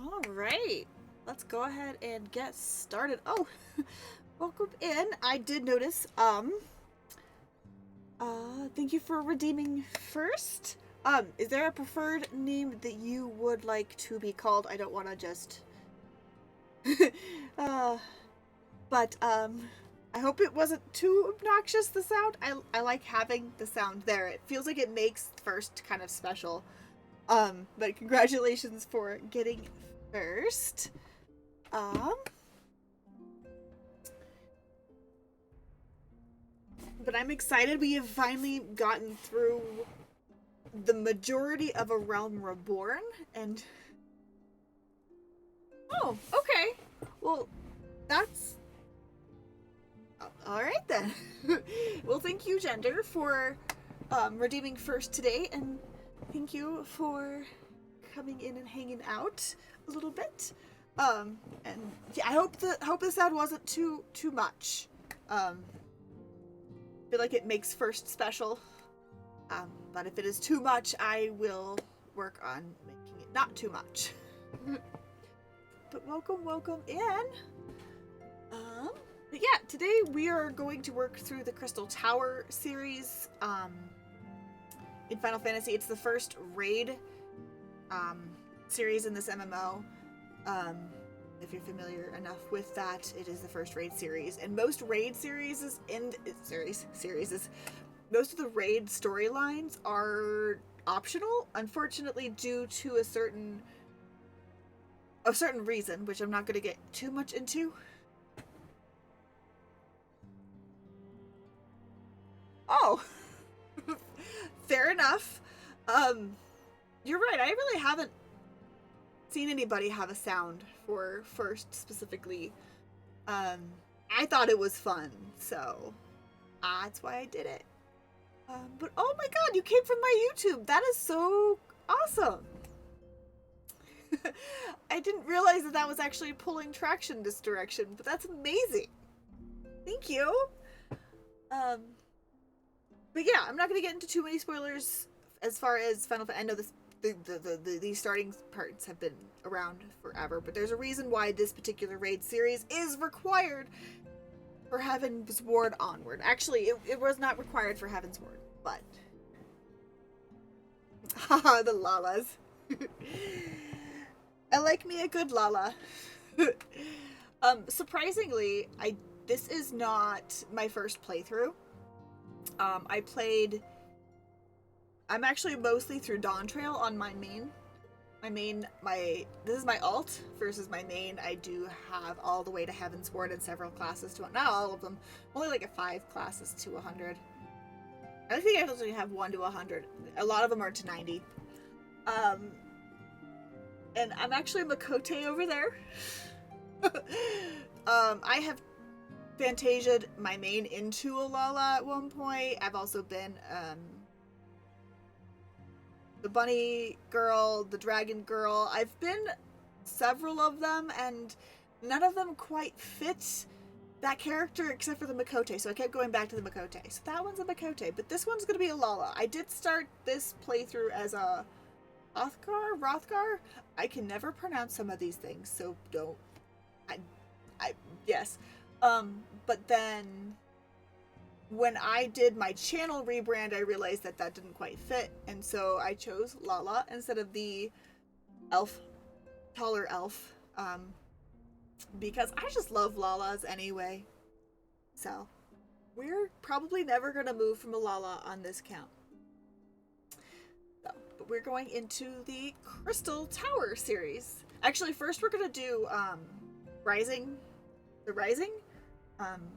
All right, let's go ahead and get started. Oh, welcome in. I did notice. Thank you for redeeming first. Is there a preferred name that you would like to be called? I don't want to just. uh, but I hope it wasn't too obnoxious. The sound. I like having the sound there. It feels like it makes first kind of special. But congratulations for getting first. Um, but I'm excited we have finally gotten through the majority of A Realm Reborn, and oh, okay. Well, that's all right then. Well, thank you, Gender, for redeeming first today, and thank you for coming in and hanging out a little bit. And yeah, I hope the sound wasn't too much. I feel like it makes first special. But if it is too much, I will work on making it not too much. But welcome in. But yeah, today we are going to work through the Crystal Tower series. In Final Fantasy, it's the first raid series in this MMO. If you're familiar enough with that, it is the first raid series, and most raid series most of the raid storylines are optional, unfortunately, due to a certain reason, which I'm not going to get too much into. Oh, fair enough. You're right. I really haven't seen anybody have a sound for first specifically. I thought it was fun, so that's why I did it. But oh my god, you came from my YouTube. That is so awesome. I didn't realize that was actually pulling traction this direction, but that's amazing. Thank you. But yeah, I'm not going to get into too many spoilers as far as Final Fantasy. I know these starting parts have been around forever, but there's a reason why this particular raid series is required for Heaven's Ward onward. Actually, it was not required for Heaven's Ward, but haha, the Lalas. I like me a good Lala. Surprisingly, this is not my first playthrough. I'm actually mostly through Dawn Trail on my main. This is my alt versus my main. I do have all the way to Heaven's Ward and several classes to, not all of them, only like 5 classes to 100. I think I only have 1 to 100. A lot of them are to 90. And I'm actually Makote over there. I have Fantasia'd my main into a Lala at one point. I've also been the bunny girl, the dragon girl. I've been several of them, and none of them quite fit that character except for the Makote, so I kept going back to the Makote. So that one's a Makote, but this one's going to be a Lala. I did start this playthrough as a Rothgar? I can never pronounce some of these things, so don't. Yes. But then when I did my channel rebrand, I realized that didn't quite fit, and so I chose Lala instead of the taller elf, because I just love Lalas anyway. So, we're probably never gonna move from a Lala on this count. So, but we're going into the Crystal Tower series. Actually, first we're gonna do, Rising,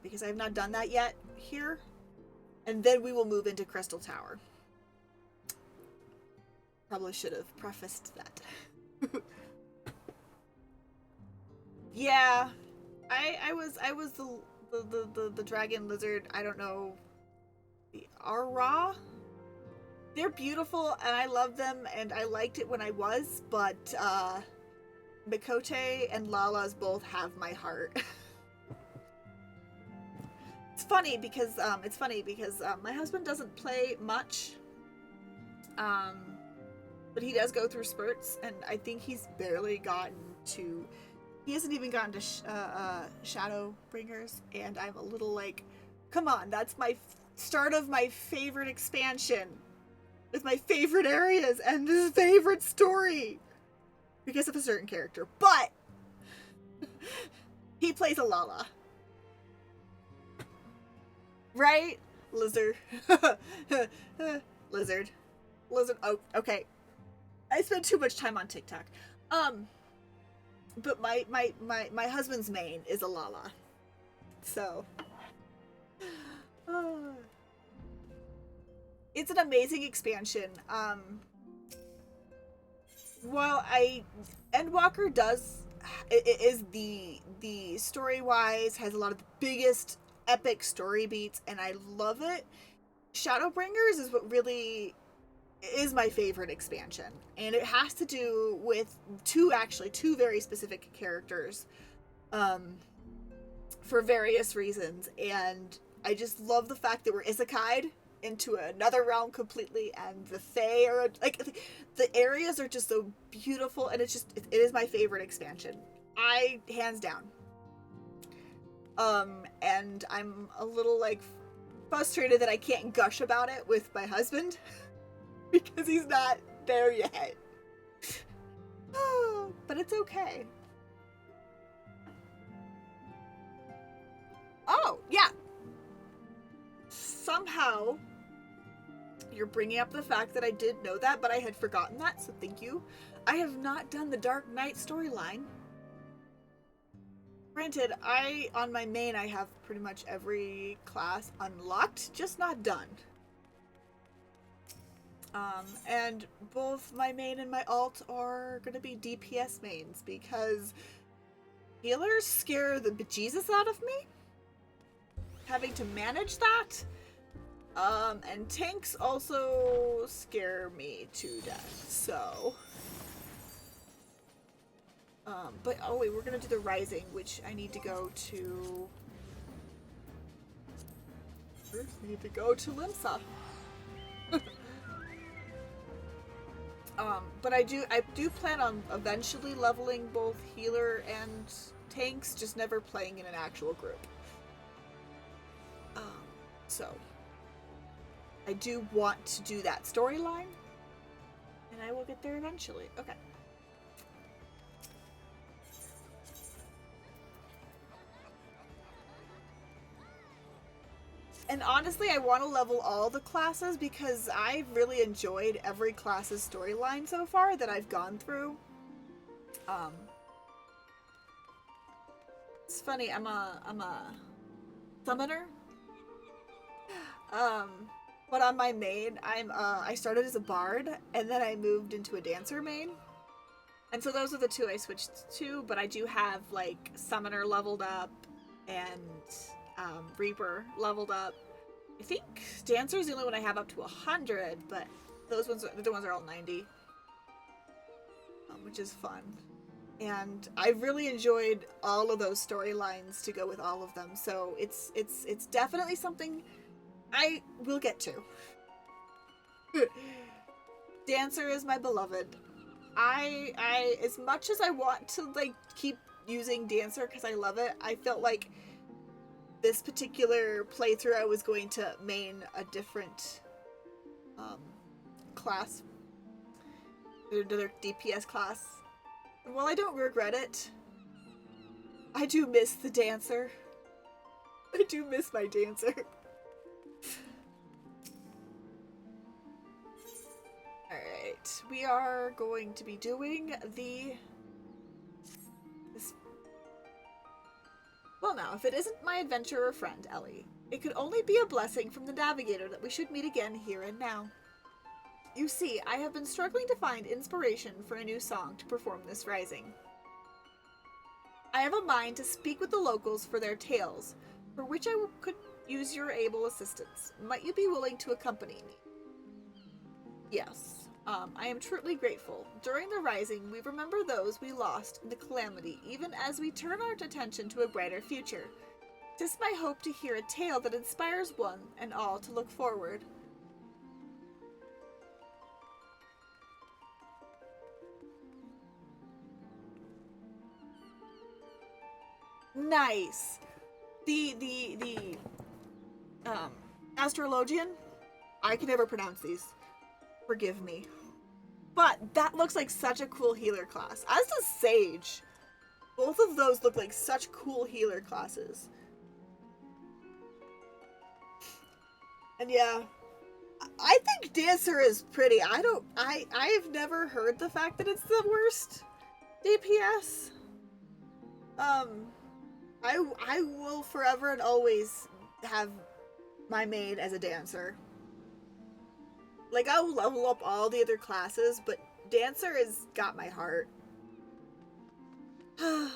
because I have not done that yet here, and then we will move into Crystal Tower. Probably should have prefaced that. Yeah, I was the dragon lizard. I don't know, the Ara. They're beautiful and I love them, and I liked it when I was, but Makote and Lala's both have my heart. It's funny because my husband doesn't play much. but he does go through spurts, and I think he's barely gotten to. He hasn't even gotten to Shadowbringers, and I'm a little like, come on, that's my start of my favorite expansion, with my favorite areas and this favorite story, because of a certain character. But he plays a Lala, right? Lizard. Lizard. Oh, okay. I spend too much time on TikTok. But my husband's main is a Lala. So it's an amazing expansion. While Endwalker is the story wise has a lot of the biggest epic story beats, and I love it. Shadowbringers is what really is my favorite expansion, and it has to do with two very specific characters for various reasons, and I just love the fact that we're isekai'd into another realm completely, and the Fae are like, the areas are just so beautiful, and it is my favorite expansion, hands down. And I'm a little like frustrated that I can't gush about it with my husband because he's not there yet. But it's okay. Oh, yeah. Somehow, you're bringing up the fact that I did know that, but I had forgotten that, so thank you. I have not done the Dark Knight storyline. Granted, on my main, I have pretty much every class unlocked, just not done. And both my main and my alt are gonna be DPS mains, because healers scare the bejesus out of me, having to manage that. And tanks also scare me to death, so. But, oh wait, we're gonna do the Rising, which I need to go to. First, we need to go to Limsa. But I do plan on eventually leveling both healer and tanks, just never playing in an actual group. So I do want to do that storyline, and I will get there eventually. Okay. And honestly, I want to level all the classes because I've really enjoyed every class's storyline so far that I've gone through. It's funny, I'm a summoner. But on my main, I started as a bard, and then I moved into a dancer main. And so those are the two I switched to, but I do have, like, summoner leveled up, and Reaper leveled up. I think Dancer is the only one I have up to 100, but the other ones are all 90, which is fun. And I really enjoyed all of those storylines to go with all of them. So it's definitely something I will get to. Dancer is my beloved. I as much as I want to like keep using Dancer because I love it, I felt like this particular playthrough I was going to main a different class, another DPS class. And while I don't regret it, I do miss the Dancer. I do miss my Dancer. Alright, we are going to be doing well now, if it isn't my adventurer friend, Ellie, it could only be a blessing from the Navigator that we should meet again here and now. You see, I have been struggling to find inspiration for a new song to perform this rising. I have a mind to speak with the locals for their tales, for which I could use your able assistance. Might you be willing to accompany me? Yes. I am truly grateful. During the rising, we remember those we lost in the calamity, even as we turn our attention to a brighter future. 'Tis my hope to hear a tale that inspires one and all to look forward. Nice. The astrologian. I can never pronounce these. Forgive me. But that looks like such a cool healer class. As does Sage. Both of those look like such cool healer classes. And yeah, I think Dancer is pretty. I've never heard the fact that it's the worst DPS. Um, I will forever and always have my main as a Dancer. Like, I will level up all the other classes, but Dancer has got my heart. I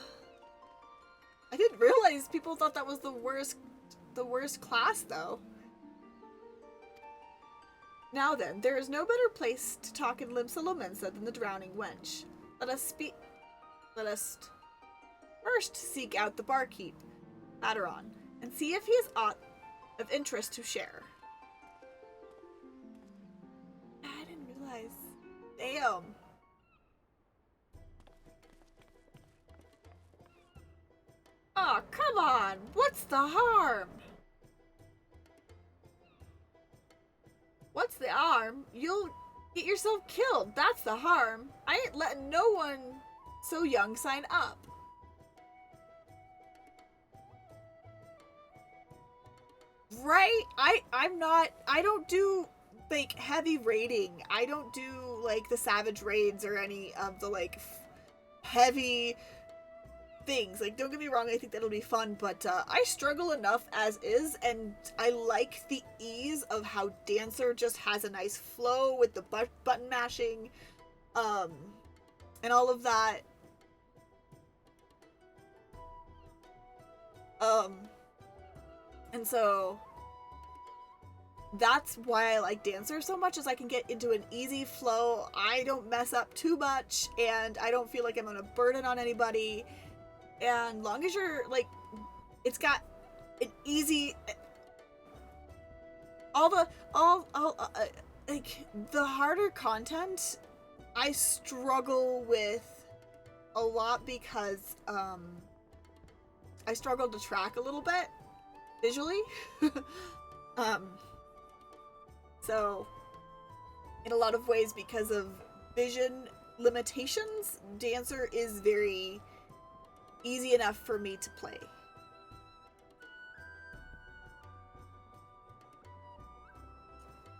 didn't realize people thought that was the worst class, though. Now then, there is no better place to talk in Limsa Lomensa than the drowning wench. Let us first seek out the barkeep, Madaron, and see if he has aught of interest to share. I didn't realize. Damn. Aw, oh, come on! What's the harm? What's the harm? You'll get yourself killed. That's the harm. I ain't letting no one so young sign up. Right? I don't do, like, heavy raiding. I don't do, like, the savage raids or any of the, like, heavy things. Like, don't get me wrong, I think that'll be fun, but I struggle enough as is, and I like the ease of how Dancer just has a nice flow with the button mashing, and all of that. And so that's why I like Dancer so much, is I can get into an easy flow. I don't mess up too much, and I don't feel like I'm gonna burden on anybody. And long as you're, like, it's got an easy, like, the harder content, I struggle with a lot because, I struggle to track a little bit, visually. So, in a lot of ways, because of vision limitations, Dancer is very easy enough for me to play.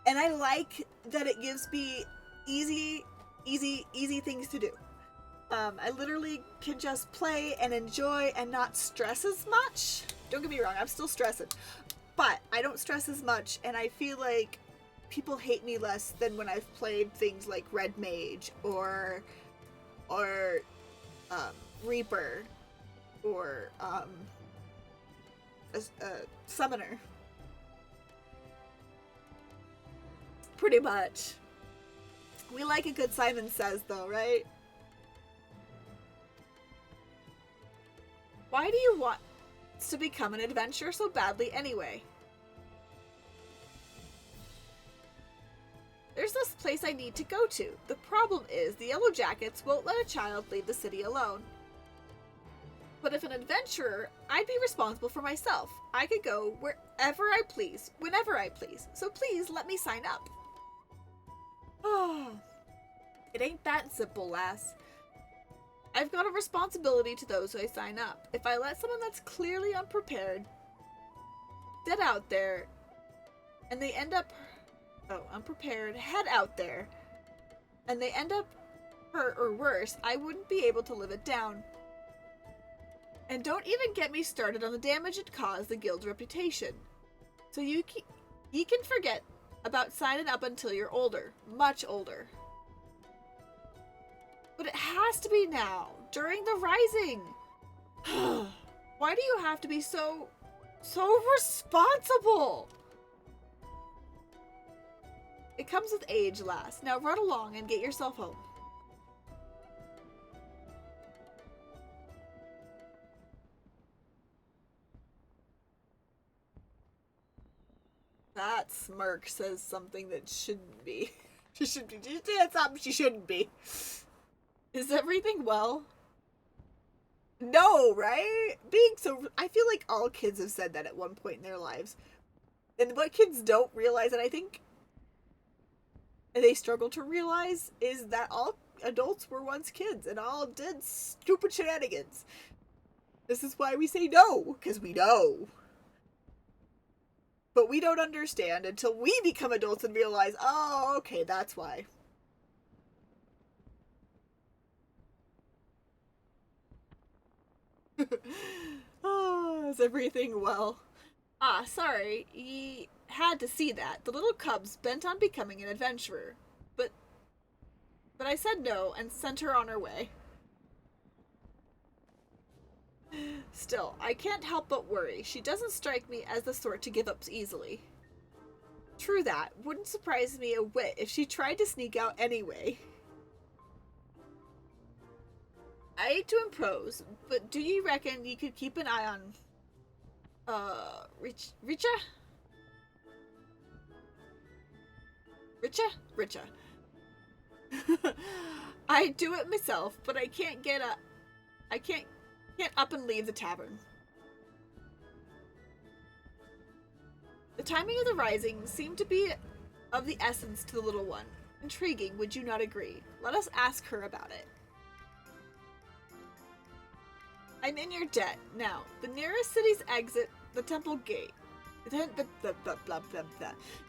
And I like that it gives me easy things to do. I literally can just play and enjoy and not stress as much. Don't get me wrong, I'm still stressing. But I don't stress as much, and I feel like people hate me less than when I've played things like Red Mage or Reaper or a Summoner. Pretty much. We like a good Simon Says, though, right? Why do you want to become an adventurer so badly anyway? There's this place I need to go to. The problem is the Yellow Jackets won't let a child leave the city alone. But if an adventurer, I'd be responsible for myself. I could go wherever I please, whenever I please. So please let me sign up. Oh, it ain't that simple, lass. I've got a responsibility to those who I sign up. If I let someone that's clearly unprepared get out there, and they end up unprepared, head out there, and they end up hurt or worse, I wouldn't be able to live it down. And don't even get me started on the damage it caused the guild's reputation. So you can forget about signing up until you're older, much older. But it has to be now, during the Rising. Why do you have to be so responsible? It comes with age, lass. Now run along and get yourself home. That smirk says something that shouldn't be. She should be. She did something she shouldn't be. Is everything well? No, right? Being so, I feel like all kids have said that at one point in their lives. And what kids don't realize, and I think they struggle to realize, is that all adults were once kids and all did stupid shenanigans. This is why we say no, because we know. But we don't understand until we become adults and realize, oh, okay, that's why. Oh, is everything well? Ah, sorry, ye had to see that. The little cub's bent on becoming an adventurer. But I said no and sent her on her way. Still, I can't help but worry. She doesn't strike me as the sort to give up easily. True that. Wouldn't surprise me a whit if she tried to sneak out anyway. I hate to impose, but do you reckon you could keep an eye on, Richa? Richa. I'd do it myself, but I can't can't up and leave the tavern. The timing of the rising seemed to be of the essence to the little one. Intriguing, would you not agree? Let us ask her about it. I'm in your debt. Now, the nearest city's exit, the temple gate. The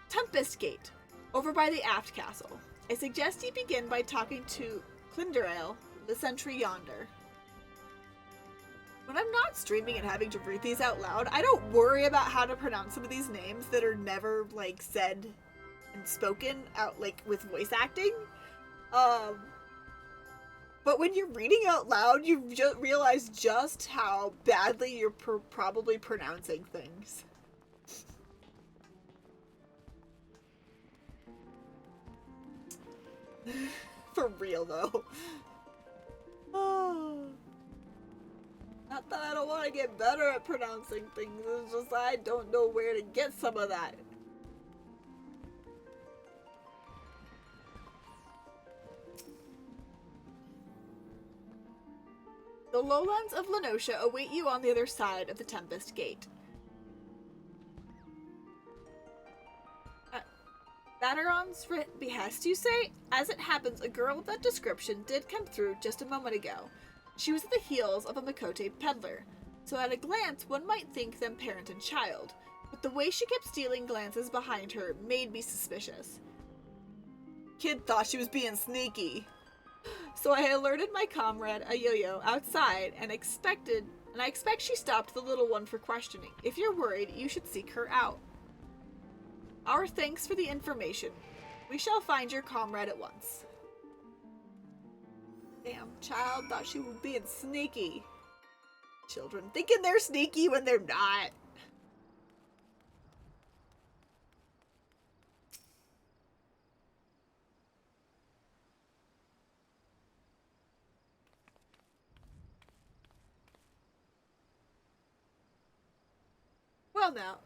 Tempest Gate, over by the aft castle. I suggest you begin by talking to Clinderail, the sentry yonder. When I'm not streaming and having to read these out loud, I don't worry about how to pronounce some of these names that are never, like, said and spoken out, like, with voice acting. But when you're reading out loud, you realize just how badly you're probably pronouncing things. For real, though. Oh. Not that I don't want to get better at pronouncing things, it's just I don't know where to get some of that. The lowlands of Lenosha await you on the other side of the Tempest Gate. Bateron's behest, you say? As it happens, a girl of that description did come through just a moment ago. She was at the heels of a Makote peddler, so at a glance one might think them parent and child, but the way she kept stealing glances behind her made me suspicious. Kid thought she was being sneaky. So I alerted my comrade, a yo-yo, outside, and I expect she stopped the little one for questioning. If you're worried, you should seek her out. Our thanks for the information. We shall find your comrade at once. Damn, child thought she was being sneaky. Children thinking they're sneaky when they're not. Well now,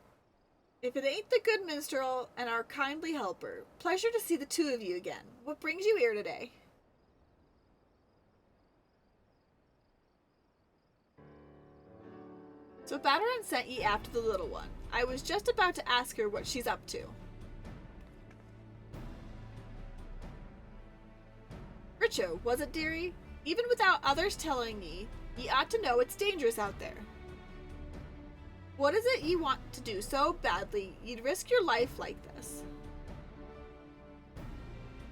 if it ain't the good minstrel and our kindly helper, pleasure to see the two of you again. What brings you here today? So Bateron sent ye after the little one. I was just about to ask her what she's up to. Richo, was it, dearie? Even without others telling ye ought to know it's dangerous out there. What is it ye want to do so badly you'd risk your life like this?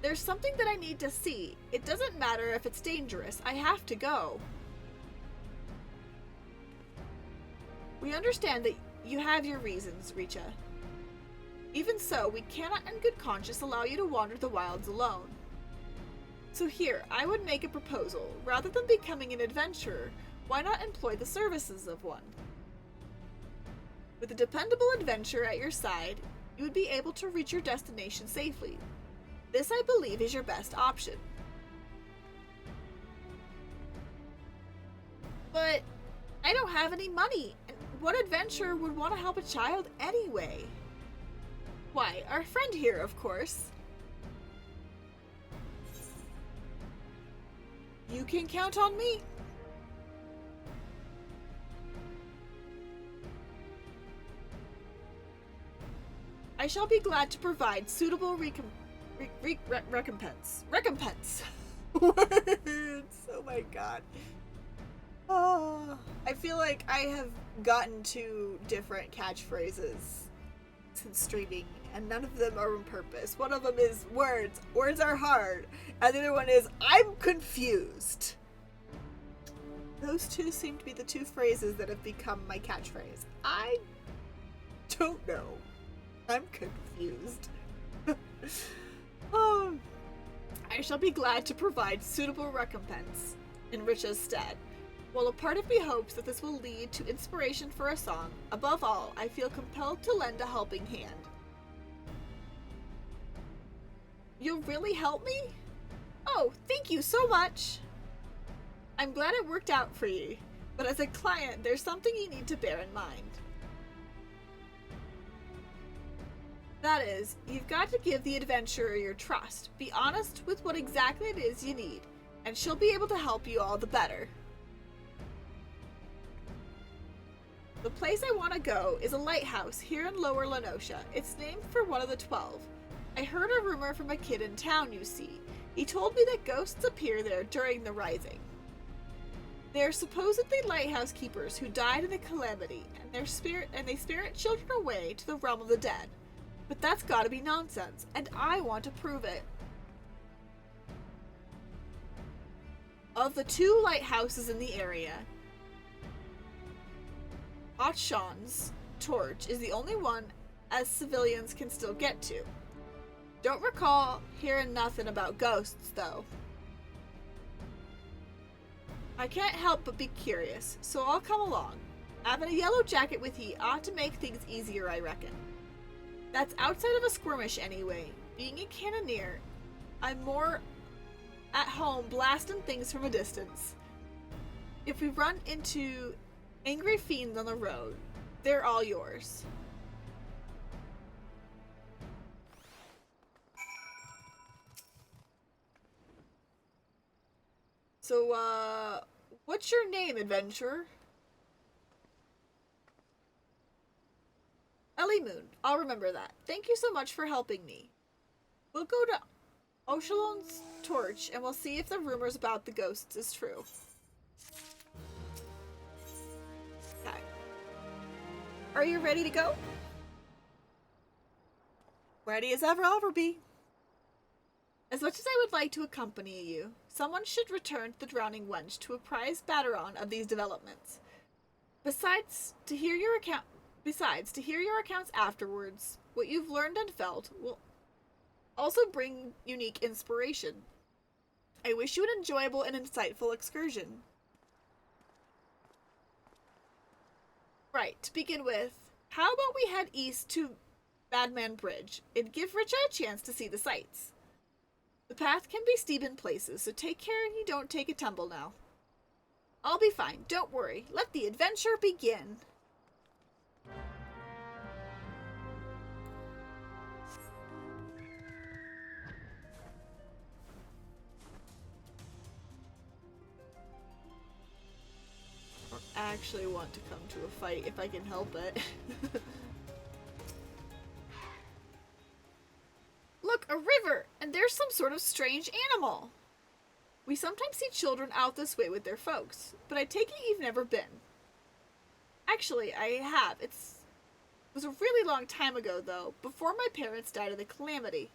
There's something that I need to see. It doesn't matter if it's dangerous. I have to go. We understand that you have your reasons, Richa. Even so, we cannot in good conscience allow you to wander the wilds alone. So here, I would make a proposal. Rather than becoming an adventurer, why not employ the services of one? With a dependable adventurer at your side, you would be able to reach your destination safely. This, I believe, is your best option. But I don't have any money, and what adventurer would want to help a child anyway? Why, our friend here, of course. You can count on me. I shall be glad to provide suitable recompense. Recompense! Words! Oh my god. Oh, I feel like I have gotten 2 different catchphrases since streaming, and none of them are on purpose. One of them is words. Words are hard. And the other one is, I'm confused. Those 2 seem to be the 2 phrases that have become my catchphrase. I don't know. I'm confused. I shall be glad to provide suitable recompense in Richa's stead. While a part of me hopes that this will lead to inspiration for a song, above all, I feel compelled to lend a helping hand. You'll really help me? Oh, thank you so much! I'm glad it worked out for you, but as a client, there's something you need to bear in mind. That is, you've got to give the adventurer your trust. Be honest with what exactly it is you need, and she'll be able to help you all the better. The place I want to go is a lighthouse here in Lower Lenosha. It's named for one of the 12. I heard a rumor from a kid in town, you see. He told me that ghosts appear there during the rising. They're supposedly lighthouse keepers who died in a calamity, and they spirit children away to the realm of the dead. But that's gotta be nonsense, and I want to prove it. Of the 2 lighthouses in the area, Atshan's torch is the only one as civilians can still get to. Don't recall hearing nothing about ghosts, though. I can't help but be curious, so I'll come along. Having a yellow jacket with ye ought to make things easier, I reckon. That's outside of a skirmish anyway. Being a cannoneer, I'm more at home blasting things from a distance. If we run into angry fiends on the road, they're all yours. So, what's your name, adventurer? Ellie Moon. I'll remember that. Thank you so much for helping me. We'll go to Oshalon's torch and we'll see if the rumors about the ghosts is true. Okay. Are you ready to go? Ready as ever be. As much as I would like to accompany you, someone should return to the drowning wench to apprise Bateron of these developments. Besides, to hear your accounts afterwards, what you've learned and felt will also bring unique inspiration. I wish you an enjoyable and insightful excursion. Right, to begin with, how about we head east to Badman Bridge and give Richa a chance to see the sights? The path can be steep in places, so take care you don't take a tumble now. I'll be fine, don't worry. Let the adventure begin. I actually want to come to a fight if I can help it. Look, a river! And there's some sort of strange animal! We sometimes see children out this way with their folks, but I take it you've never been. Actually, I have. It was a really long time ago, though, before my parents died of the calamity.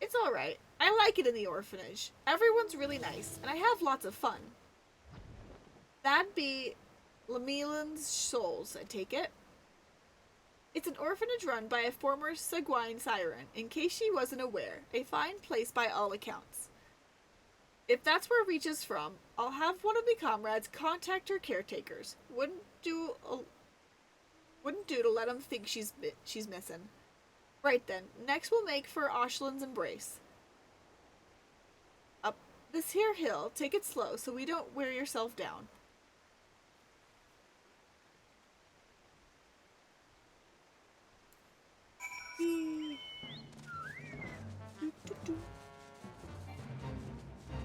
It's alright. I like it in the orphanage. Everyone's really nice, and I have lots of fun. That'd be Lemelin's Souls, I take it. It's an orphanage run by a former Seguin siren, in case she wasn't aware. A fine place by all accounts. If that's where Reach is from, I'll have one of my comrades contact her caretakers. Wouldn't do to let them think she's missing. Right then, next we'll make for Oshlin's Embrace. Up this here hill, take it slow so we don't wear yourself down.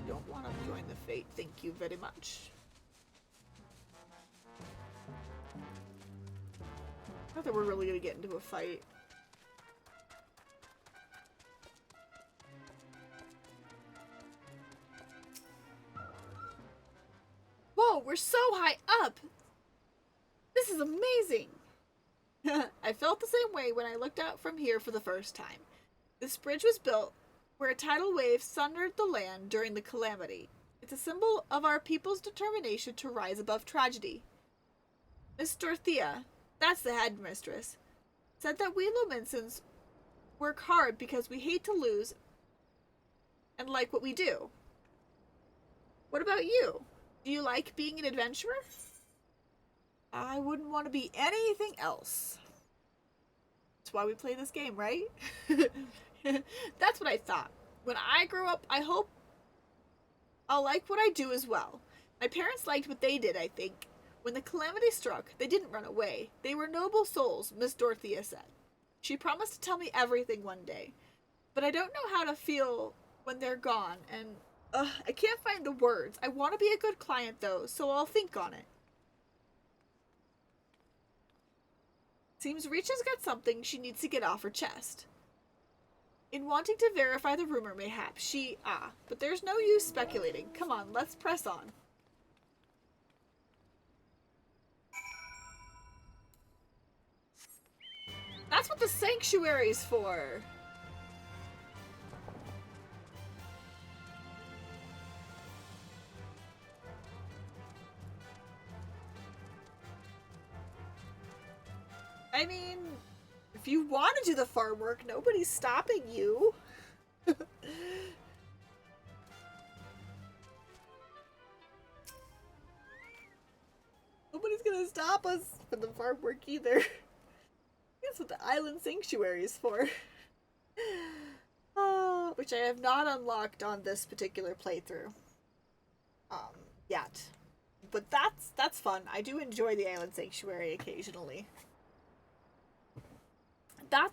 Don't want to join the fate, thank you very much. Not that we're really gonna get into a fight. Whoa, we're so high up! This is amazing! I felt the same way when I looked out from here for the first time. This bridge was built where a tidal wave sundered the land during the calamity. It's a symbol of our people's determination to rise above tragedy. Miss Dorothea, that's the headmistress, said that we Lominsons work hard because we hate to lose and like what we do. What about you? Do you like being an adventurer? I wouldn't want to be anything else. That's why we play this game, right? That's what I thought. When I grow up, I hope I'll like what I do as well. My parents liked what they did, I think. When the calamity struck, they didn't run away. They were noble souls, Miss Dorothea said. She promised to tell me everything one day. But I don't know how to feel when they're gone, and I can't find the words. I want to be a good client, though, so I'll think on it. Seems Richa's got something she needs to get off her chest. In wanting to verify the rumor, mayhap, but there's no use speculating. Come on, let's press on. That's what the sanctuary's for! I mean, if you want to do the farm work, nobody's stopping you. Nobody's gonna stop us from the farm work either. That's what the island sanctuary is for. Which I have not unlocked on this particular playthrough. Yet. But that's fun. I do enjoy the island sanctuary occasionally.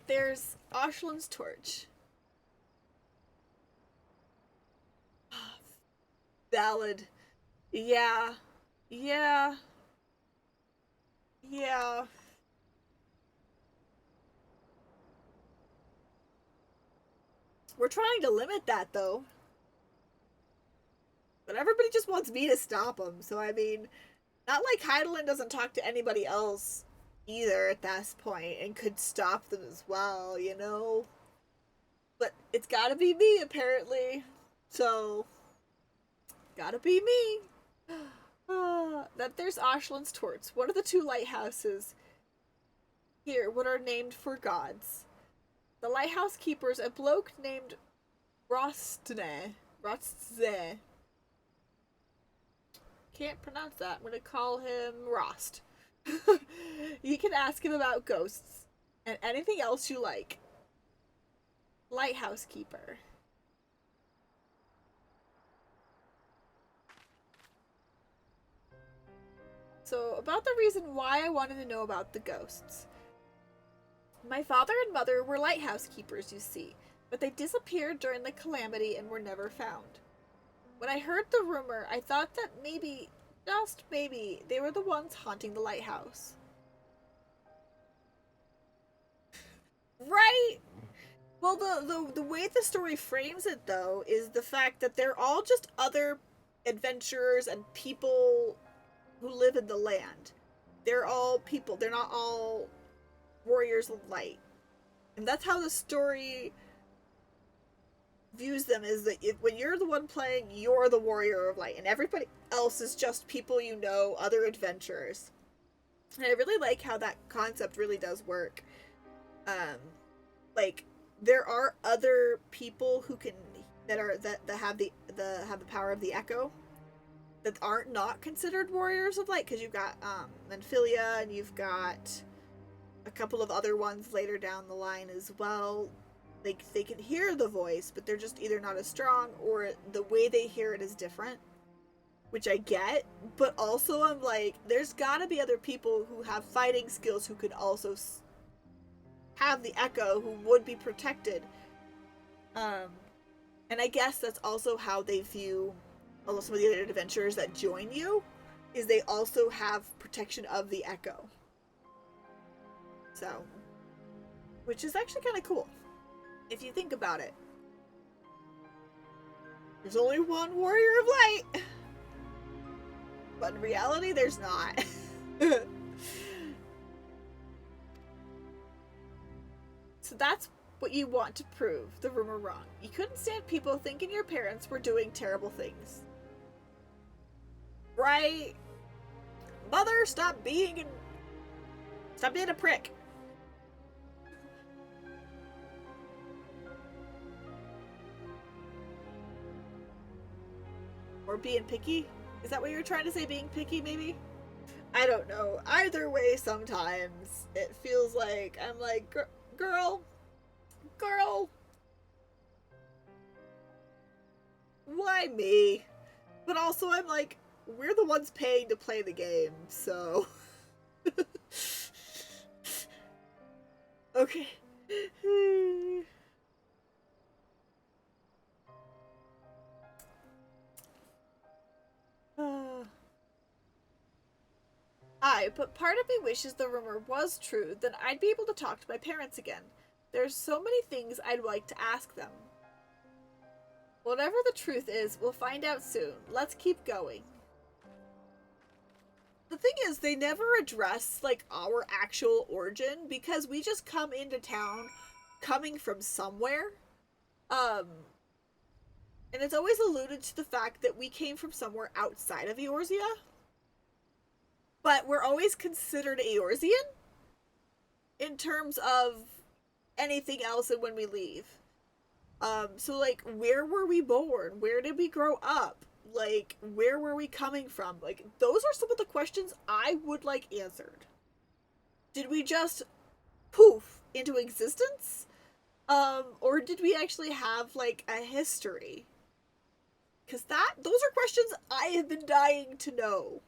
There's Ashland's torch. Valid. Yeah. Yeah. Yeah. We're trying to limit that, though. But everybody just wants me to stop them, so I mean, not like Heidelin doesn't talk to anybody else either at this point and could stop them as well, you know? But it's gotta be me, apparently. So, gotta be me. That there's Ashland's torch. One of the two lighthouses here, what are named for gods. The lighthouse keeper's a bloke named Rostze. Can't pronounce that. I'm gonna call him Rost. You can ask him about ghosts and anything else you like. Lighthouse keeper. So, about the reason why I wanted to know about the ghosts. My father and mother were lighthouse keepers, you see, but they disappeared during the calamity and were never found. When I heard the rumor, I thought that maybe, just maybe, they were the ones haunting the lighthouse. Right? Well, the way the story frames it, though, is the fact that they're all just other adventurers and people who live in the land. They're all people. They're not all warriors of light. And that's how the story views them, is that when you're the one playing, you're the warrior of light, and everybody else is just people you know, other adventurers. And I really like how that concept really does work. Like, there are other people who can that have the power of the echo that aren't not considered warriors of light, because you've got Menphilia, and you've got a couple of other ones later down the line as well. Like, they can hear the voice, but they're just either not as strong, or the way they hear it is different, which I get. But also, I'm like, there's gotta be other people who have fighting skills who could also have the echo, who would be protected. And I guess that's also how they view some of the other adventurers that join you, is they also have protection of the echo. So, which is actually kind of cool, if you think about it. There's only one warrior of light, but in reality, there's not. So that's what you want to prove the rumor wrong. You couldn't stand people thinking your parents were doing terrible things. Right? Mother, stop being a prick. Or being picky? Is that what you're trying to say, being picky, maybe? I don't know. Either way, sometimes it feels like I'm like, girl, why me? But also I'm like, we're the ones paying to play the game, so... Okay. But part of me wishes the rumor was true, then I'd be able to talk to my parents again. There's so many things I'd like to ask them. Whatever the truth is, we'll find out soon. Let's keep going. The thing is, they never address, like, our actual origin, because we just come into town coming from somewhere. And it's always alluded to the fact that we came from somewhere outside of Eorzea. But we're always considered Eorzean in terms of anything else and when we leave. So, like, where were we born? Where did we grow up? Like, where were we coming from? Like, those are some of the questions I would like answered. Did we just poof into existence? Or did we actually have, like, a history? Because those are questions I have been dying to know.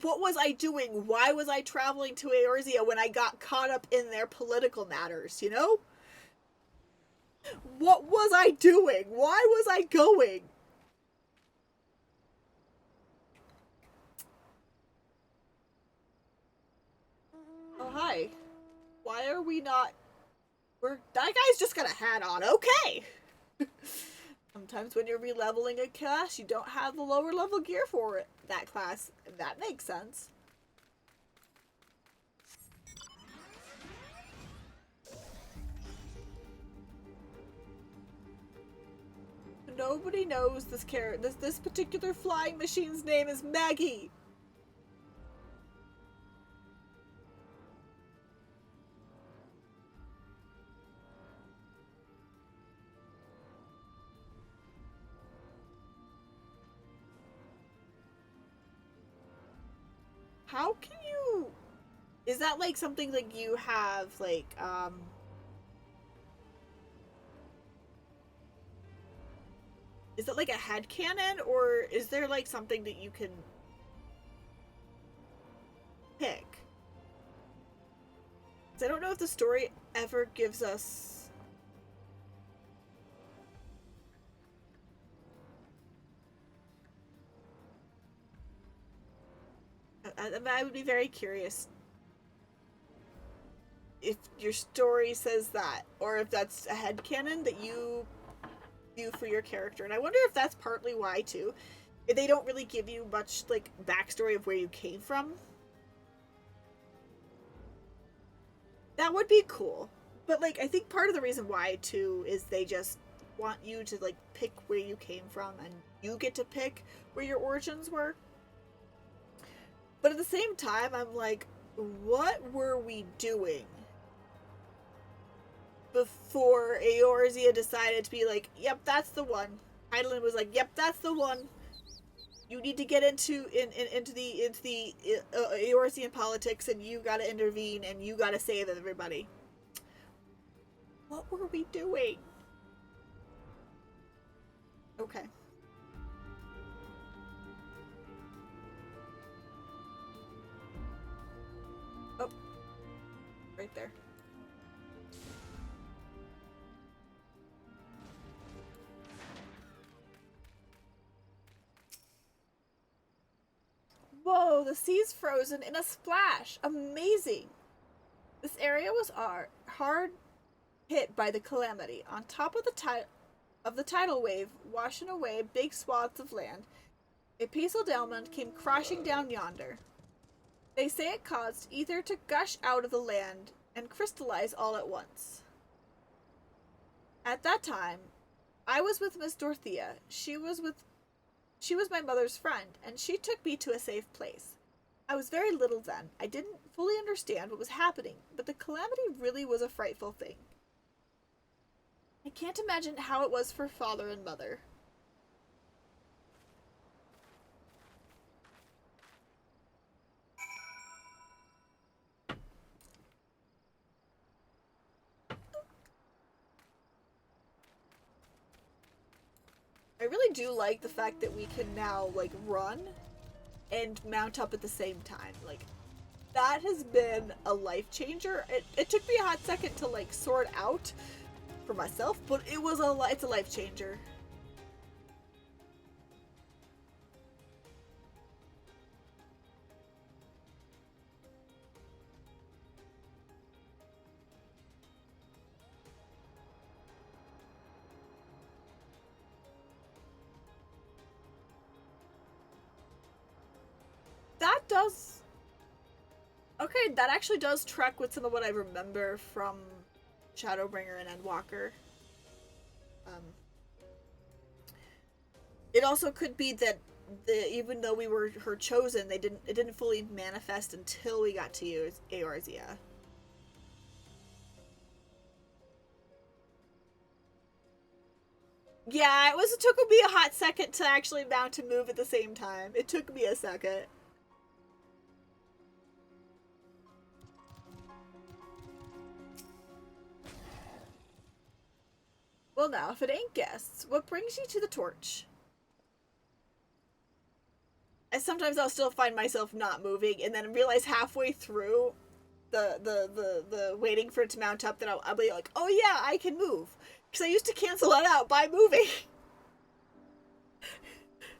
What was I doing? Why was I traveling to Eorzea when I got caught up in their political matters, you know? What was I doing? Why was I going? Oh, hi. Why are we not... That guy's just got a hat on. Okay! Sometimes when you're re-leveling a class, you don't have the lower level gear for it. That class. That makes sense. Nobody knows this particular flying machine's name is Maggie. How can you... Is that like something like you have like is it like a headcanon, or is there like something that you can pick? I don't know if the story ever gives us... I would be very curious if your story says that, or if that's a headcanon that you do for your character. And I wonder if that's partly why, too. If they don't really give you much, like, backstory of where you came from. That would be cool. But, like, I think part of the reason why, too, is they just want you to, like, pick where you came from, and you get to pick where your origins were. But at the same time, I'm like, what were we doing before Eorzea decided to be like, yep, that's the one. Heidelin was like, yep, that's the one. You need to get into the Eorzean politics, and you gotta intervene, and you gotta save everybody. What were we doing? Okay. Oh. Right there. Whoa! no, the sea's frozen in a splash. Amazing. This area was hard hit by the calamity. On top of the tidal wave, washing away big swaths of land, a peaceful Delmond came crashing down yonder. They say it caused ether to gush out of the land and crystallize all at once. At that time, I was with Miss Dorothea. She was my mother's friend, and she took me to a safe place. I was very little then. I didn't fully understand what was happening, but the calamity really was a frightful thing. I can't imagine how it was for father and mother. I really do like the fact that we can now, like, run and mount up at the same time. Like, that has been a life changer. It took me a hot second to, like, sort out for myself, but it's a life changer. That does... Okay, that actually does track with some of what I remember from Shadowbringer and Endwalker. It also could be that even though we were her chosen, it didn't fully manifest until we got to use Eorzea. Yeah, it took me a hot second to actually mount and move at the same time. It took me a second. Well now, if it ain't guests, what brings you to the torch? And sometimes I'll still find myself not moving and then realize halfway through the waiting for it to mount up that I'll be like, oh yeah, I can move. Because I used to cancel that out by moving.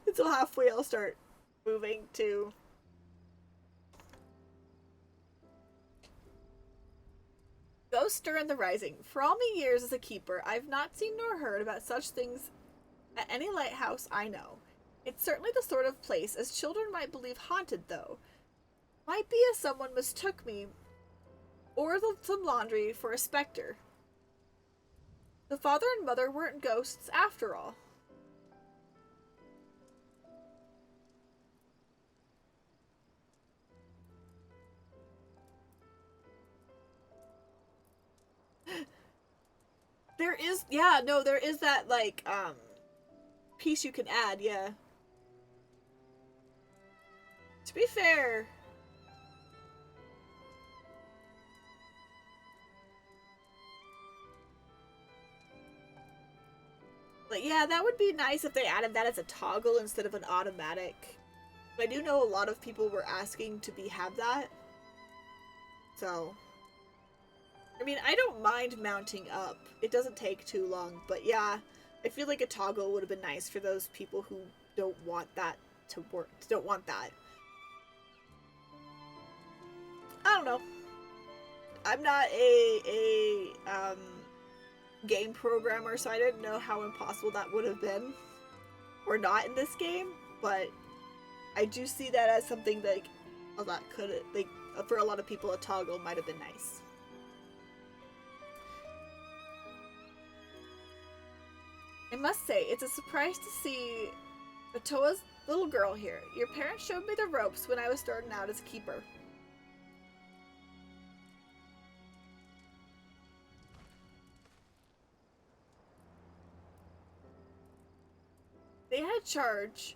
Until halfway I'll start moving to... Ghost stir in the rising. For all my years as a keeper, I've not seen nor heard about such things at any lighthouse I know. It's certainly the sort of place as children might believe haunted, though. Might be as someone mistook me or some laundry for a specter. The father and mother weren't ghosts after all. There is, yeah, no, there is that, like, piece you can add, yeah. To be fair... But yeah, that would be nice if they added that as a toggle instead of an automatic. But I do know a lot of people were asking to have that. So... I mean, I don't mind mounting up. It doesn't take too long, but yeah, I feel like a toggle would have been nice for those people who don't want that to work. Don't want that. I don't know. I'm not a game programmer, so I didn't know how impossible that would have been. Or not in this game, but I do see that as something that for a lot of people, a toggle might have been nice. I must say, it's a surprise to see Otoa's little girl here. Your parents showed me the ropes when I was starting out as a keeper. They had charge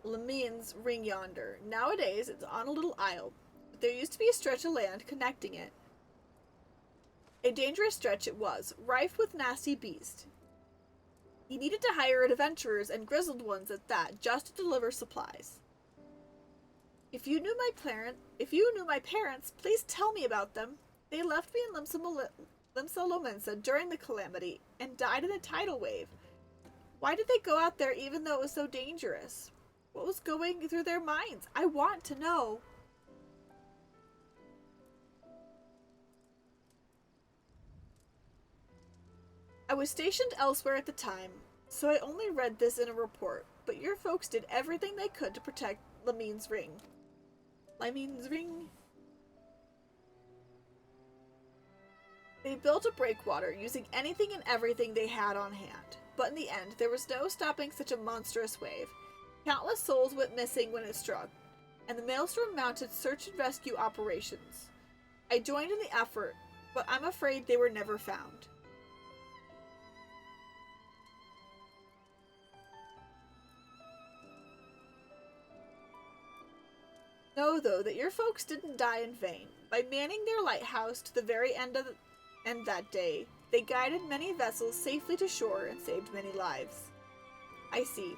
Lemian's ring yonder. Nowadays, it's on a little isle, but there used to be a stretch of land connecting it. A dangerous stretch it was, rife with nasty beasts. He needed to hire adventurers and grizzled ones at that, just to deliver supplies. If you knew my parents, please tell me about them. They left me in Limsa Lominsa during the calamity and died in a tidal wave. Why did they go out there even though it was so dangerous? What was going through their minds? I want to know. I was stationed elsewhere at the time, so I only read this in a report, but your folks did everything they could to protect Lamine's ring. Lamine's ring? They built a breakwater using anything and everything they had on hand, but in the end, there was no stopping such a monstrous wave. Countless souls went missing when it struck, and the Maelstrom mounted search and rescue operations. I joined in the effort, but I'm afraid they were never found. Know, though, that your folks didn't die in vain. By manning their lighthouse to the very end that day, they guided many vessels safely to shore and saved many lives. I see.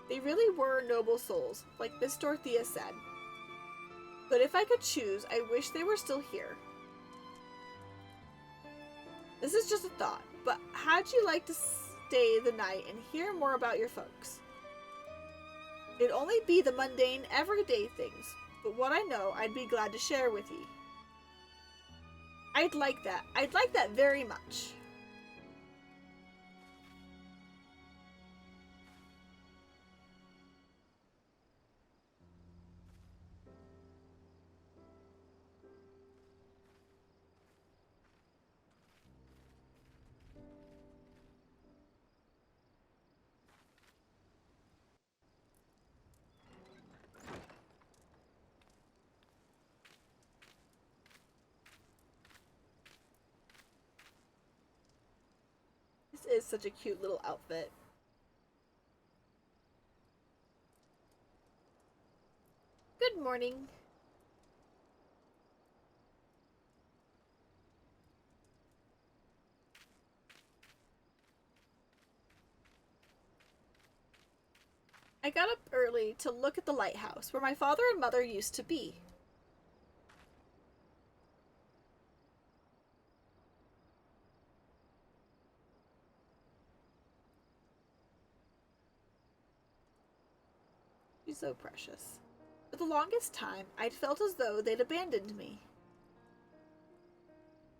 They really were noble souls, like Miss Dorothea said. But if I could choose, I wish they were still here. This is just a thought, but how'd you like to stay the night and hear more about your folks? It'd only be the mundane, everyday things, but what I know, I'd be glad to share with you. I'd like that. I'd like that very much. This is such a cute little outfit. Good morning. I got up early to look at the lighthouse where my father and mother used to be. She's so precious. For the longest time, I'd felt as though they'd abandoned me.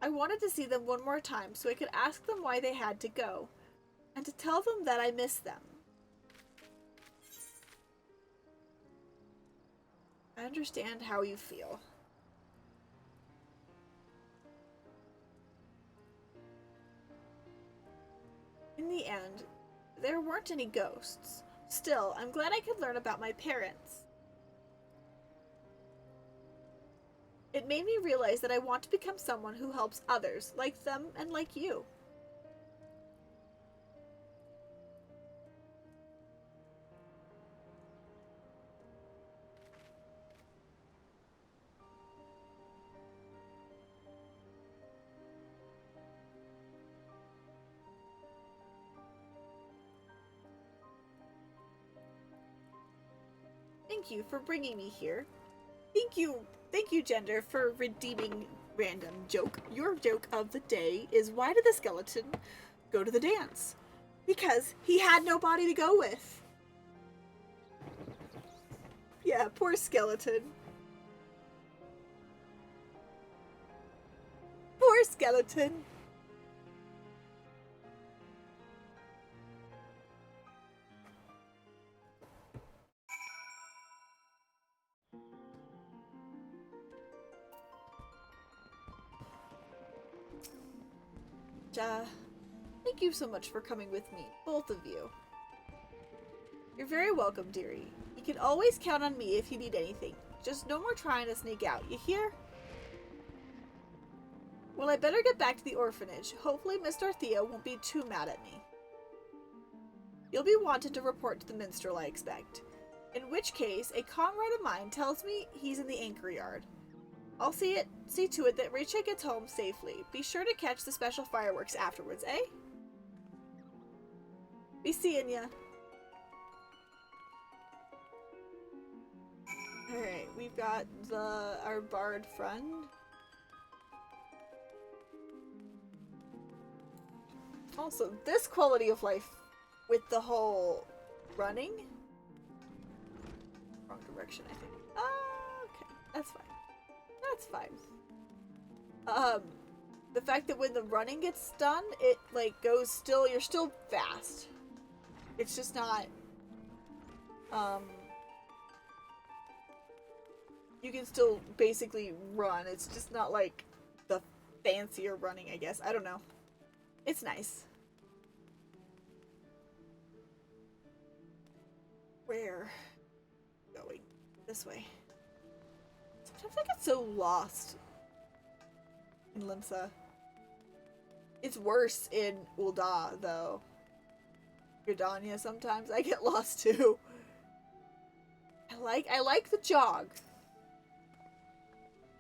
I wanted to see them one more time so I could ask them why they had to go, and to tell them that I missed them. I understand how you feel. In the end, there weren't any ghosts. Still, I'm glad I could learn about my parents. It made me realize that I want to become someone who helps others, like them and like you. Thank you for bringing me here. Thank you, Gender, for redeeming random joke. Your joke of the day is, why did the skeleton go to the dance? Because he had nobody to go with. Yeah, poor skeleton. Poor skeleton. Thank you so much for coming with me, both of you. You're very welcome, dearie. You can always count on me if you need anything. Just no more trying to sneak out, you hear? Well, I better get back to the orphanage. Hopefully Miss Dorothea won't be too mad at me. You'll be wanted to report to the minstrel, I expect. In which case, a comrade of mine tells me he's in the anchor yard. I'll see to it that Rachel gets home safely. Be sure to catch the special fireworks afterwards, eh? Be seeing ya. Alright, we've got our bard friend. Also, this quality of life with the whole running direction, I think. Okay, that's fine. That's fine. The fact that when the running gets done, it, like, goes still, you're still fast. It's just not, you can still basically run. It's just not, like, the fancier running, I guess. I don't know. It's nice. Where? Going this way. Sometimes I get so lost in Limsa. It's worse in Ul'dah, though. Gridania, sometimes I get lost too. I like the jog.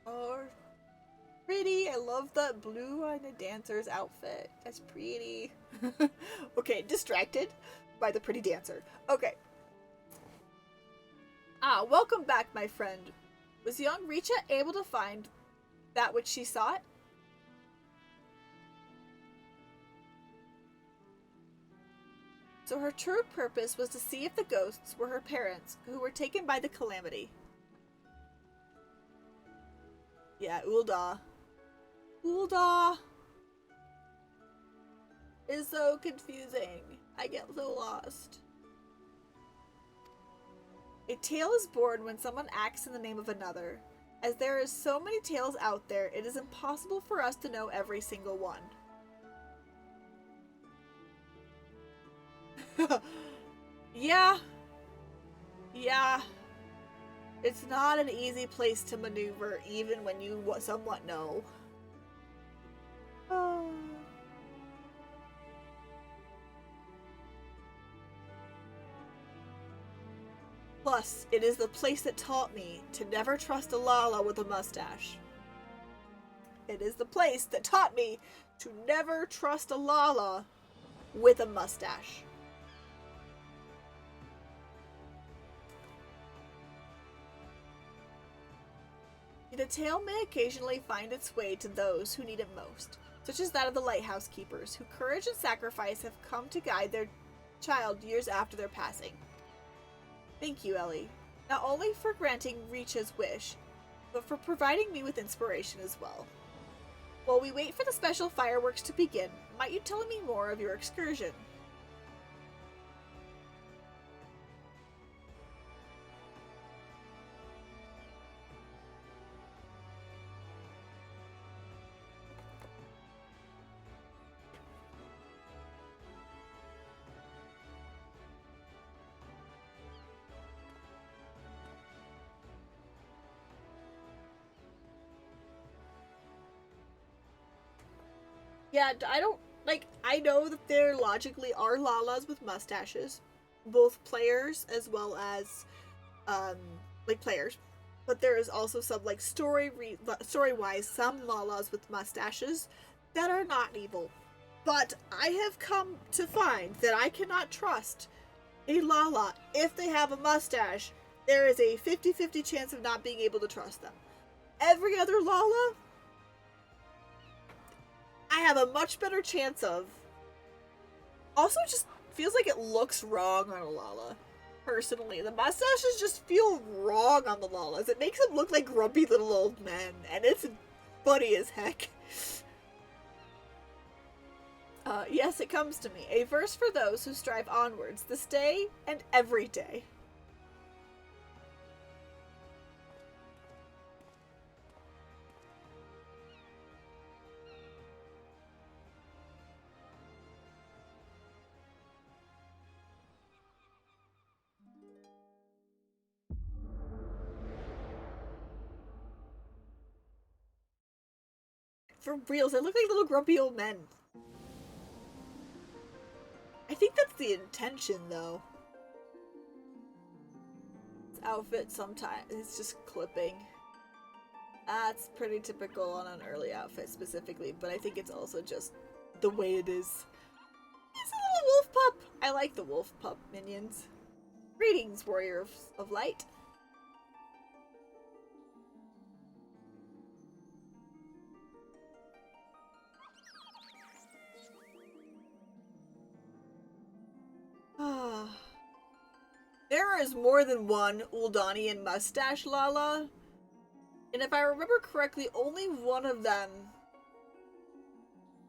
Oh, pretty. I love the blue on the dancer's outfit. That's pretty. Okay, distracted by the pretty dancer. Okay. Ah, welcome back, my friend. Was young Richa able to find that which she sought? So her true purpose was to see if the ghosts were her parents, who were taken by the calamity. Yeah, Ul'dah. Ul'dah is so confusing. I get so lost. A tale is born when someone acts in the name of another. As there is so many tales out there, it is impossible for us to know every single one. Yeah. Yeah. It's not an easy place to maneuver, even when you somewhat know. Oh. Plus, it is the place that taught me to never trust a Lala with a mustache. It is the place that taught me to never trust a Lala with a mustache. The tale may occasionally find its way to those who need it most, such as that of the lighthouse keepers, whose courage and sacrifice have come to guide their child years after their passing. Thank you, Ellie, not only for granting Richa's wish, but for providing me with inspiration as well. While we wait for the special fireworks to begin, might you tell me more of your excursion? Yeah, I don't, like, I know that there logically are Lalas with mustaches, both players as well as, like, players. But there is also some, like, story-wise, some Lalas with mustaches that are not evil. But I have come to find that I cannot trust a Lala if they have a mustache. There is a 50-50 chance of not being able to trust them. Every other Lala, I have a much better chance of. Also, it just feels like it looks wrong on a Lala. Personally, the mustaches just feel wrong on the Lalas. It makes them look like grumpy little old men, and it's funny as heck. Yes, it comes to me. A verse for those who strive onwards, this day and every day. For reals, they look like little grumpy old men. I think that's the intention, though. This outfit sometimes it's just clipping. That's pretty typical on an early outfit specifically, but I think it's also just the way it is. It's a little wolf pup! I like the wolf pup minions. Greetings, warrior of light. There there is more than one Uldanian mustache Lala. And if I remember correctly, only one of them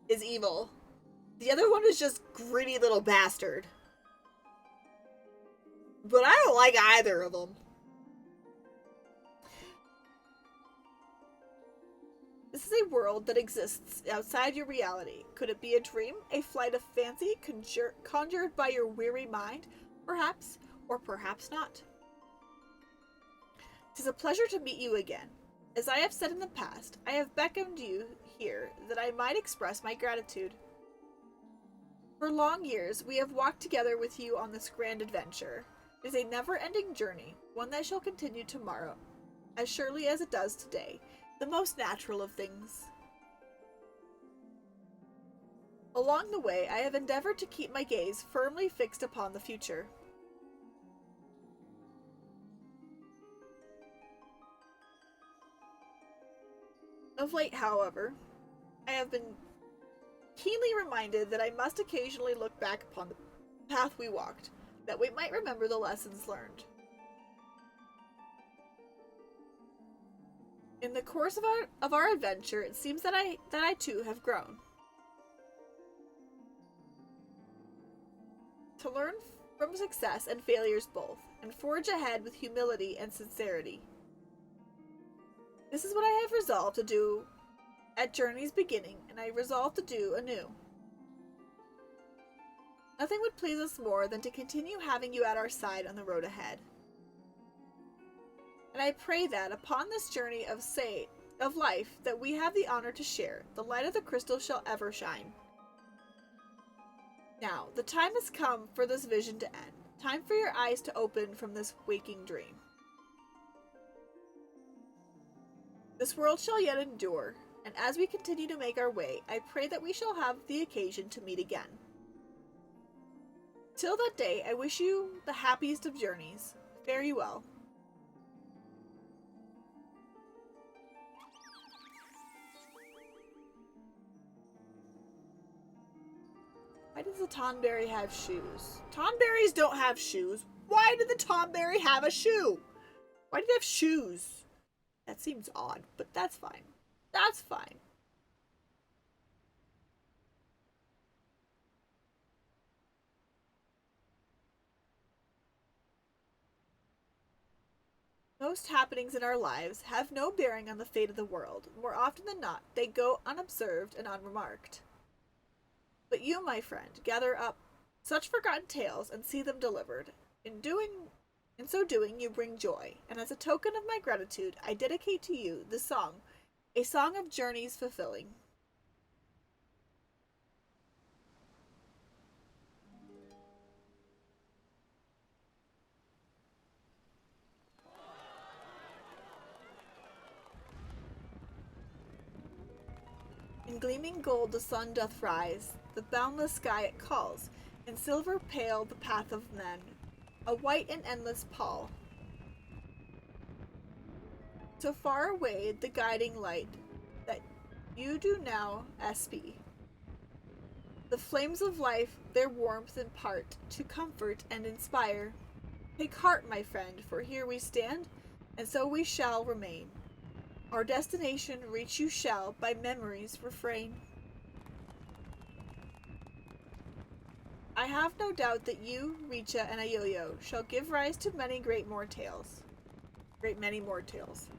is evil. The other one is just greedy little bastard. But I don't like either of them. This is a world that exists outside your reality. Could it be a dream? A flight of fancy conjured by your weary mind? Perhaps, or perhaps not. It is a pleasure to meet you again. As I have said in the past, I have beckoned you here that I might express my gratitude. For long years, we have walked together with you on this grand adventure. It is a never-ending journey, one that shall continue tomorrow, as surely as it does today. The most natural of things. Along the way, I have endeavored to keep my gaze firmly fixed upon the future. Of late, however, I have been keenly reminded that I must occasionally look back upon the path we walked, that we might remember the lessons learned. In the course of our adventure, it seems that I too have grown. To learn from success and failures both, and forge ahead with humility and sincerity. This is what I have resolved to do at Journey's beginning, and I resolve to do anew. Nothing would please us more than to continue having you at our side on the road ahead. And I pray that upon this journey of life that we have the honor to share, the light of the crystal shall ever shine. Now, the time has come for this vision to end. Time for your eyes to open from this waking dream. This world shall yet endure, and as we continue to make our way, I pray that we shall have the occasion to meet again. Till that day, I wish you the happiest of journeys. Fare you well. Why does the Tonberry have shoes? Tonberries don't have shoes. Why did the Tonberry have a shoe? Why did it have shoes? That seems odd, but that's fine. That's fine. Most happenings in our lives have no bearing on the fate of the world. More often than not, they go unobserved and unremarked. But you, my friend, gather up such forgotten tales and see them delivered. In so doing, you bring joy, and as a token of my gratitude, I dedicate to you the song, a song of journeys fulfilling. In gleaming gold the sun doth rise, the boundless sky it calls, in silver pale the path of men, a white and endless pall. So far away the guiding light, that you do now espy. The flames of life their warmth impart, to comfort and inspire. Take heart, my friend, for here we stand, and so we shall remain. Our destination reach you shall by memory's refrain. I have no doubt that you, Richa, and Ayoyo shall give rise to many great more tales. Many more tales.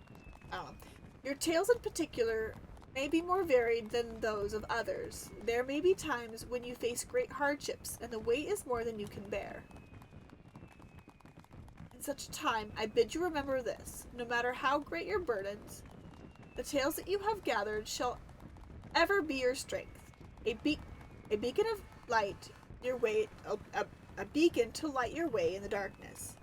Your tales in particular may be more varied than those of others. There may be times when you face great hardships, and the weight is more than you can bear. In such a time, I bid you remember this, no matter how great your burdens, the tales that you have gathered shall ever be your strength, a beacon of light your way, a beacon to light your way in the darkness.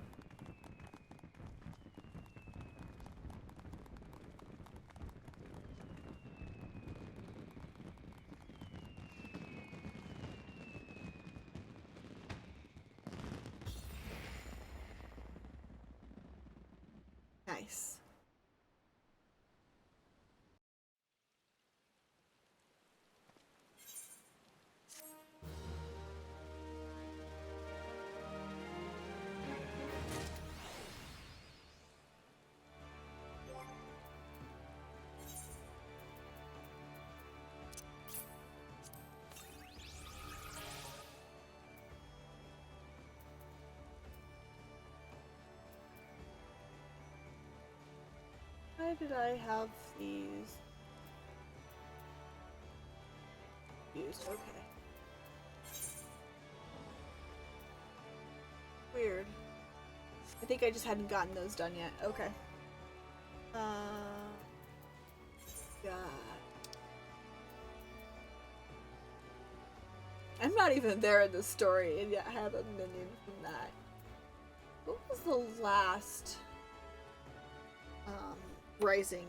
Nice. did I have these used? Okay. Weird. I think I just hadn't gotten those done yet. Okay. God. I'm not even there in the story, and yet I have a minion from that. What was the last Rising?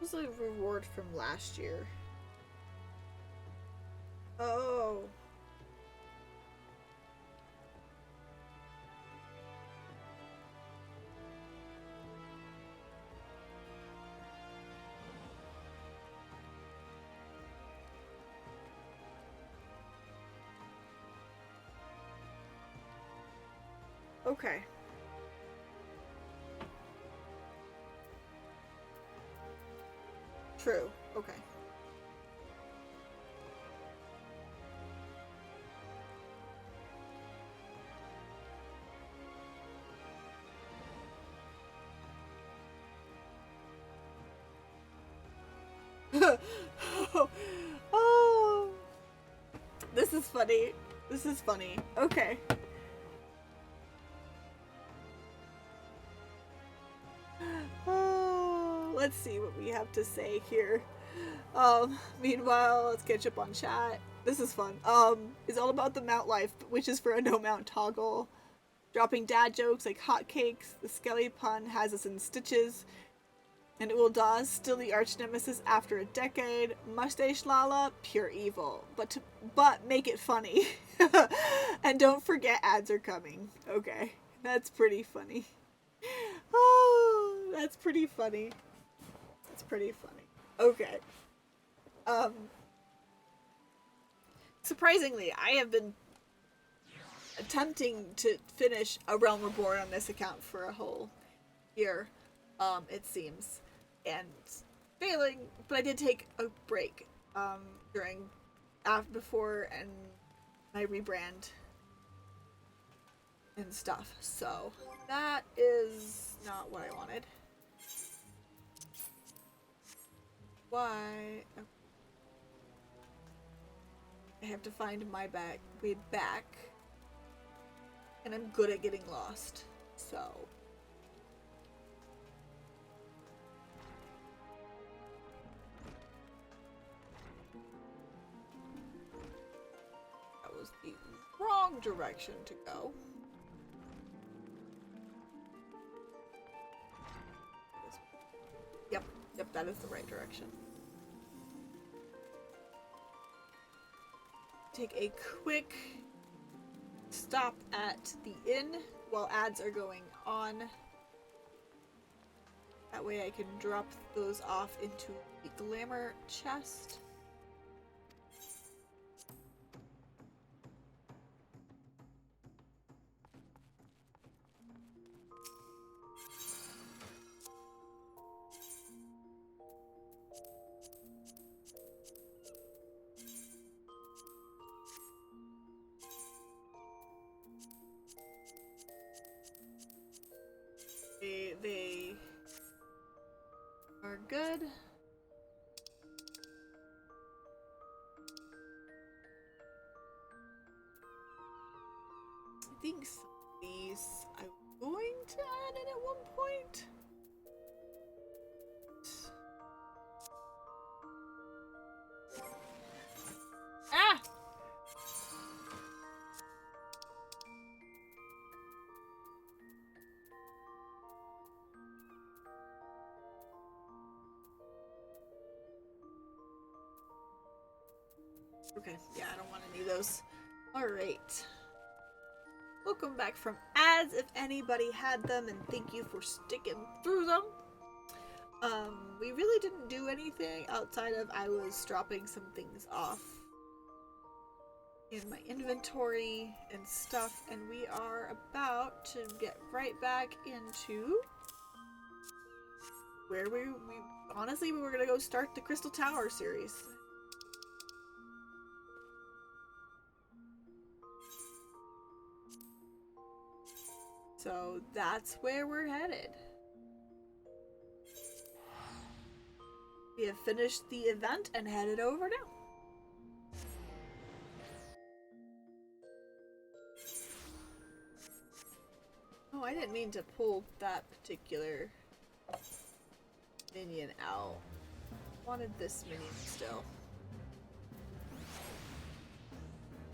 What was the reward from last year? Oh. Okay. True. Okay. Oh. This is funny. This is funny. Okay. Oh, let's see what we have to say here. Meanwhile, let's catch up on chat. This is fun. It's all about the mount life, which is for a no mount toggle. Dropping dad jokes like hotcakes. The Skelly pun has us in stitches. And Ul'dah, still the arch nemesis after a decade. Mustache Lala, pure evil. But make it funny. And don't forget ads are coming. Okay. That's pretty funny. Oh, that's pretty funny. That's pretty funny. Okay. Surprisingly, I have been attempting to finish A Realm Reborn on this account for a whole year, it seems, and failing, but I did take a break, before and my rebrand and stuff, so that is not what I wanted. Why? I have to find my way back, and I'm good at getting lost, so. That was the wrong direction to go. Yep, that is the right direction. Take a quick stop at the inn while ads are going on. That way I can drop those off into the glamour chest. They are good. I think some of these I'm going to add in at one point. Ah! Okay, yeah, I don't want any of those. Alright. Welcome back from ads if anybody had them, and thank you for sticking through them. We really didn't do anything outside of I was dropping some things off in my inventory and stuff, and we are about to get right back into where we honestly, we were gonna go start the Crystal Tower series. So that's where we're headed. We have finished the event and headed over now. Oh, I didn't mean to pull that particular minion out. Wanted this minion still.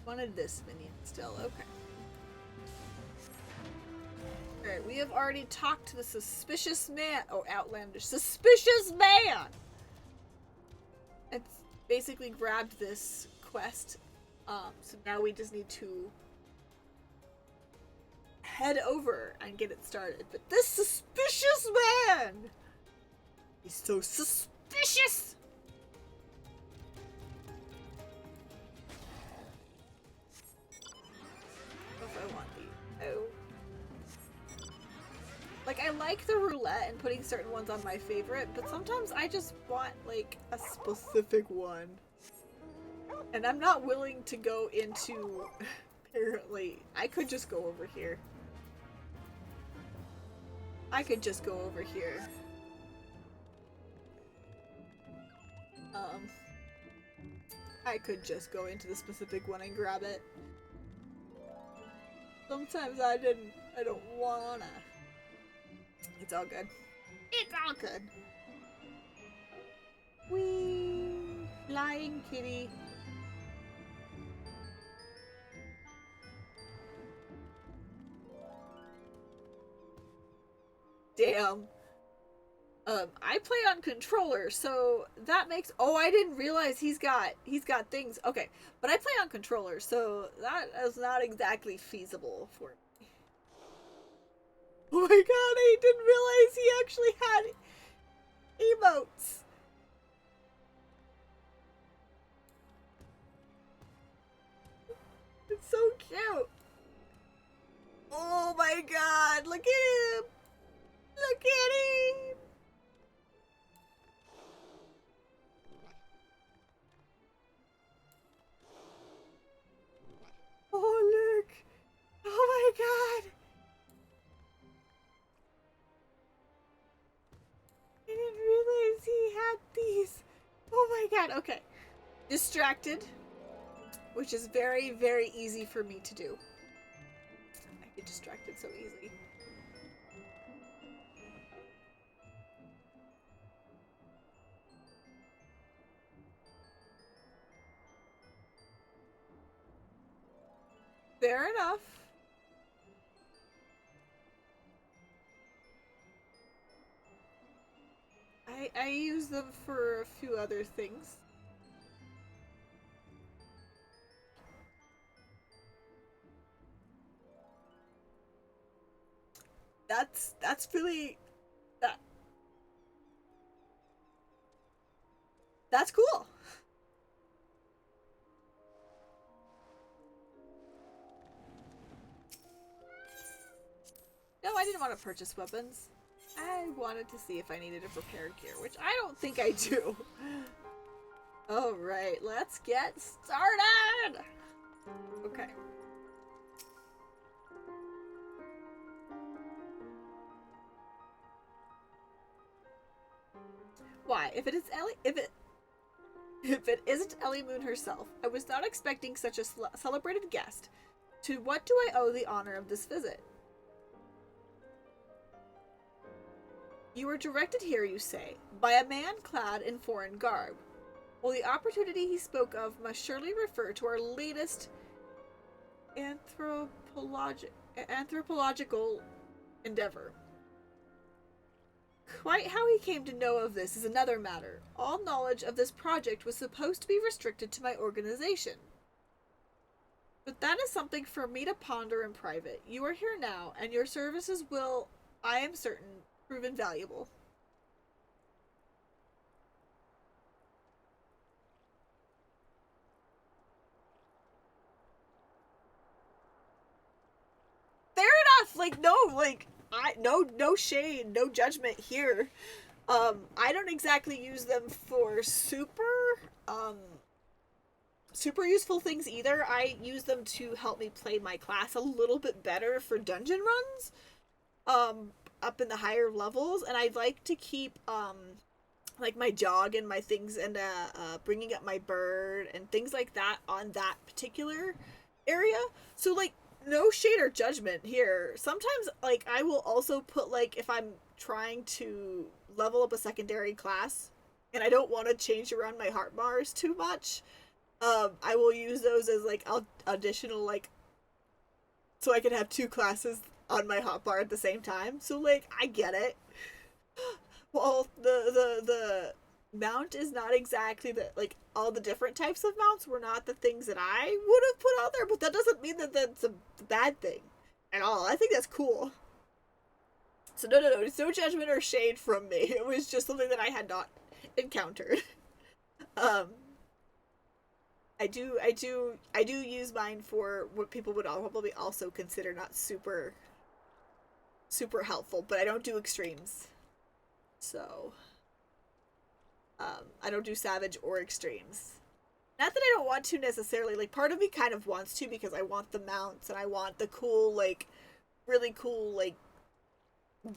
Wanted this minion still, okay. Alright, we have already talked to the suspicious man. Oh, outlandish. Suspicious man! It's basically grabbed this quest. So now we just need to head over and get it started. But this suspicious man! He's so suspicious! I don't know if I want the... Oh. Like, I like the roulette and putting certain ones on my favorite, but sometimes I just want, like, a specific one. And I'm not willing to go into... Apparently, I could just go over here. I could just go over here. I could just go into the specific one and grab it. Sometimes I don't wanna. It's all good. It's all good. Whee! Flying kitty. Damn. I play on controller, so that makes... Oh, I didn't realize he's got things. Okay, but I play on controller, so that is not exactly feasible for me. Oh my god, I didn't realize he actually had emotes. It's so cute. Oh my god, look at him. Look at him. Oh, look. Oh my god. I didn't realize he had these. Oh my god. Okay. Distracted. Which is very, very easy for me to do. I get distracted so easily. Fair enough. I use them for a few other things. That's really that's cool. No, I didn't want to purchase weapons. I wanted to see if I needed a prepared gear, which I don't think I do. Alright, let's get started! Okay. Why? If it isn't Ellie Moon herself, I was not expecting such a celebrated guest. To what do I owe the honor of this visit? You were directed here, you say, by a man clad in foreign garb. Well, the opportunity he spoke of must surely refer to our latest anthropological endeavor. Quite how he came to know of this is another matter. All knowledge of this project was supposed to be restricted to my organization. But that is something for me to ponder in private. You are here now, and your services will, I am certain, prove invaluable. Fair enough! Like, no, like, no shade, no judgment here. I don't exactly use them for um, super useful things either. I use them to help me play my class a little bit better for dungeon runs, up in the higher levels, and I'd like to keep, like my jog and my things and bringing up my bird and things like that on that particular area. So like no shade or judgment here. Sometimes like I will also put like if I'm trying to level up a secondary class and I don't want to change around my heart bars too much, I will use those as like additional like so I can have two classes on my hotbar at the same time. So like I get it. Well, the mount is not exactly the like all the different types of mounts were not the things that I would have put out there, but that doesn't mean that that's a bad thing at all. I think that's cool. So no, it's no judgment or shade from me. It was just something that I had not encountered. Um, I do use mine for what people would probably also consider not super helpful, but I don't do extremes. So, I don't do savage or extremes. Not that I don't want to necessarily, like, part of me kind of wants to because I want the mounts and I want the cool, like, really cool, like,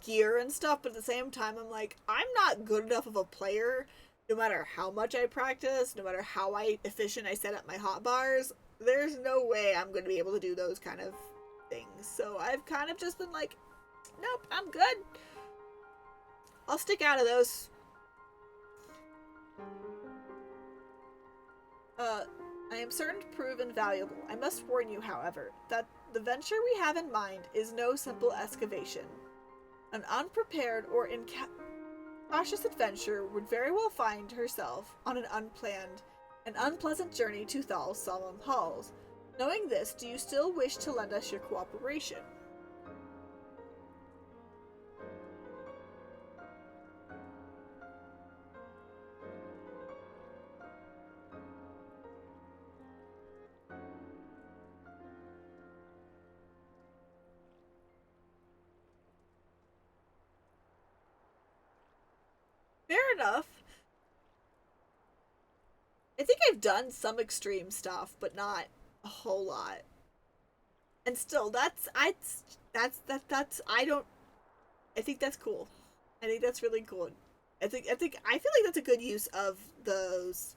gear and stuff, but at the same time, I'm like, I'm not good enough of a player, no matter how much I practice, no matter how efficient I set up my hotbars, there's no way I'm going to be able to do those kind of things. So I've kind of just been like, nope, I'm good. I'll stick out of those. I am certain to prove invaluable. I must warn you, however, that the venture we have in mind is no simple excavation. An unprepared or incautious adventurer would very well find herself on an unplanned and unpleasant journey to Thal's solemn halls. Knowing this, do you still wish to lend us your cooperation? Fair enough. I think I've done some extreme stuff, but not a whole lot. And still, that's I don't. I think that's cool. I think that's really cool. I feel like that's a good use of those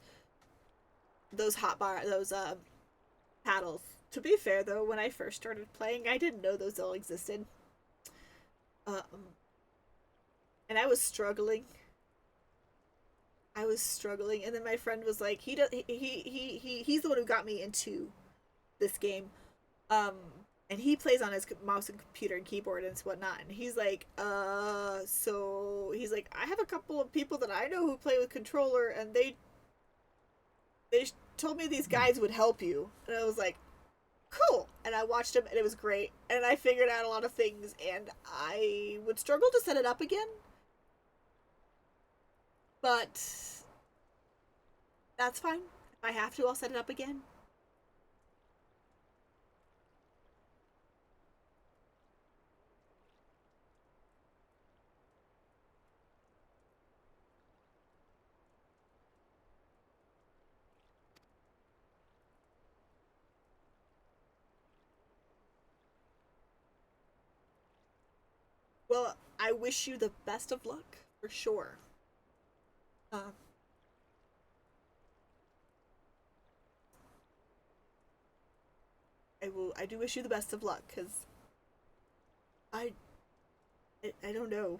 paddles. To be fair though, when I first started playing, I didn't know those all existed. Um, and I was struggling. And then my friend was like, he does, he's the one who got me into this game. Um, and he plays on his mouse and computer and keyboard and whatnot. And he's like, so he's like, I have a couple of people that I know who play with controller, and they told me these guys would help you. And I was like, cool. And I watched them, and it was great. And I figured out a lot of things, and I would struggle to set it up again. But that's fine. If I have to, I'll set it up again. Well, I wish you the best of luck, for sure. Um, I do wish you the best of luck, because I, I don't know.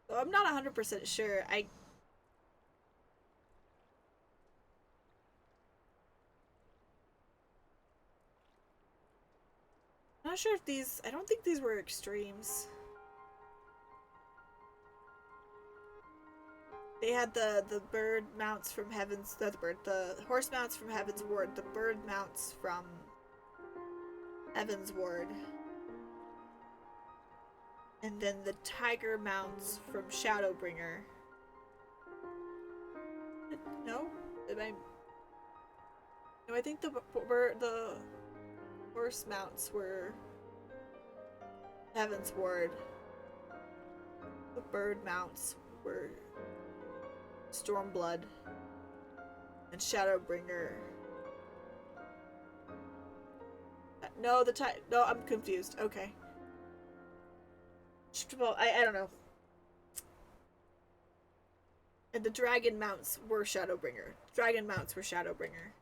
So I'm not 100% sure. I'm not sure if I don't think these were extremes. They had the bird mounts from Heaven's, the horse mounts from Heaven's Ward, the bird mounts from Heaven's Ward, and then the tiger mounts from Shadowbringer. No? Did I? No, I think the Horse mounts were Heaven's Ward. The bird mounts were Stormblood and Shadowbringer. No, no, I'm confused. Okay. I don't know. And the dragon mounts were Shadowbringer. Dragon mounts were Shadowbringer.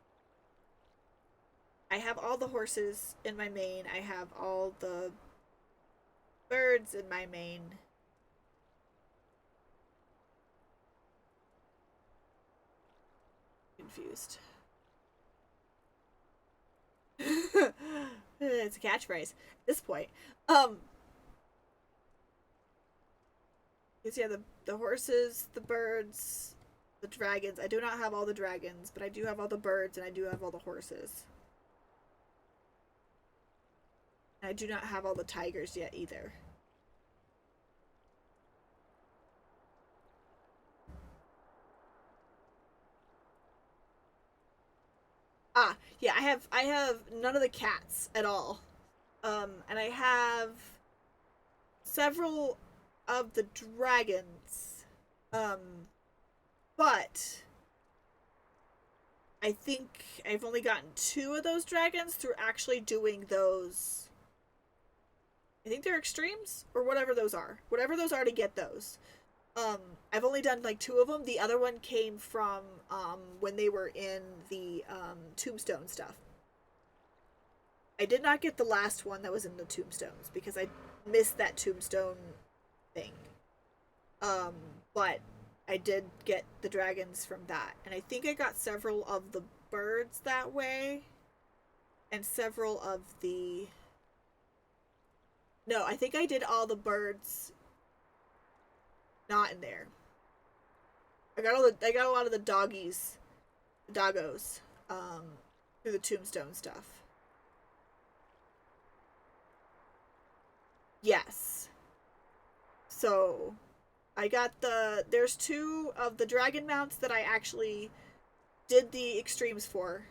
I have all the horses in my main. I have all the birds in my main. Confused. It's a catchphrase at this point. Because yeah, the horses, the birds, the dragons. I do not have all the dragons, but I do have all the birds and I do have all the horses. And I do not have all the tigers yet either. Ah, yeah, I have none of the cats at all. And I have several of the dragons. But I think I've only gotten 2 of those dragons through actually doing those. I think they're extremes or whatever those are. Whatever those are to get those. I've only done like 2 of them. The other one came from when they were in the tombstone stuff. I did not get the last one that was in the tombstones because I missed that tombstone thing. But I did get the dragons from that. And I think I got several of the birds that way. And several of the... No, I think I did all the birds not in there. I got a lot of the doggos, through the tombstone stuff. Yes. So, I got there's 2 of the dragon mounts that I actually did the extremes for.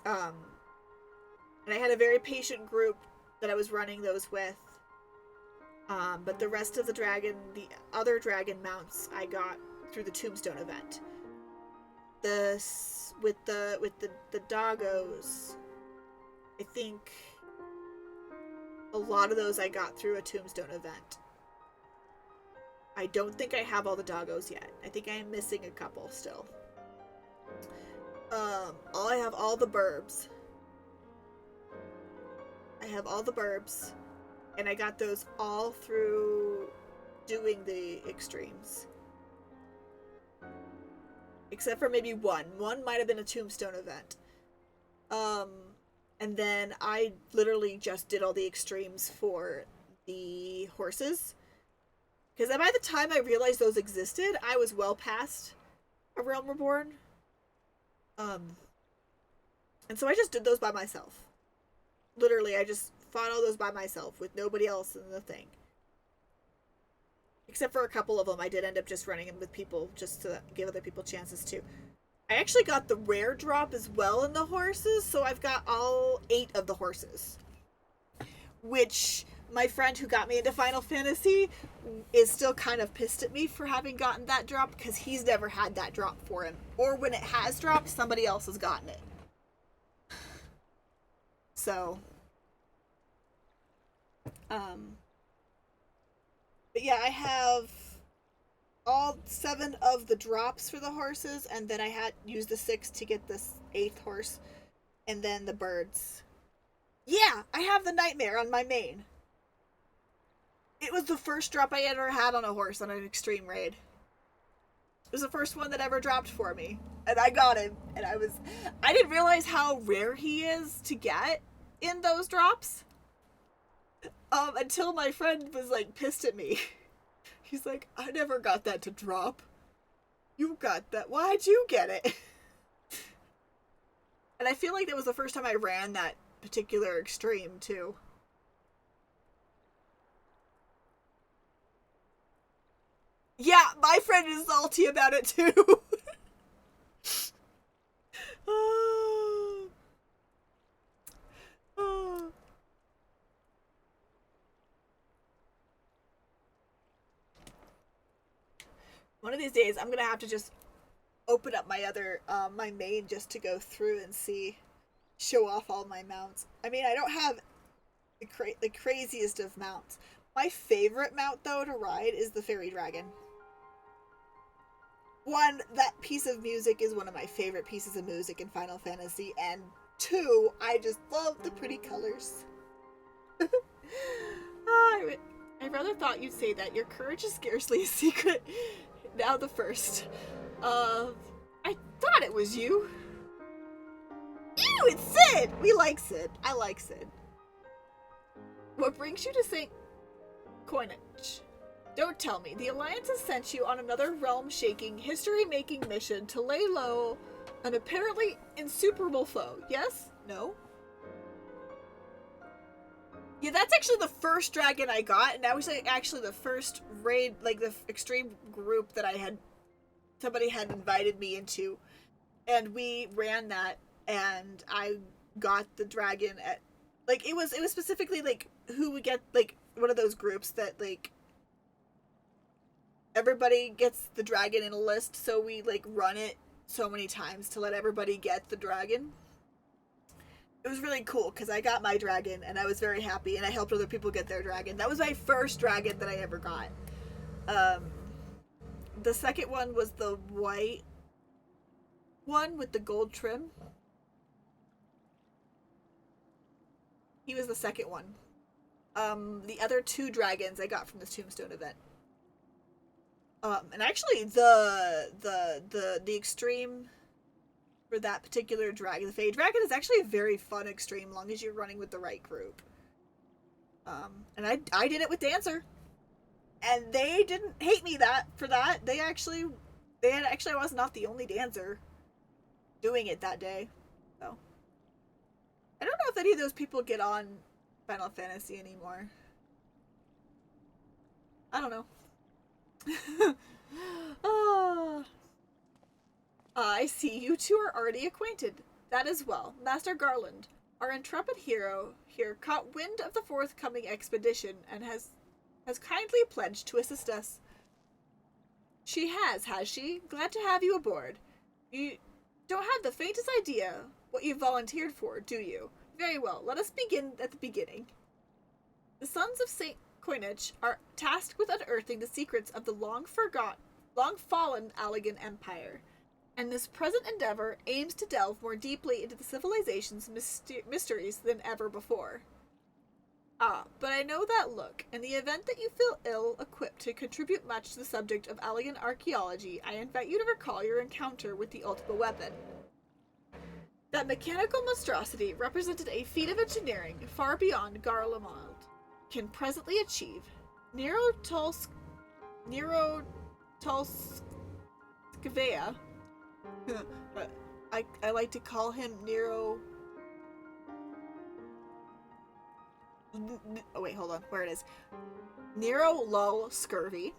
And I had a very patient group that I was running those with. But the rest of the other dragon mounts I got through the tombstone event. With the doggos, I think a lot of those I got through a tombstone event. I don't think I have all the doggos yet. I think I am missing a couple still. I have all the burbs. I have all the burbs. And I got those all through doing the extremes. Except for maybe one. One might have been a tombstone event. And then I literally just did all the extremes for the horses. Because by the time I realized those existed, I was well past A Realm Reborn. And so I just did those by myself. Literally, I just fought all those by myself with nobody else in the thing. Except for a couple of them, I did end up just running them with people just to give other people chances too. I actually got the rare drop as well in the horses, so I've got all 8 of the horses. Which my friend who got me into Final Fantasy is still kind of pissed at me for having gotten that drop because he's never had that drop for him. Or when it has dropped, somebody else has gotten it. So... But yeah, I have all 7 of the drops for the horses, and then I had used the 6 to get this 8th horse, and then the birds. Yeah, I have the Nightmare on my main. It was the first drop I ever had on a horse on an extreme raid. It was the first one that ever dropped for me, and I got him, and I didn't realize how rare he is to get in those drops. Until my friend was, like, pissed at me. He's like, I never got that to drop. You got that. Why'd you get it? And I feel like that was the first time I ran that particular extreme, too. Yeah, my friend is salty about it, too. One of these days, I'm gonna have to just open up my other, my main just to go through and show off all my mounts. I mean, I don't have the craziest of mounts. My favorite mount, though, to ride is the Fairy Dragon. One, that piece of music is one of my favorite pieces of music in Final Fantasy, and two, I just love the pretty colors. I rather thought you'd say that. Your courage is scarcely a secret. Now the first. I thought it was you. Ew, it's Sid! We like Sid. I like Sid. What brings you to St. Coinage? Don't tell me. The Alliance has sent you on another realm-shaking, history-making mission to lay low an apparently insuperable foe. Yes? No? Yeah, that's actually the first dragon I got, and that was like actually the first raid, like the extreme group that somebody had invited me into, and we ran that, and I got the dragon at, like, it was specifically like who would get, like, one of those groups that, like, everybody gets the dragon in a list, so we, like, run it so many times to let everybody get the dragon. It was really cool because I got my dragon and I was very happy, and I helped other people get their dragon. That was my first dragon that I ever got. The second one was the white one with the gold trim. He was the second one. The other two dragons I got from this Tombstone event. And actually the extreme for that particular dragon, the Fade Dragon, is actually a very fun extreme, long as you're running with the right group. And I did it with Dancer, and they didn't hate me for that. I was not the only dancer doing it that day. So I don't know if any of those people get on Final Fantasy anymore. I don't know. Oh. I see you two are already acquainted. That is well. Master Garland, our intrepid hero here, caught wind of the forthcoming expedition and has kindly pledged to assist us. She has she? Glad to have you aboard. You don't have the faintest idea what you volunteered for, do you? Very well, let us begin at the beginning. The sons of St. Coinage are tasked with unearthing the secrets of the long fallen Allegan Empire, and this present endeavor aims to delve more deeply into the civilization's mysteries than ever before. Ah, but I know that look. In the event that you feel ill-equipped to contribute much to the subject of Allegan archaeology, I invite you to recall your encounter with the Ultima weapon. That mechanical monstrosity represented a feat of engineering far beyond Garlemald can presently achieve. Nero Tolskvea I like to call him Nero. Oh wait, hold on. Where it is? Nero Lull Scurvy.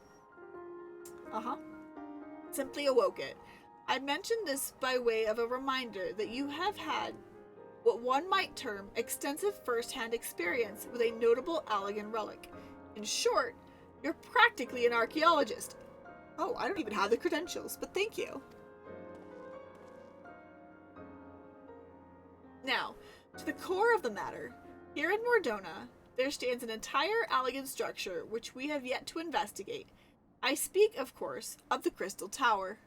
Simply awoke it. I mentioned this by way of a reminder that you have had what one might term extensive first-hand experience with a notable Allegan relic. In short, you're practically an archaeologist. Oh, I don't even have the credentials, but thank you. Now, to the core of the matter, here in Mordona, there stands an entire Allegan structure which we have yet to investigate. I speak, of course, of the Crystal Tower.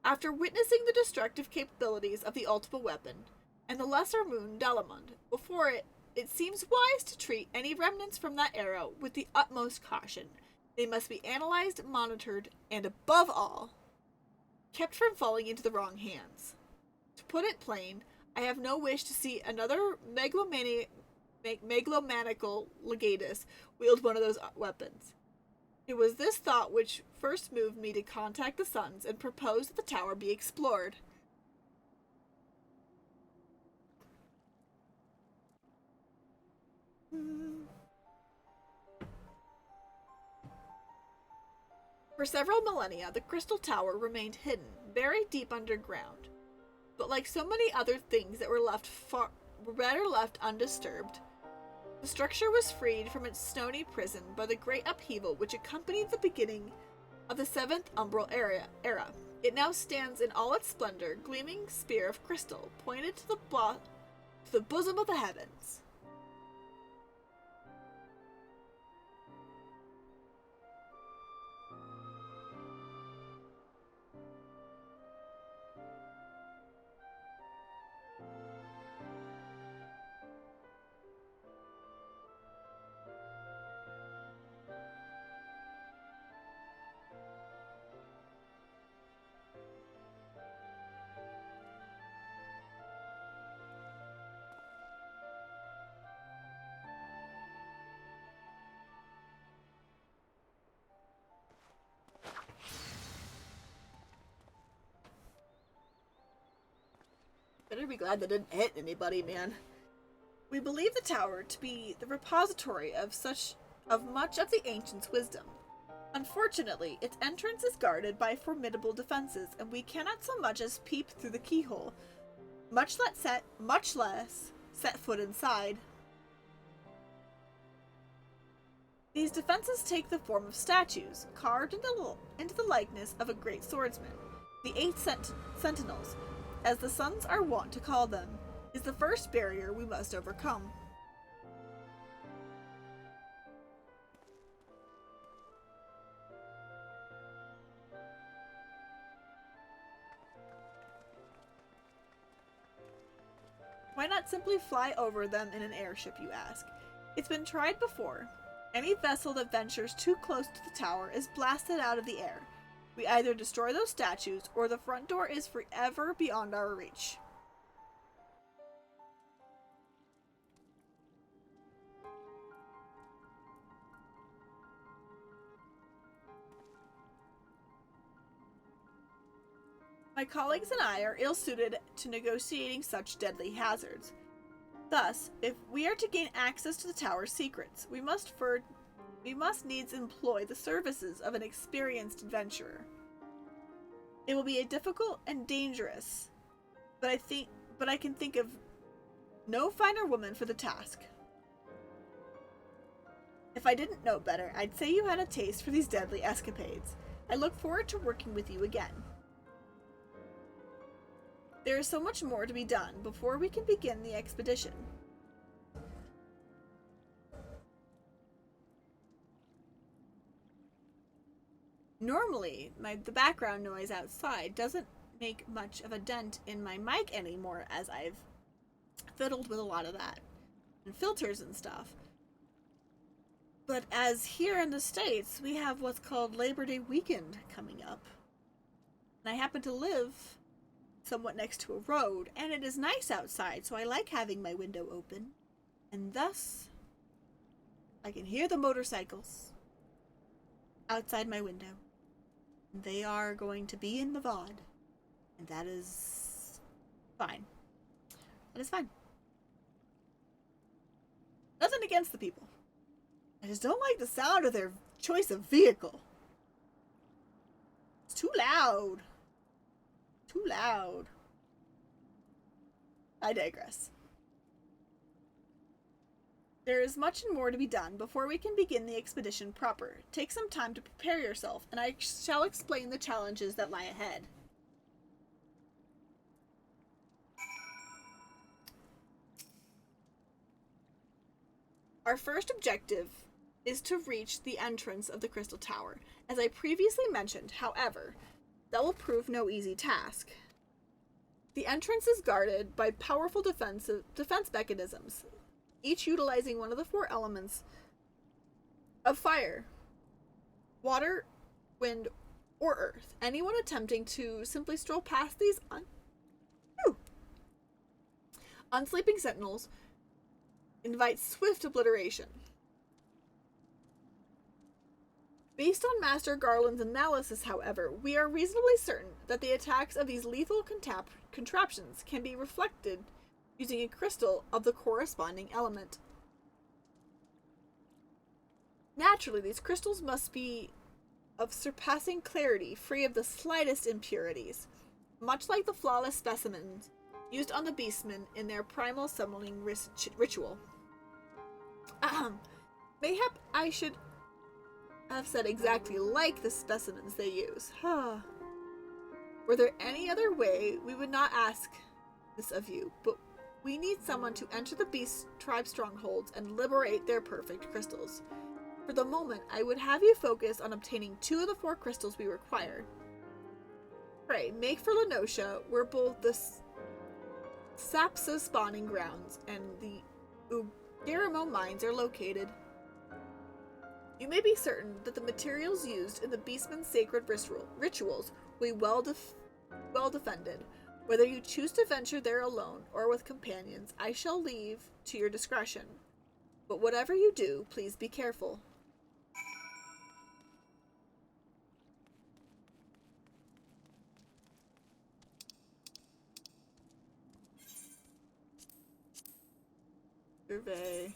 After witnessing the destructive capabilities of the Ultima weapon, and the lesser moon Delamond before it, it seems wise to treat any remnants from that era with the utmost caution. They must be analyzed, monitored, and above all, kept from falling into the wrong hands. To put it plain, I have no wish to see another megalomaniacal legatus wield one of those weapons. It was this thought which first moved me to contact the Sons and propose that the tower be explored. For several millennia, the Crystal Tower remained hidden, buried deep underground. But like so many other things that were better left undisturbed, the structure was freed from its stony prison by the great upheaval which accompanied the beginning of the 7th Umbral era. It now stands in all its splendor, gleaming spear of crystal, pointed to the bosom of the heavens. Better be glad that didn't hit anybody, man. We believe the tower to be the repository of much of the ancients' wisdom. Unfortunately, its entrance is guarded by formidable defenses, and we cannot so much as peep through the keyhole, much less set foot inside. These defenses take the form of statues, carved into the likeness of a great swordsman. The 8 sentinels, as the sons are wont to call them, is the first barrier we must overcome. Why not simply fly over them in an airship, you ask? It's been tried before. Any vessel that ventures too close to the tower is blasted out of the air. We either destroy those statues, or the front door is forever beyond our reach. My colleagues and I are ill-suited to negotiating such deadly hazards. Thus, if we are to gain access to the tower's secrets, we must needs employ the services of an experienced adventurer. It will be a difficult and dangerous, but I can think of no finer woman for the task. If I didn't know better, I'd say you had a taste for these deadly escapades. I look forward to working with you again. There is so much more to be done before we can begin the expedition. Normally, the background noise outside doesn't make much of a dent in my mic anymore, as I've fiddled with a lot of that and filters and stuff. But as here in the States, we have what's called Labor Day weekend coming up. And I happen to live somewhat next to a road, and it is nice outside, so I like having my window open, and thus I can hear the motorcycles outside my window. They are going to be in the VOD, and that is fine. That is fine. Nothing against the people. I just don't like the sound of their choice of vehicle. It's too loud. Too loud. I digress. There is much and more to be done before we can begin the expedition proper. Take some time to prepare yourself, and I shall explain the challenges that lie ahead. Our first objective is to reach the entrance of the Crystal Tower. As I previously mentioned, however, that will prove no easy task. The entrance is guarded by powerful defense mechanisms, each utilizing one of the 4 elements of fire, water, wind, or earth. Anyone attempting to simply stroll past these unsleeping sentinels invites swift obliteration. Based on Master Garland's analysis, however, we are reasonably certain that the attacks of these lethal contraptions can be reflected using a crystal of the corresponding element. Naturally, these crystals must be of surpassing clarity, free of the slightest impurities, much like the flawless specimens used on the beastmen in their primal summoning ritual. Mayhap I should have said exactly like the specimens they use. Were there any other way, we would not ask this of you, but we need someone to enter the beast tribe strongholds and liberate their perfect crystals. For the moment, I would have you focus on obtaining 2 of the 4 crystals we require. Pray, make for Lenosha, where both the Sapsa spawning grounds and the Ugaramo mines are located. You may be certain that the materials used in the Beastman's sacred rituals will be well defended. Whether you choose to venture there alone or with companions, I shall leave to your discretion. But whatever you do, please be careful. Survey.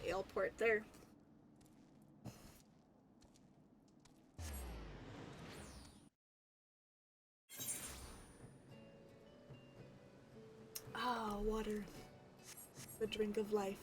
Airport there. Ah, water. The drink of life.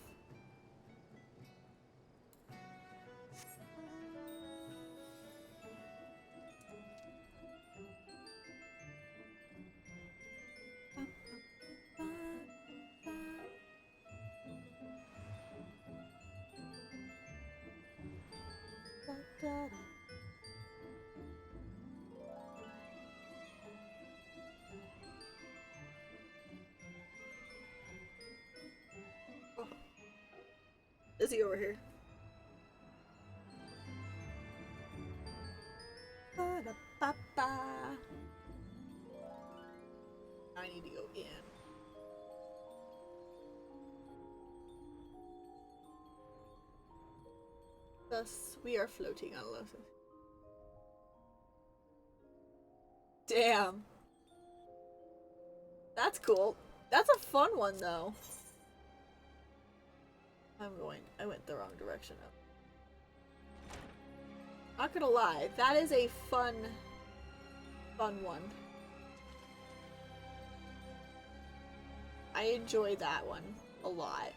Oh. Is he over here? Ba-da-ba-ba. I need to go in. Thus, we are floating on love. Damn. That's cool. That's a fun one, though. I went the wrong direction. Not gonna lie, that is a fun one. I enjoy that one a lot.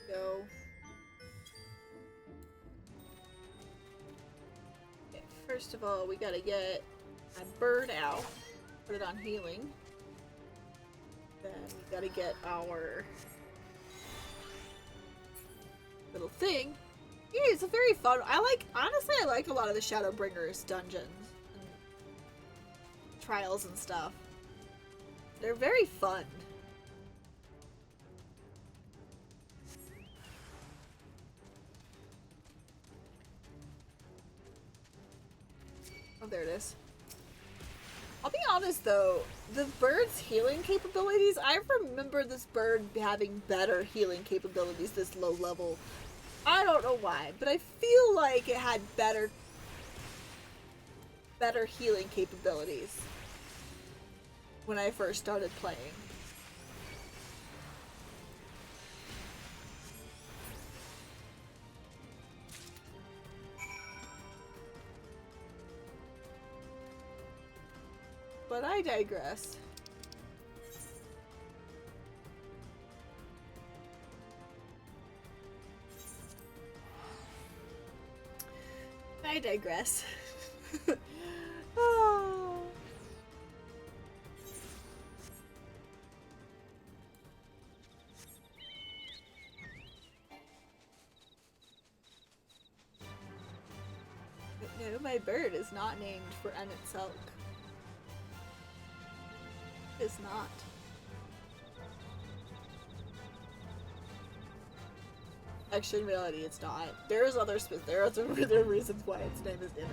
Go. Okay, first of all, we gotta get a bird out, put it on healing. Then we gotta get our little thing. Yeah, it's a very fun. Honestly, I like a lot of the Shadowbringers dungeons and trials and stuff. They're very fun. Oh, there it is. I'll be honest though, the bird's healing capabilities, I remember this bird having better healing capabilities this low level. I don't know why, but I feel like it had better healing capabilities when I first started playing. But I digress. I digress. Oh. No, my bird is not named for Emmett Selk. It's not. Actually, in reality, it's not. There are other reasons why its name is Emmett.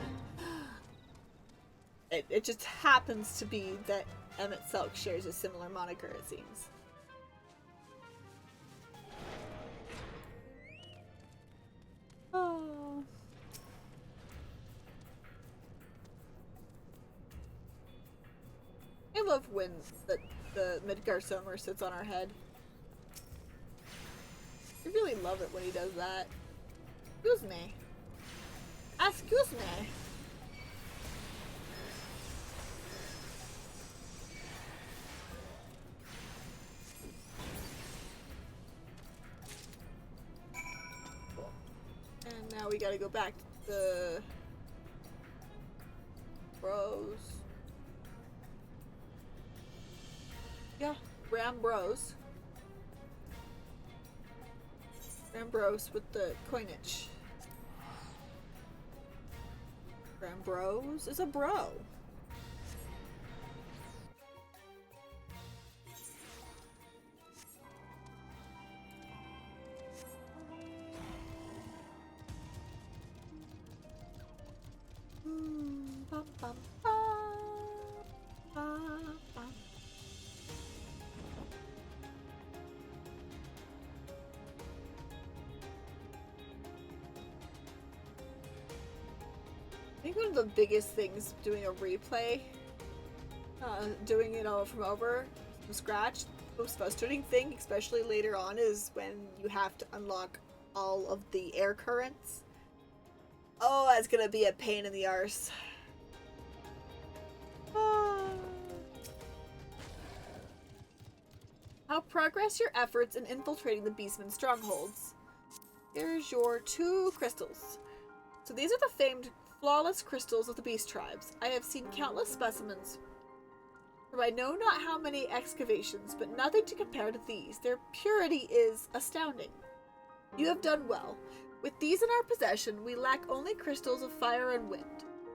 It just happens to be that Emmett Selk shares a similar moniker, it seems. Oh. I love when the Midgar Sommer sits on our head. I really love it when he does that. Excuse me. Excuse me. Cool. And now we gotta go back to the Bros. Yeah, Bros with the coinage. Bros is a bro. Bum, bum, bum, bum. I think one of the biggest things doing a replay, doing it all from scratch, the most frustrating thing, especially later on, is when you have to unlock all of the air currents. Oh, that's gonna be a pain in the arse. How progress your efforts in infiltrating the Beastman's strongholds. Here's your 2 crystals. So these are the famed flawless crystals of the beast tribes. I have seen countless specimens from I know not how many excavations, but nothing to compare to these. Their purity is astounding. You have done well. With these in our possession, we lack only crystals of fire and wind.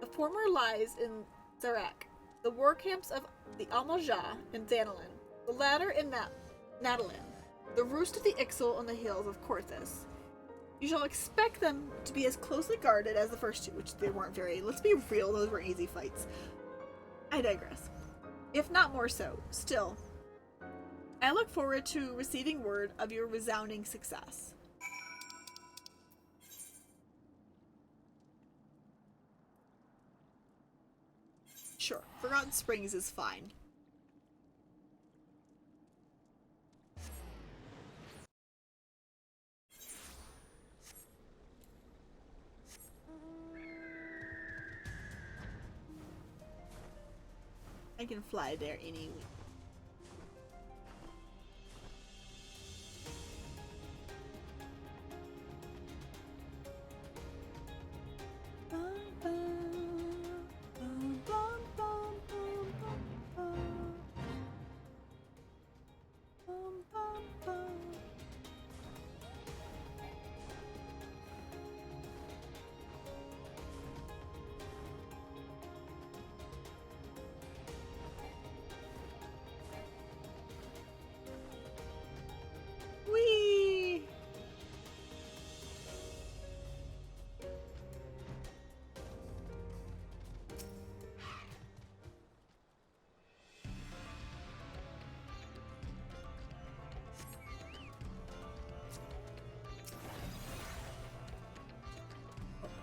The former lies in Zarak, the war camps of the Almajah and Danilin, the latter in Nadalin, the roost of the Ixal on the hills of Korthus. You shall expect them to be as closely guarded as the first 2, which they weren't very. Let's be real, those were easy fights. I digress. If not more so, still, I look forward to receiving word of your resounding success. Sure, Forgotten Springs is fine. I can fly there anyway. Whee!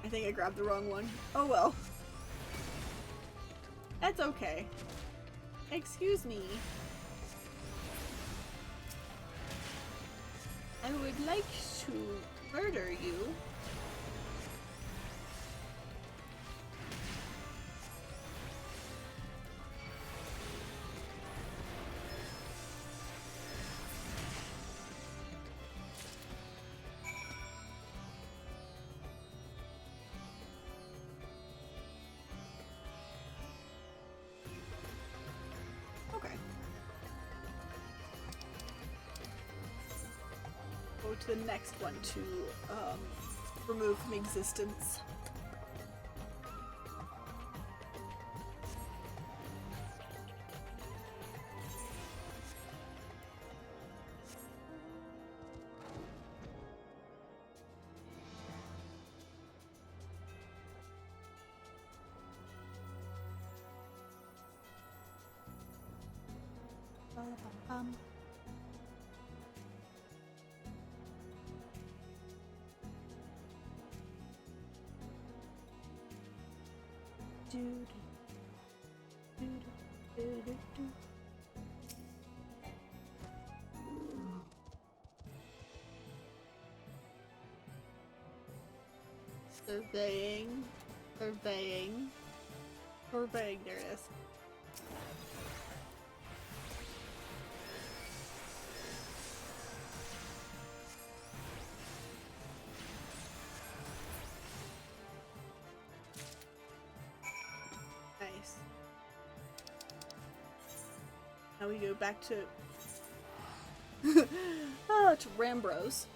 I think I grabbed the wrong one. Oh well. That's okay. Excuse me. I would like to murder you. Okay. Go to the next one to remove from existence. Bum. Do, do, do, do, do, do. Surveying, surveying, surveying. There it is. Nice. Now we go back to to Rambros.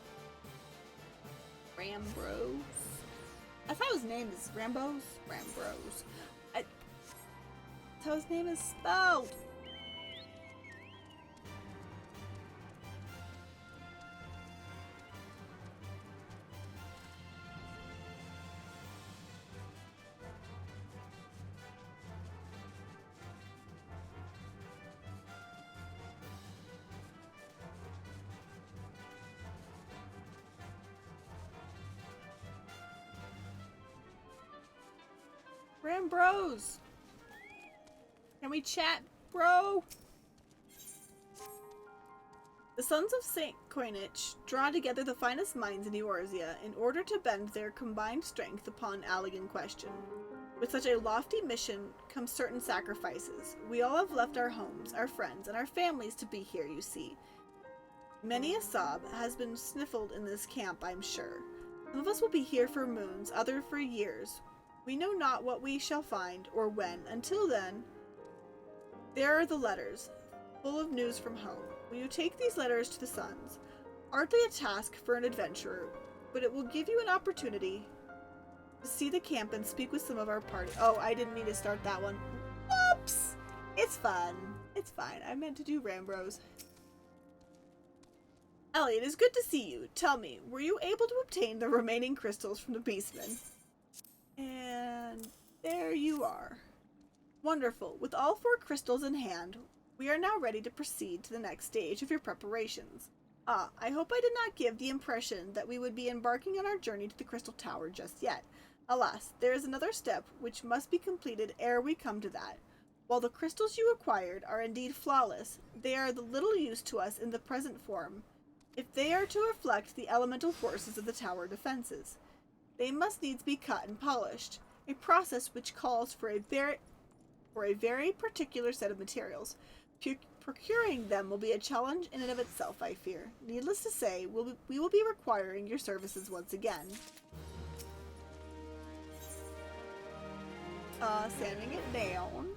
Rambros. I thought his name is Rambos. Rambros. That's how his name is spelled. Rambros! Can we chat, bro? The sons of Saint Coinage draw together the finest minds in Eorzea in order to bend their combined strength upon Allagan question. With such a lofty mission come certain sacrifices. We all have left our homes, our friends, and our families to be here, you see. Many a sob has been sniffled in this camp, I'm sure. Some of us will be here for moons, others for years. We know not what we shall find, or when. Until then, there are the letters, full of news from home. Will you take these letters to the sons? Aren't they a task for an adventurer? But it will give you an opportunity to see the camp and speak with some of our party. Oh, I didn't mean to start that one. Whoops! It's fun. It's fine. I meant to do Rambros. Ellie, it is good to see you. Tell me, were you able to obtain the remaining crystals from the beastmen? And there you are. Wonderful. With all 4 crystals in hand, we are now ready to proceed to the next stage of your preparations. Ah, I hope I did not give the impression that we would be embarking on our journey to the Crystal Tower just yet. Alas, there is another step which must be completed ere we come to that. While the crystals you acquired are indeed flawless, they are the little use to us in the present form, if they are to reflect the elemental forces of the tower defenses. They must needs be cut and polished, a process which calls for a very particular set of materials. Procuring them will be a challenge in and of itself, I fear. Needless to say, we will be requiring your services once again. Sanding it down,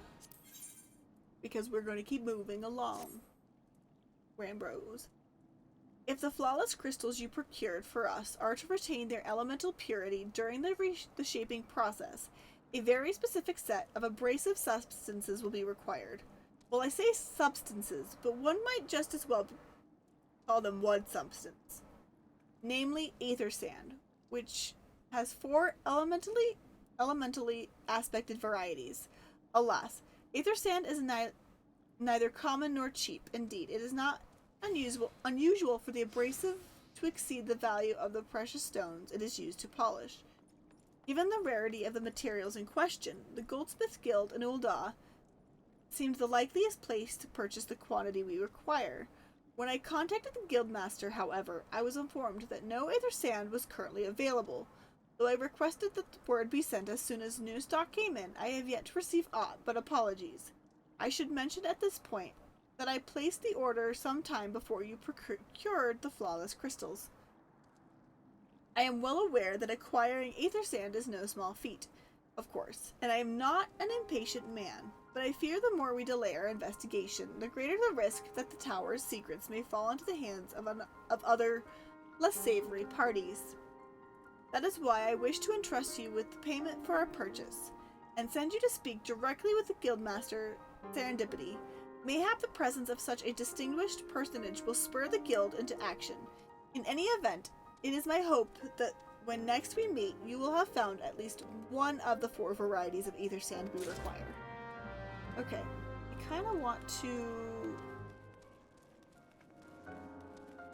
because we're going to keep moving along. Rambros. If the flawless crystals you procured for us are to retain their elemental purity during the shaping process, a very specific set of abrasive substances will be required. Well, I say substances, but one might just as well call them one substance. Namely, aether sand, which has 4 elementally aspected varieties. Alas, aether sand is neither common nor cheap. Indeed, it is not unusual for the abrasive to exceed the value of the precious stones it is used to polish. Given the rarity of the materials in question, the Goldsmith Guild in Ul'dah seemed the likeliest place to purchase the quantity we require. When I contacted the guildmaster, however, I was informed that no aether sand was currently available. Though I requested that the word be sent as soon as new stock came in, I have yet to receive aught but apologies. I should mention at this point that I placed the order some time before you procured the flawless crystals. I am well aware that acquiring aether sand is no small feat, of course, and I am not an impatient man, but I fear the more we delay our investigation, the greater the risk that the tower's secrets may fall into the hands of other, less savory parties. That is why I wish to entrust you with the payment for our purchase, and send you to speak directly with the guildmaster Serendipity. Mayhap the presence of such a distinguished personage will spur the guild into action. In any event, it is my hope that when next we meet, you will have found at least one of the 4 varieties of aether sand we require. Okay, I kind of want to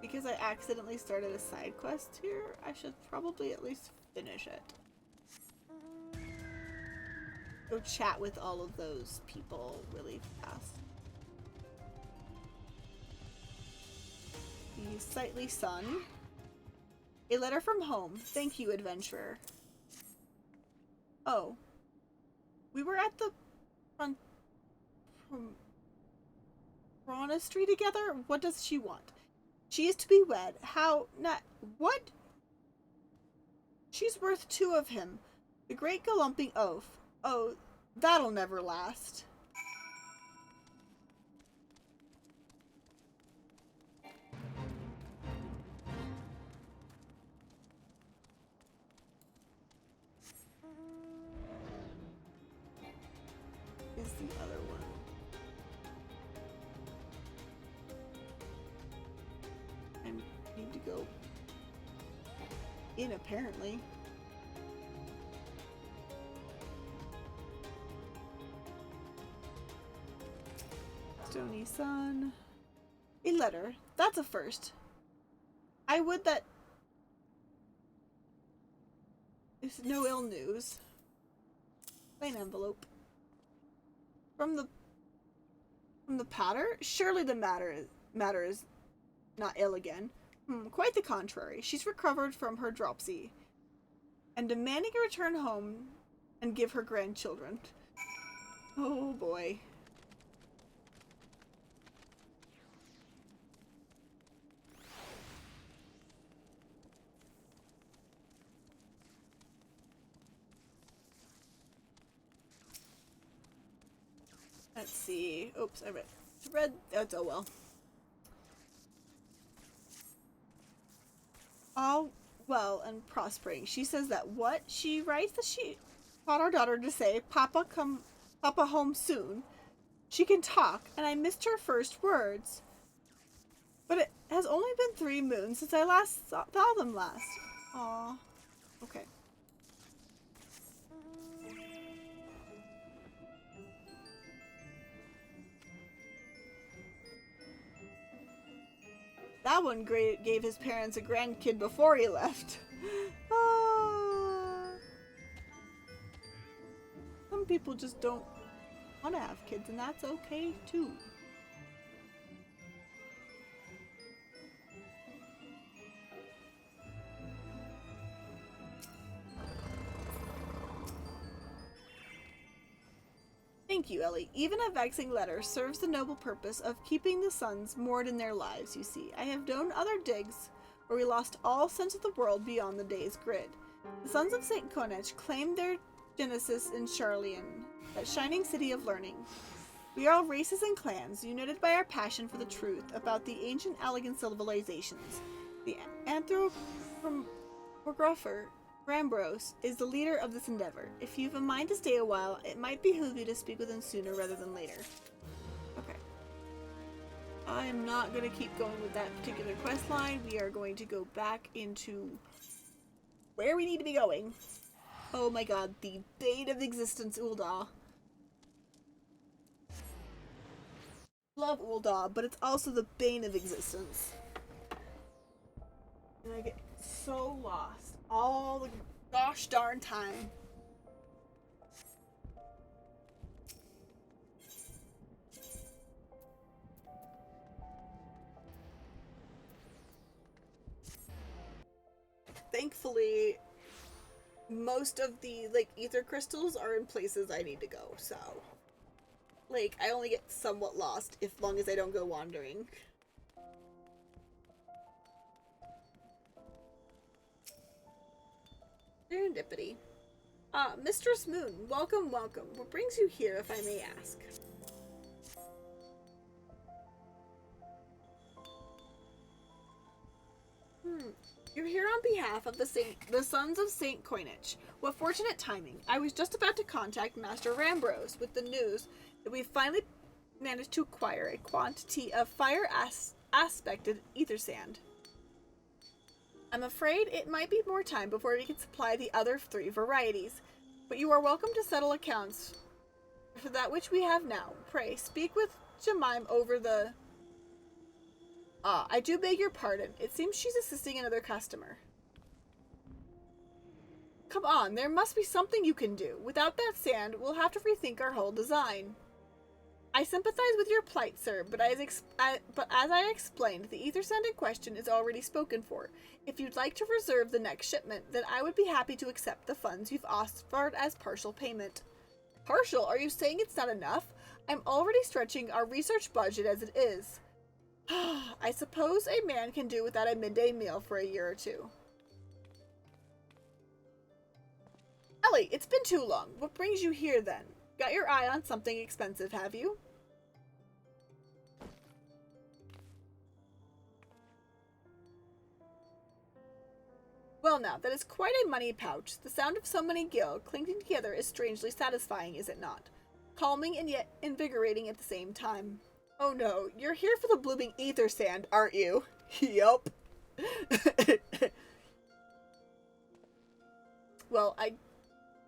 because I accidentally started a side quest here, I should probably at least finish it. Go chat with all of those people really fast. The sightly sun. A letter from home. Thank you, adventurer. Oh. We were at the front monastery together? What does she want? She is to be wed. How? Not. What? She's worth 2 of him. The great galumping oaf. Oh, that'll never last. Is the other one. I need to go in, apparently. Stony Sun. A letter. That's a first. I would that... There's no ill news. Plain envelope. From the patter? Surely the matter is not ill again. Quite the contrary. She's recovered from her dropsy and demanding a return home and give her grandchildren. Oh boy. Let's see. Oops, I read. Oh well. All well and prospering. She says that what? She writes that she taught our daughter to say, Papa home soon. She can talk, and I missed her first words. But it has only been 3 moons since I last saw them last. Aw. Okay. That one gave his parents a grandkid before he left. Some people just don't want to have kids, and that's okay too. Thank you, Ellie. Even a vexing letter serves the noble purpose of keeping the suns moored in their lives, you see. I have known other digs where we lost all sense of the world beyond the day's grid. The sons of St. Konech claimed their genesis in Charlian, that shining city of learning. We are all races and clans, united by our passion for the truth about the ancient Allegan civilizations. The anthropographer Rambros is the leader of this endeavor. If you've a mind to stay a while, it might behoove you to speak with him sooner rather than later. Okay. I am not going to keep going with that particular quest line. We are going to go back into where we need to be going. Oh my god, the bane of existence, Ul'dah. Love Ul'dah, but it's also the bane of existence. And I get so lost all the gosh darn time. Thankfully, most of the ether crystals are in places I need to go, so I only get somewhat lost as long as I don't go wandering. Serendipity. Mistress Moon, welcome, welcome. What brings you here, if I may ask? You're here on behalf of the Sons of St. Konech. What fortunate timing. I was just about to contact Master Rambros with the news that we finally managed to acquire a quantity of fire-aspected ether sand. I'm afraid it might be more time before we can supply the other 3 varieties, but you are welcome to settle accounts for that which we have now. Pray, speak with Jemime over the Ah, I do beg your pardon. It seems she's assisting another customer. Come on, there must be something you can do. Without that sand, we'll have to rethink our whole design. I sympathize with your plight, sir, but as I explained, the ether sand in question is already spoken for. If you'd like to reserve the next shipment, then I would be happy to accept the funds you've offered as partial payment. Partial? Are you saying it's not enough? I'm already stretching our research budget as it is. I suppose a man can do without a midday meal for a year or two. Ellie, it's been too long. What brings you here then? Got your eye on something expensive, have you? Well now, that is quite a money pouch. The sound of so many gil clinking together is strangely satisfying, is it not? Calming and yet invigorating at the same time. Oh no, you're here for the blooming ether sand, aren't you? Yup. Well, I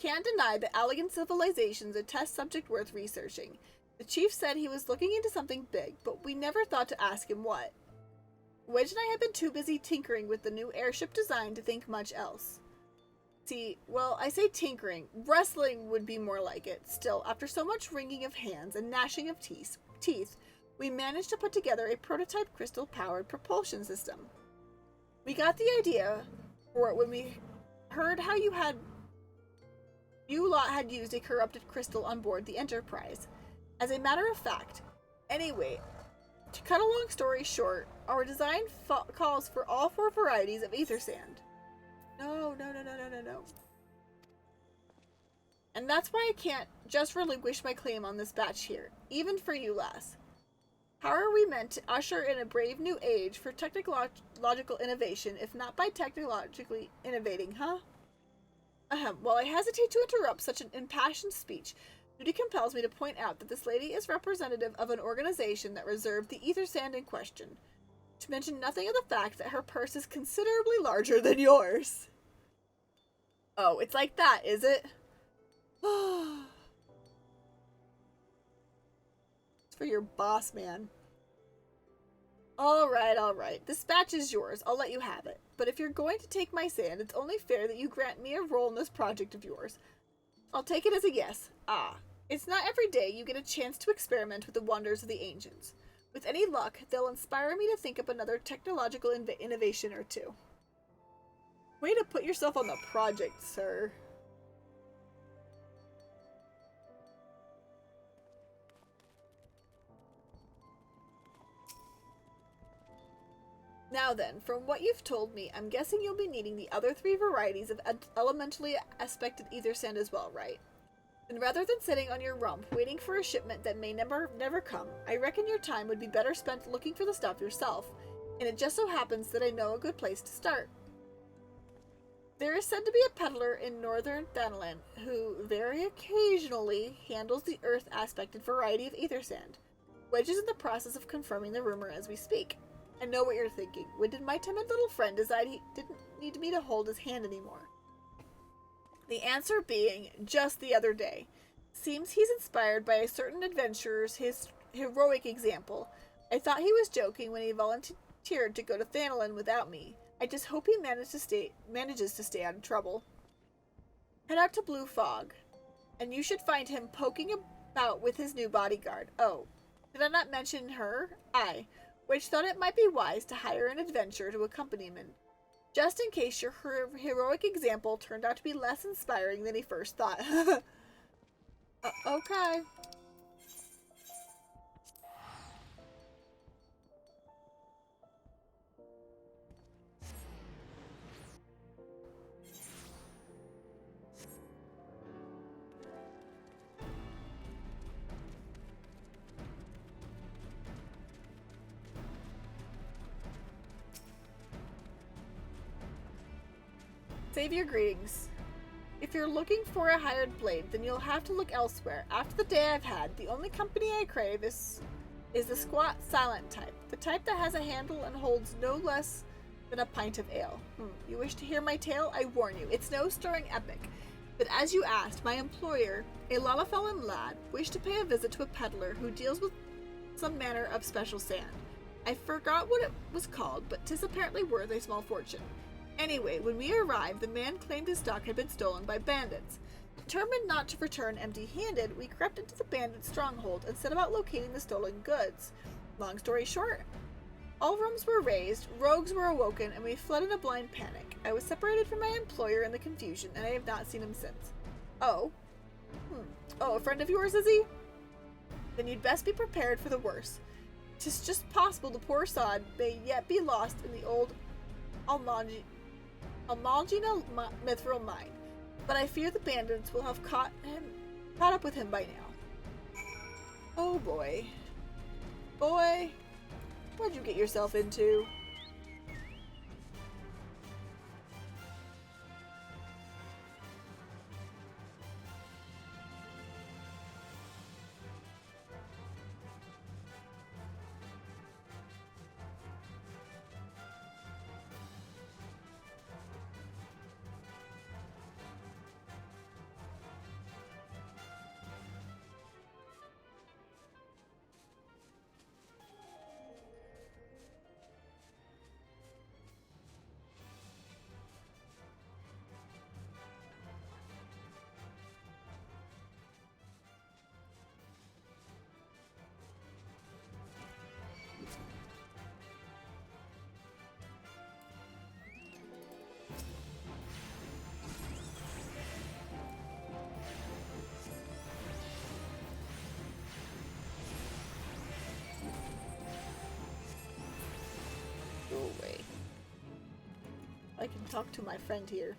can't deny that elegant civilization's a test subject worth researching. The chief said he was looking into something big, but we never thought to ask him what. Wedge and I have been too busy tinkering with the new airship design to think much else. See, well, I say tinkering. Wrestling would be more like it. Still, after so much wringing of hands and gnashing of teeth, we managed to put together a prototype crystal-powered propulsion system. We got the idea for it when we heard how you lot had used a corrupted crystal on board the Enterprise. As a matter of fact, anyway, to cut a long story short, our design calls for all 4 varieties of ether sand. No. And that's why I can't just relinquish my claim on this batch here, even for you, lass. How are we meant to usher in a brave new age for technological innovation, if not by technologically innovating, huh? While I hesitate to interrupt such an impassioned speech, duty compels me to point out that this lady is representative of an organization that reserved the ether sand in question, to mention nothing of the fact that her purse is considerably larger than yours. Oh, it's like that, is it? It's for your boss, man. Alright. This batch is yours. I'll let you have it. But if you're going to take my sand, it's only fair that you grant me a role in this project of yours. I'll take it as a yes. It's not every day you get a chance to experiment with the wonders of the ancients. With any luck, they'll inspire me to think up another technological innovation or two. Way to put yourself on the project, sir. Now then, from what you've told me, I'm guessing you'll be needing the other 3 varieties of elementally aspected ether sand as well, right? And rather than sitting on your rump waiting for a shipment that may never come, I reckon your time would be better spent looking for the stuff yourself, and it just so happens that I know a good place to start. There is said to be a peddler in northern Thanalan who very occasionally handles the earth-aspected variety of ether sand. Wedge is in the process of confirming the rumor as we speak. I know what you're thinking. When did my timid little friend decide he didn't need me to hold his hand anymore? The answer being, just the other day. Seems he's inspired by a certain adventurer's his heroic example. I thought he was joking when he volunteered to go to Thanalan without me. I just hope he manages to stay out of trouble. Head out to Blue Fog, and you should find him poking about with his new bodyguard. Oh, did I not mention her? Aye. Which thought it might be wise to hire an adventurer to accompany him, just in case your heroic example turned out to be less inspiring than he first thought. Okay. Save your greetings. If you're looking for a hired blade, then you'll have to look elsewhere. After the day I've had, the only company I crave is the squat, silent type. The type that has a handle and holds no less than a pint of ale. You wish to hear my tale? I warn you, it's no stirring epic. But as you asked, my employer, a Lalafallen lad, wished to pay a visit to a peddler who deals with some manner of special sand. I forgot what it was called, but 'tis apparently worth a small fortune. Anyway, when we arrived, the man claimed his stock had been stolen by bandits. Determined not to return empty-handed, we crept into the bandit stronghold and set about locating the stolen goods. Long story short, all rooms were razed, rogues were awoken, and we fled in a blind panic. I was separated from my employer in the confusion, and I have not seen him since. Oh. Oh, a friend of yours, is he? Then you'd best be prepared for the worst. 'Tis just possible the poor sod may yet be lost in the old Almagina mithril mine, but I fear the bandits will have caught up with him by now. Oh boy. Boy, what'd you get yourself into? Go away. I can talk to my friend here.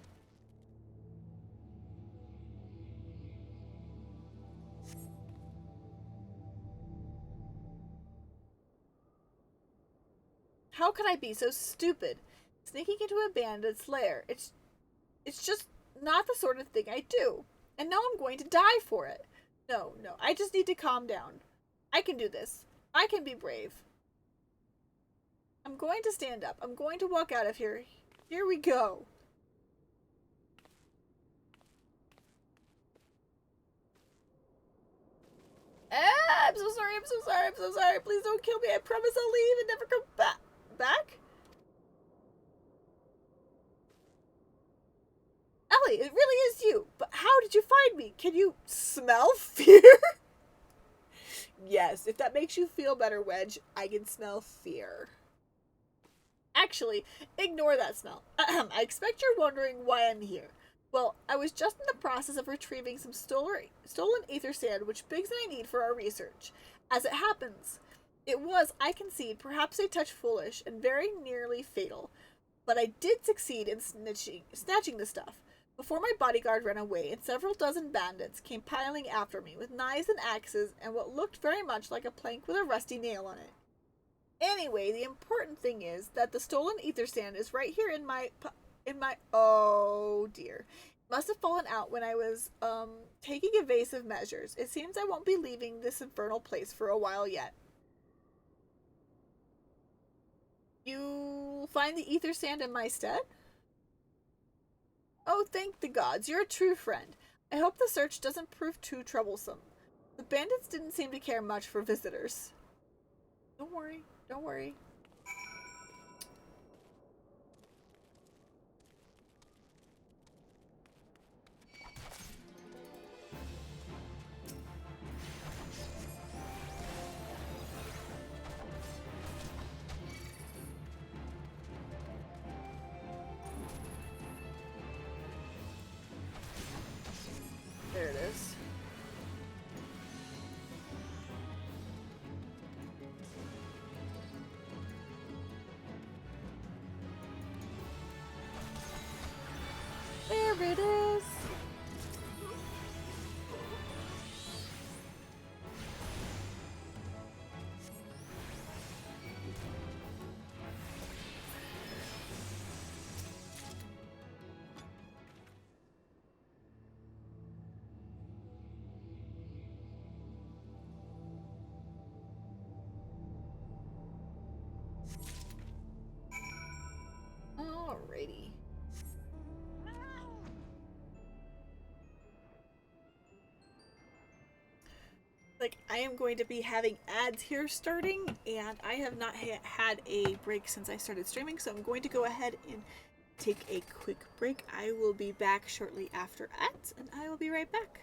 How can I be so stupid? Sneaking into a bandit's lair. It's just not the sort of thing I do. And now I'm going to die for it. No, I just need to calm down. I can do this. I can be brave. I'm going to stand up. I'm going to walk out of here. Here we go. I'm so sorry. Please don't kill me. I promise I'll leave and never come back? Ellie, it really is you. But how did you find me? Can you smell fear? Yes, if that makes you feel better, Wedge, I can smell fear. Actually, ignore that smell. I expect you're wondering why I'm here. Well, I was just in the process of retrieving some stolen ether sand, which Biggs and I need for our research. As it happens, it was, I concede, perhaps a touch foolish and very nearly fatal. But I did succeed in snatching the stuff, before my bodyguard ran away and several dozen bandits came piling after me with knives and axes and what looked very much like a plank with a rusty nail on it. Anyway, the important thing is that the stolen ether sand is right here in my oh dear. It must have fallen out when I was taking evasive measures. It seems I won't be leaving this infernal place for a while yet. You'll find the ether sand in my stead? Oh, thank the gods, you're a true friend. I hope the search doesn't prove too troublesome. The bandits didn't seem to care much for visitors. Don't worry. There it is. There it is. Alrighty. like I am going to be having ads here starting, and I have not had a break since I started streaming, so I'm going to go ahead and take a quick break. I will be back shortly after ads, and I will be right back.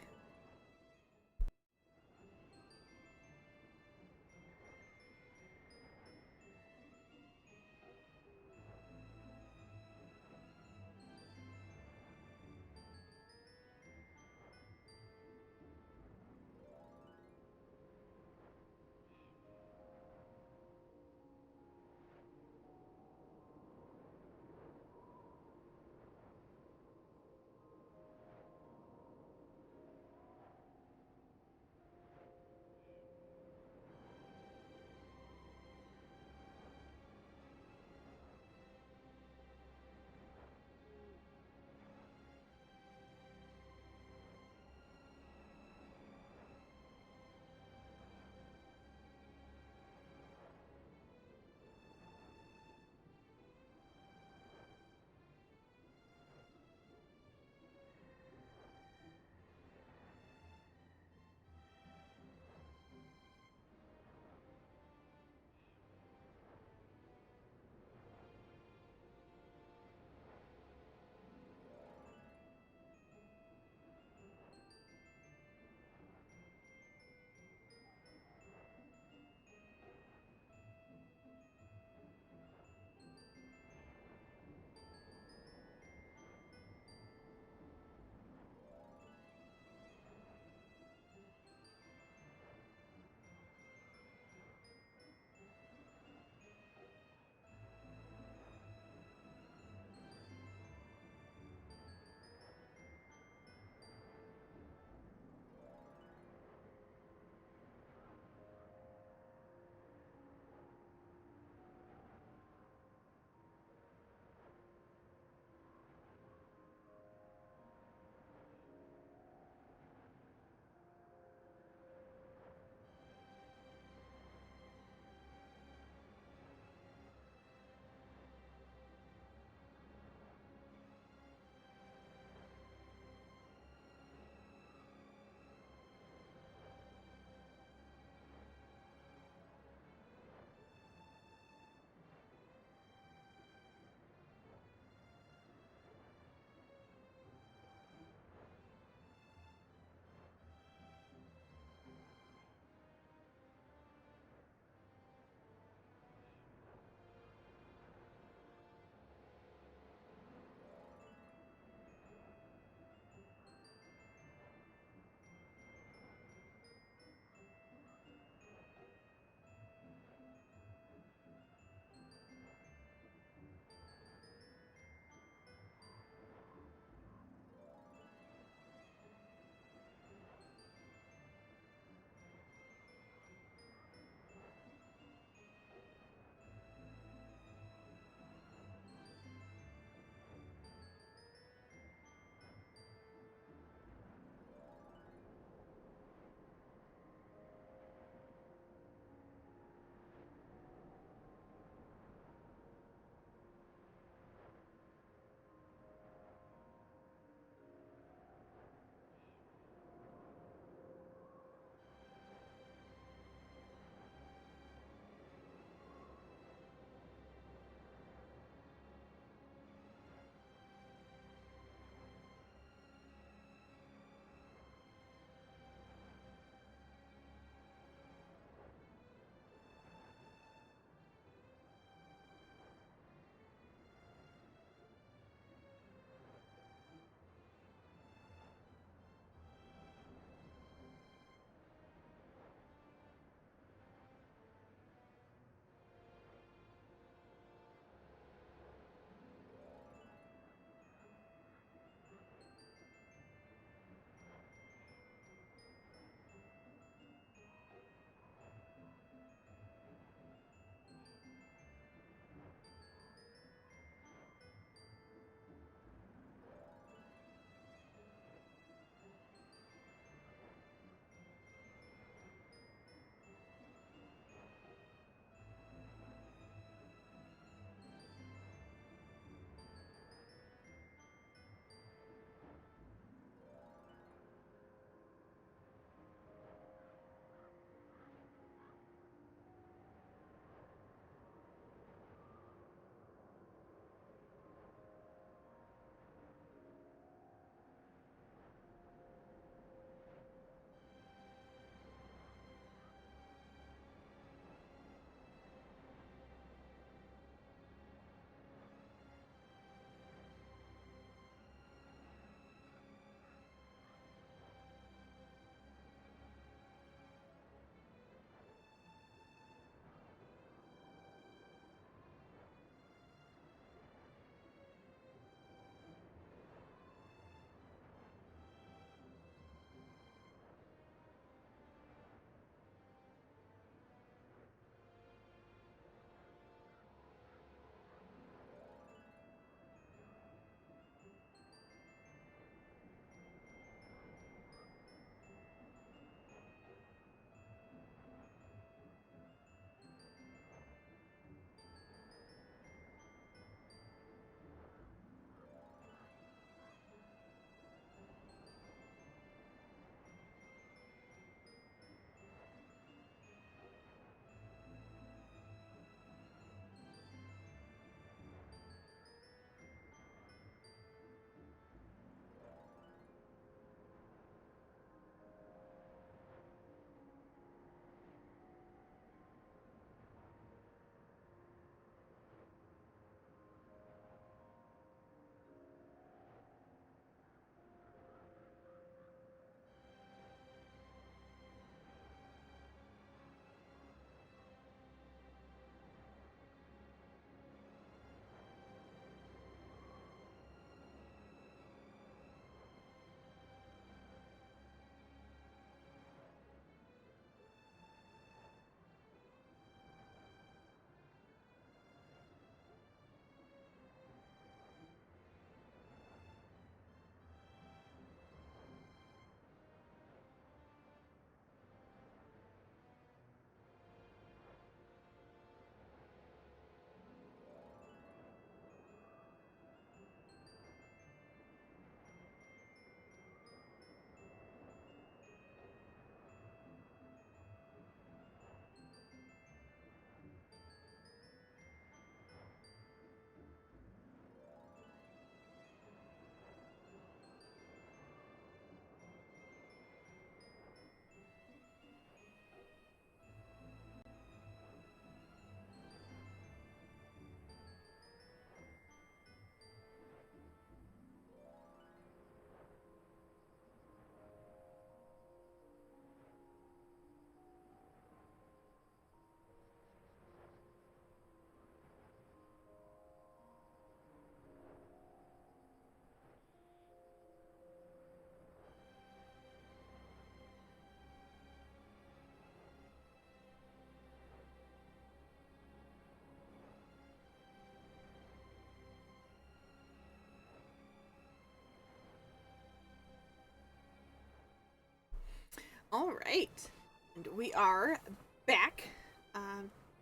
All right, and we are back.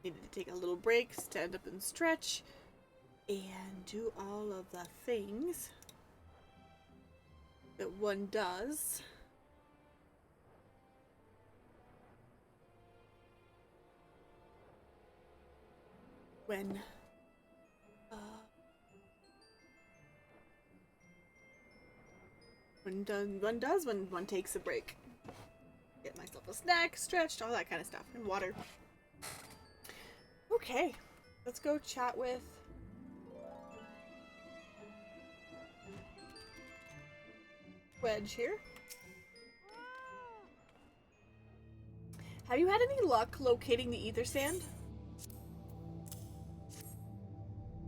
Needed to take a little break, stand up and stretch, and do all of the things that one does when uh, when one takes a break. Get myself a snack, stretched, all that kind of stuff, and water. Okay, let's go chat with Wedge here. Have you had any luck locating the ether sand?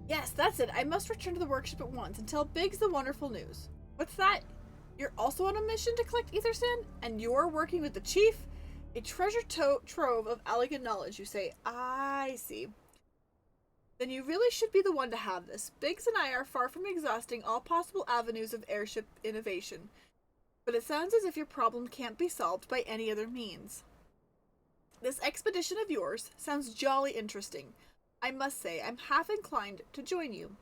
Yes, that's it. I must return to the workshop at once and tell Biggs the wonderful news. What's that? You're also on a mission to collect ether sand? And you're working with the chief? A treasure trove of elegant knowledge, you say. I see. Then you really should be the one to have this. Biggs and I are far from exhausting all possible avenues of airship innovation. But it sounds as if your problem can't be solved by any other means. This expedition of yours sounds jolly interesting. I must say, I'm half inclined to join you.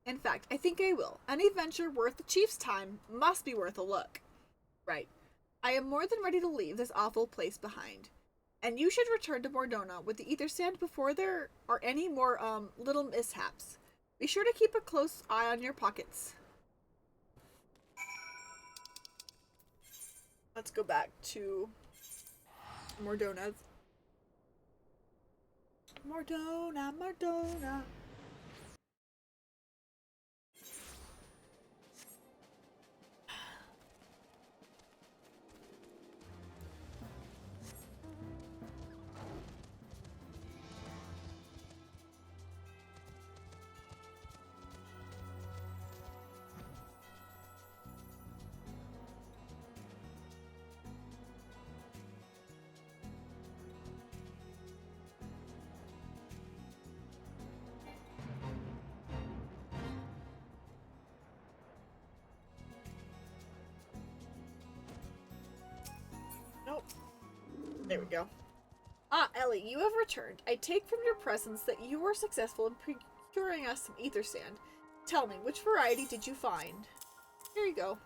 In fact, I think I will. Any venture worth the chief's time must be worth a look. Right. I am more than ready to leave this awful place behind. And you should return to Mordona with the ether sand before there are any more, little mishaps. Be sure to keep a close eye on your pockets. Let's go back to Mordona. Mordona. Nope. There we go. Ah, Ellie, you have returned. I take from your presence that you were successful in procuring us some ether sand. Tell me, which variety did you find? Here you go.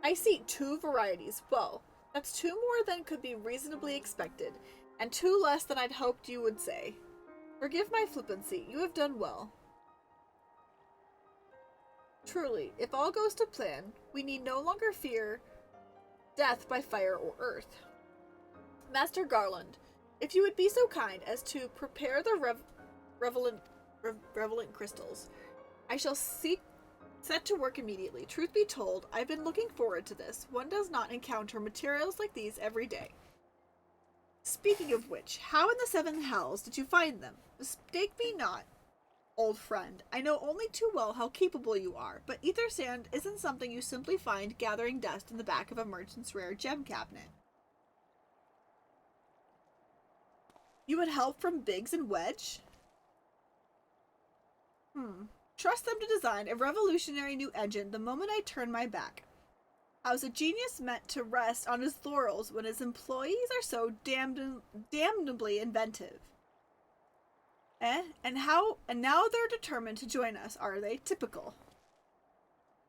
I see 2 varieties. Well, that's 2 more than could be reasonably expected, and 2 less than I'd hoped you would say. Forgive my flippancy. You have done well. Truly, if all goes to plan, we need no longer fear death by fire or earth. Master Garland, if you would be so kind as to prepare the relevant crystals, I shall set to work immediately. Truth be told, I've been looking forward to this. One does not encounter materials like these every day. Speaking of which, how in the 7 hells did you find them? Mistake me not, old friend. I know only too well how capable you are, but ether sand isn't something you simply find gathering dust in the back of a merchant's rare gem cabinet. You had help from Biggs and Wedge? Trust them to design a revolutionary new engine the moment I turn my back. How's a genius meant to rest on his laurels when his employees are so damnably inventive? And now they're determined to join us, are they? Typical.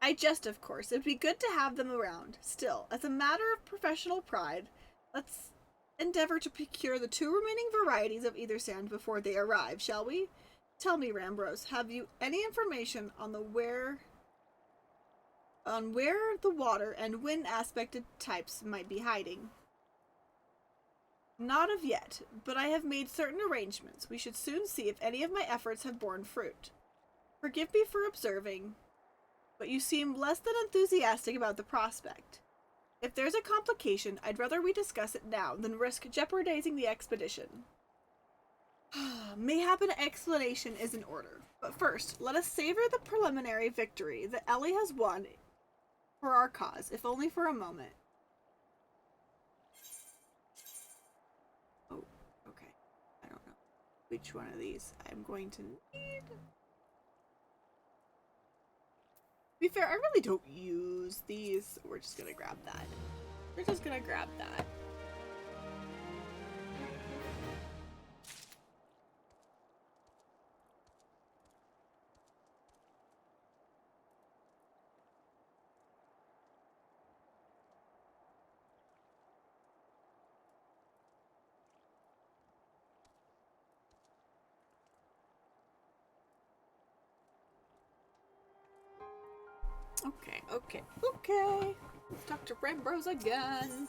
I jest, of course. It'd be good to have them around. Still, as a matter of professional pride, let's endeavor to procure the 2 remaining varieties of ether sand before they arrive, shall we? Tell me, Rambros, have you any information on where the water and wind aspected types might be hiding? Not of yet, but I have made certain arrangements. We should soon see if any of my efforts have borne fruit. Forgive me for observing, but you seem less than enthusiastic about the prospect. If there's a complication, I'd rather we discuss it now than risk jeopardizing the expedition. Mayhap an explanation is in order, but first, let us savor the preliminary victory that Ellie has won for our cause, if only for a moment. Oh, okay. I don't know which one of these I'm going to need. be fair, I really don't use these, so we're just gonna grab that. We're just gonna grab that. Okay, okay, okay. Let's talk to Rembros again.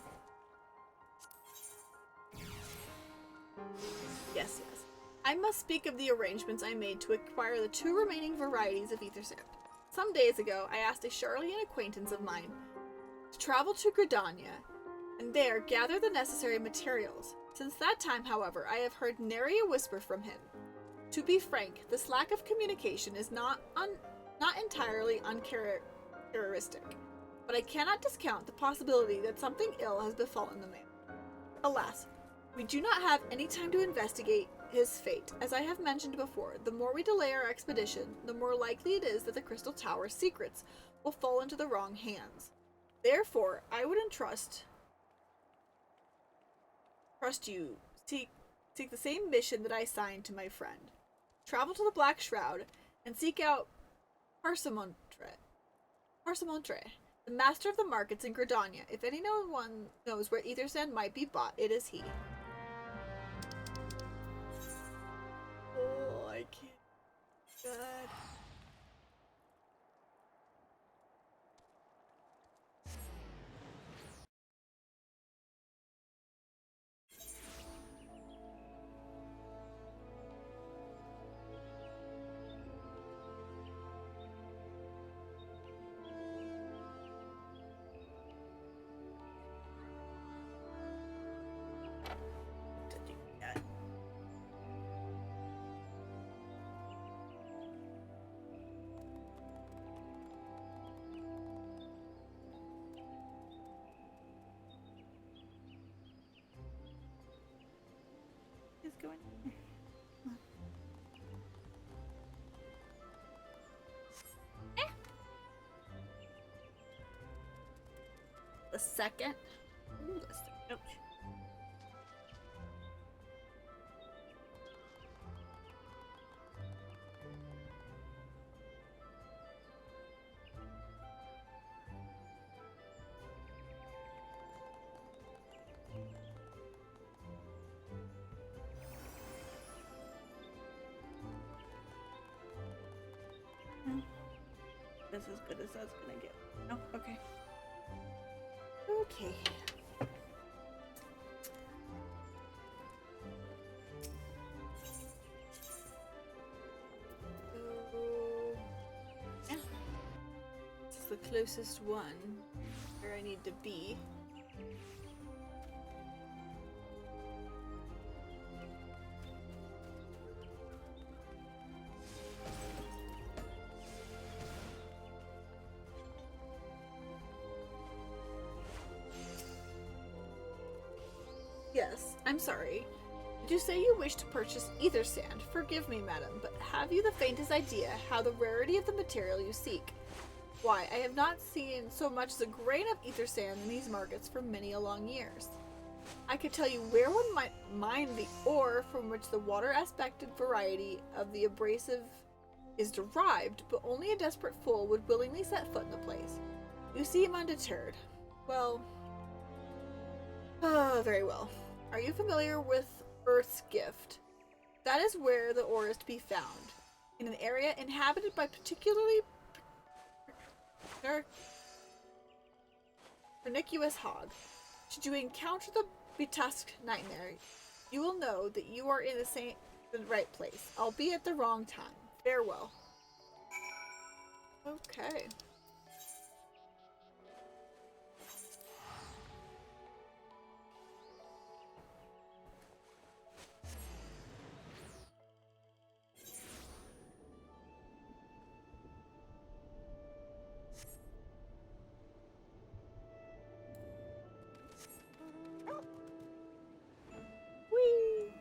Yes, yes. I must speak of the arrangements I made to acquire the 2 remaining varieties of ether sand. Some days ago, I asked a Charlian acquaintance of mine to travel to Gridania and there gather the necessary materials. Since that time, however, I have heard nary a whisper from him. To be frank, this lack of communication is not entirely uncharacteristic, but I cannot discount the possibility that something ill has befallen the man. Alas, we do not have any time to investigate his fate. As I have mentioned before, the more we delay our expedition, the more likely it is that the Crystal Tower's secrets will fall into the wrong hands. Therefore, I would trust you seek the same mission that I assigned to my friend. Travel to the Black Shroud and seek out Parsemontre, the master of the markets in Gridania. If anyone knows where ether sand might be bought, it is he. Oh, I can't. God. Is going on. The second. Ooh, the second. That's as good as that's gonna get. Oh, okay. Okay. So, yeah. This is the closest one where I need to be. Yes, I'm sorry. Did you say you wish to purchase ether sand? Forgive me, madam, but have you the faintest idea how the rarity of the material you seek? Why, I have not seen so much as a grain of ether sand in these markets for many a long years. I could tell you where one might mine the ore from which the water aspected variety of the abrasive is derived, but only a desperate fool would willingly set foot in the place. You seem undeterred. Well, very well. Are you familiar with Earth's Gift? That is where the ore is to be found, in an area inhabited by particularly pernicious hog. Should you encounter the betusked nightmare, you will know that you are in the right place, albeit at the wrong time. Farewell. Okay. Whee!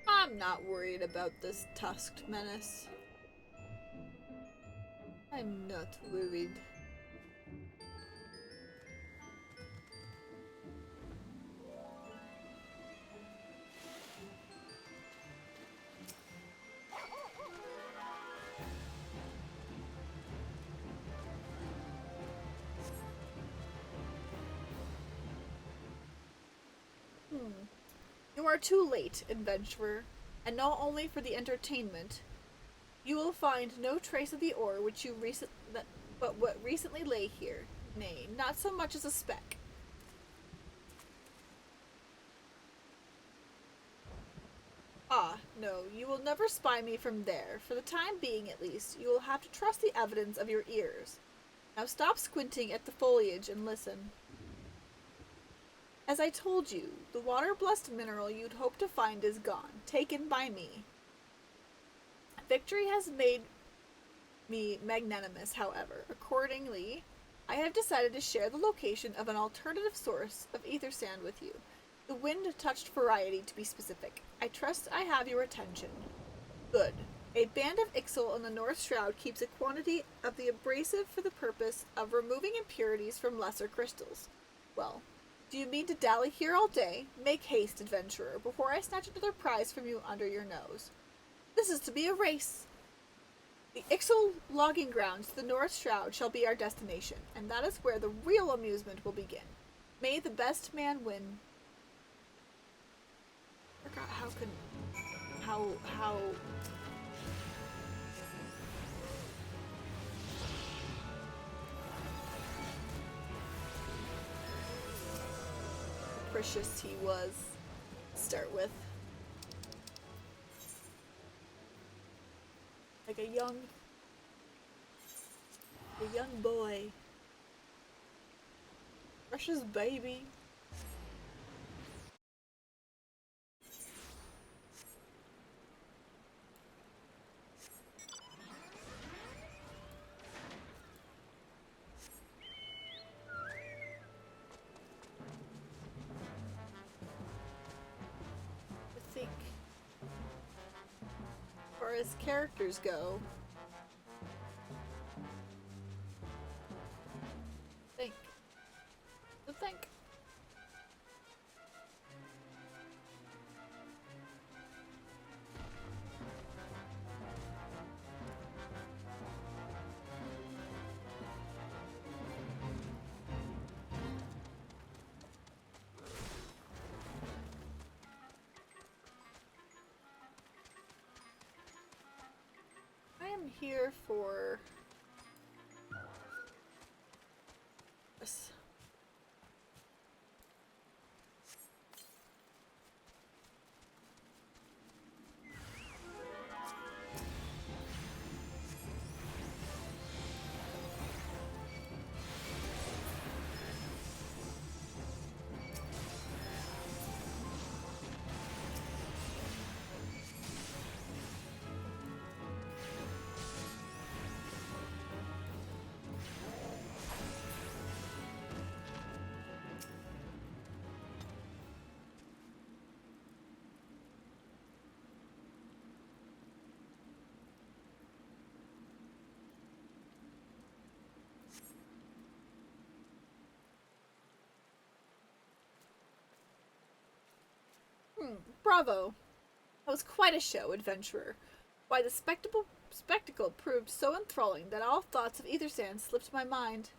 I'm not worried about this tusked menace. I'm not worried. You are too late, adventurer, and not only for the entertainment. You will find no trace of the ore which you but what recently lay here. Nay, not so much as a speck. Ah, no, you will never spy me from there. For the time being, at least, you will have to trust the evidence of your ears. Now stop squinting at the foliage and listen. As I told you, the water-blessed mineral you'd hoped to find is gone, taken by me. Victory has made me magnanimous, however. Accordingly, I have decided to share the location of an alternative source of ether sand with you. The wind-touched variety, to be specific. I trust I have your attention. Good. A band of Ixal in the North Shroud keeps a quantity of the abrasive for the purpose of removing impurities from lesser crystals. Well, do you mean to dally here all day? Make haste, adventurer, before I snatch another prize from you under your nose. This is to be a race. The Ixal logging grounds to the North Shroud shall be our destination, and that is where the real amusement will begin. May the best man win. I forgot how capricious he was to start with. Like a young boy. Precious baby. I think, as far as characters go, think. I am here for this. Bravo! That was quite a show, adventurer. Why, the spectacle proved so enthralling that all thoughts of ether sand slipped my mind.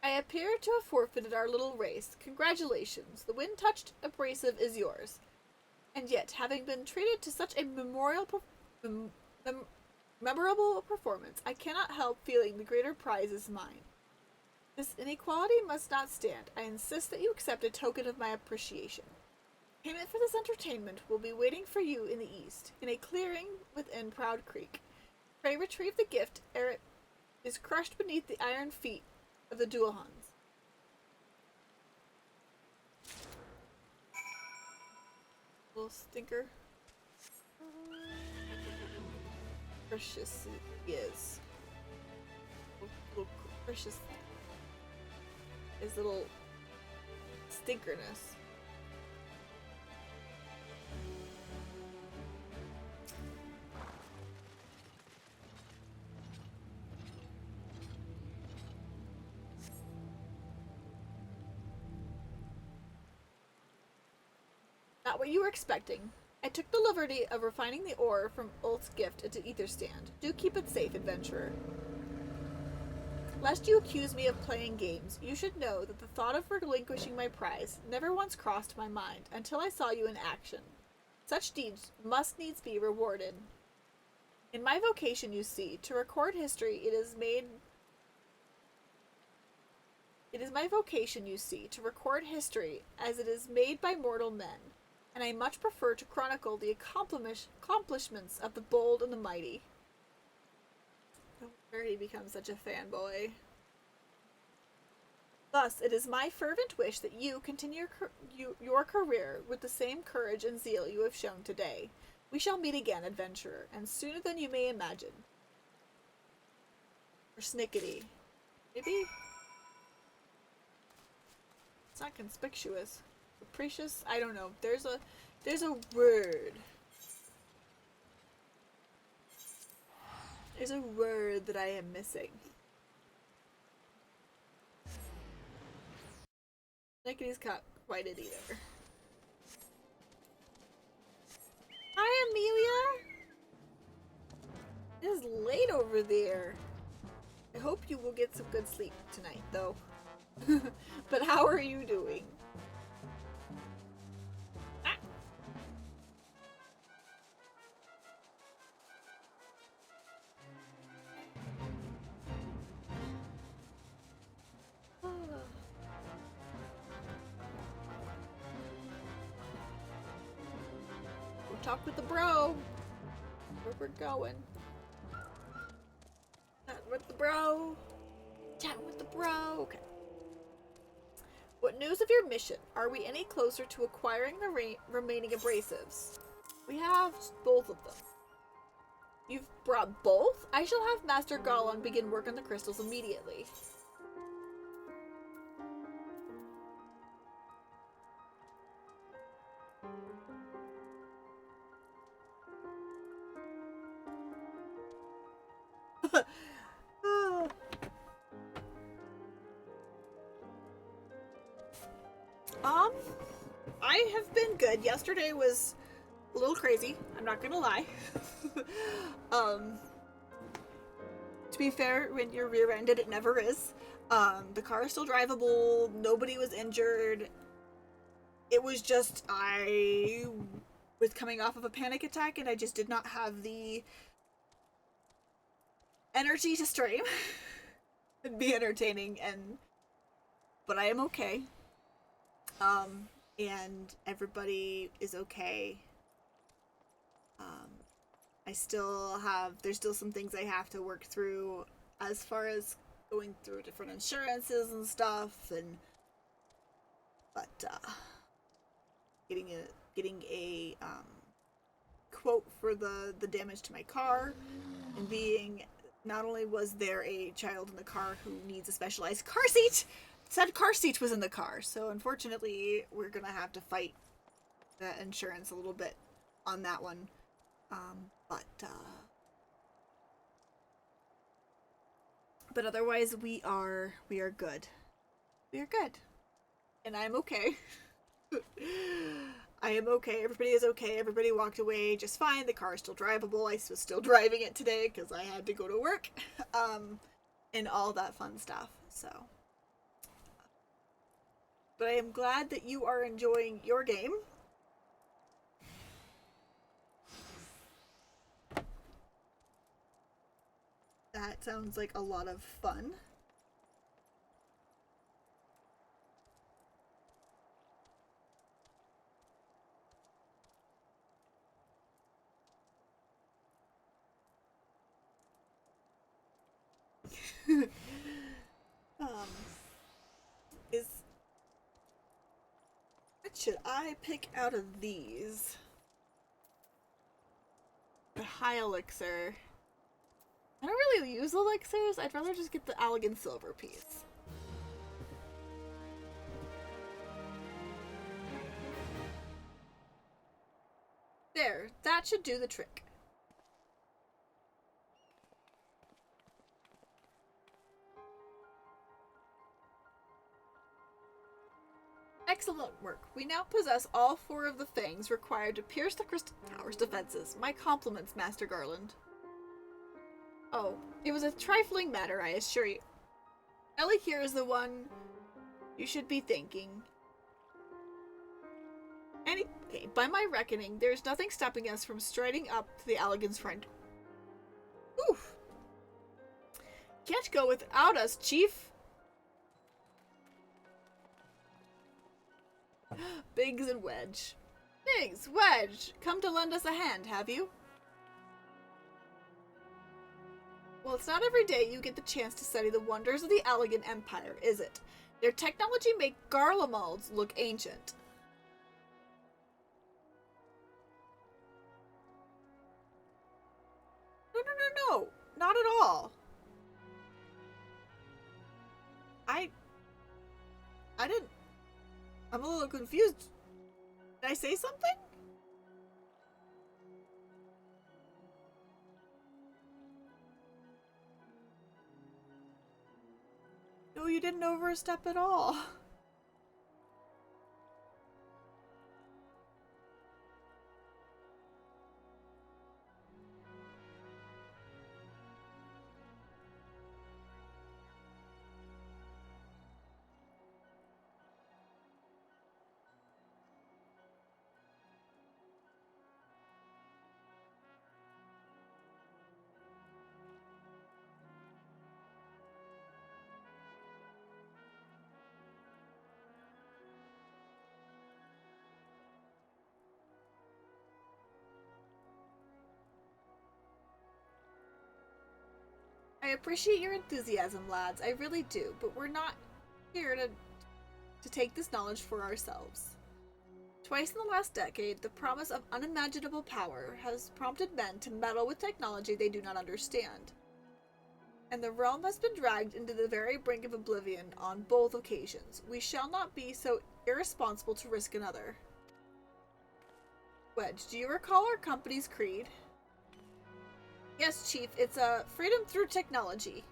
I appear to have forfeited our little race. Congratulations. The wind-touched abrasive is yours. And yet, having been treated to such a memorable performance, I cannot help feeling the greater prize is mine. This inequality must not stand. I insist that you accept a token of my appreciation. Payment for this entertainment will be waiting for you in the east, in a clearing within Proud Creek. Pray retrieve the gift ere it is crushed beneath the iron feet of the Dualhans. Little stinker. Precious he is. Little precious. His little stinkerness. Not what you were expecting. I took the liberty of refining the ore from Ulth's gift into ether stand. Do keep it safe, adventurer. Lest you accuse me of playing games, you should know that the thought of relinquishing my prize never once crossed my mind until I saw you in action. Such deeds must needs be rewarded. In my vocation, you see, to record history, it is my vocation, you see, to record history as it is made by mortal men, and I much prefer to chronicle the accomplishments of the bold and the mighty. No wonder he becomes such a fanboy. Thus, it is my fervent wish that you continue your career with the same courage and zeal you have shown today. We shall meet again, adventurer, and sooner than you may imagine. Or snickety. Maybe? It's not conspicuous. Capricious? I don't know. There's a word. There's a word that I am missing. Snickety's not quite it either. Hi, Amelia! It is late over there. I hope you will get some good sleep tonight, though. But how are you doing? Ah. We'll talk with the bro. Where we're going. Chat with the bro. Chat with the bro. Okay. What news of your mission? Are we any closer to acquiring the remaining abrasives? We have both of them. You've brought both? I shall have Master Gollon begin work on the crystals immediately. I have been good. Yesterday was a little crazy, I'm not gonna lie. To be fair, when you're rear-ended, it never is. The car is still drivable, nobody was injured. It was just, I was coming off of a panic attack and I just did not have the energy to stream and be entertaining, but I am okay. And everybody is okay. There's still some things I have to work through as far as going through different insurances and stuff, but getting a quote for the damage to my car, and being, not only was there a child in the car who needs a specialized car seat, said car seat was in the car, so unfortunately we're gonna have to fight the insurance a little bit on that one. But otherwise we are good. We are good. And I'm okay. I am okay. Everybody is okay. Everybody walked away just fine. The car is still drivable. I was still driving it today because I had to go to work. And all that fun stuff. So. But I am glad that you are enjoying your game. That sounds like a lot of fun. What should I pick out of these? The high elixir. I don't really use elixirs. I'd rather just get the elegant silver piece. There, that should do the trick. Excellent work. We now possess all 4 of the fangs required to pierce the Crystal Tower's defenses. My compliments, Master Garland. Oh, it was a trifling matter, I assure you. Ellie here is the one you should be thanking. Anyway, by my reckoning, there's nothing stopping us from striding up to the Allagan's front. Oof. Can't go without us, Chief. Biggs and Wedge. Biggs, Wedge, come to lend us a hand, have you? Well, it's not every day you get the chance to study the wonders of the Allagan Empire, is it? Their technology make Garlemald's look ancient. No, not at all. I didn't. I'm a little confused. Did I say something? No, you didn't overstep at all. I appreciate your enthusiasm, lads. I really do, but we're not here to take this knowledge for ourselves. Twice in the last decade, the promise of unimaginable power has prompted men to meddle with technology they do not understand. And the realm has been dragged into the very brink of oblivion on both occasions. We shall not be so irresponsible to risk another. Wedge, do you recall our company's creed? Yes, Chief, it's freedom through technology.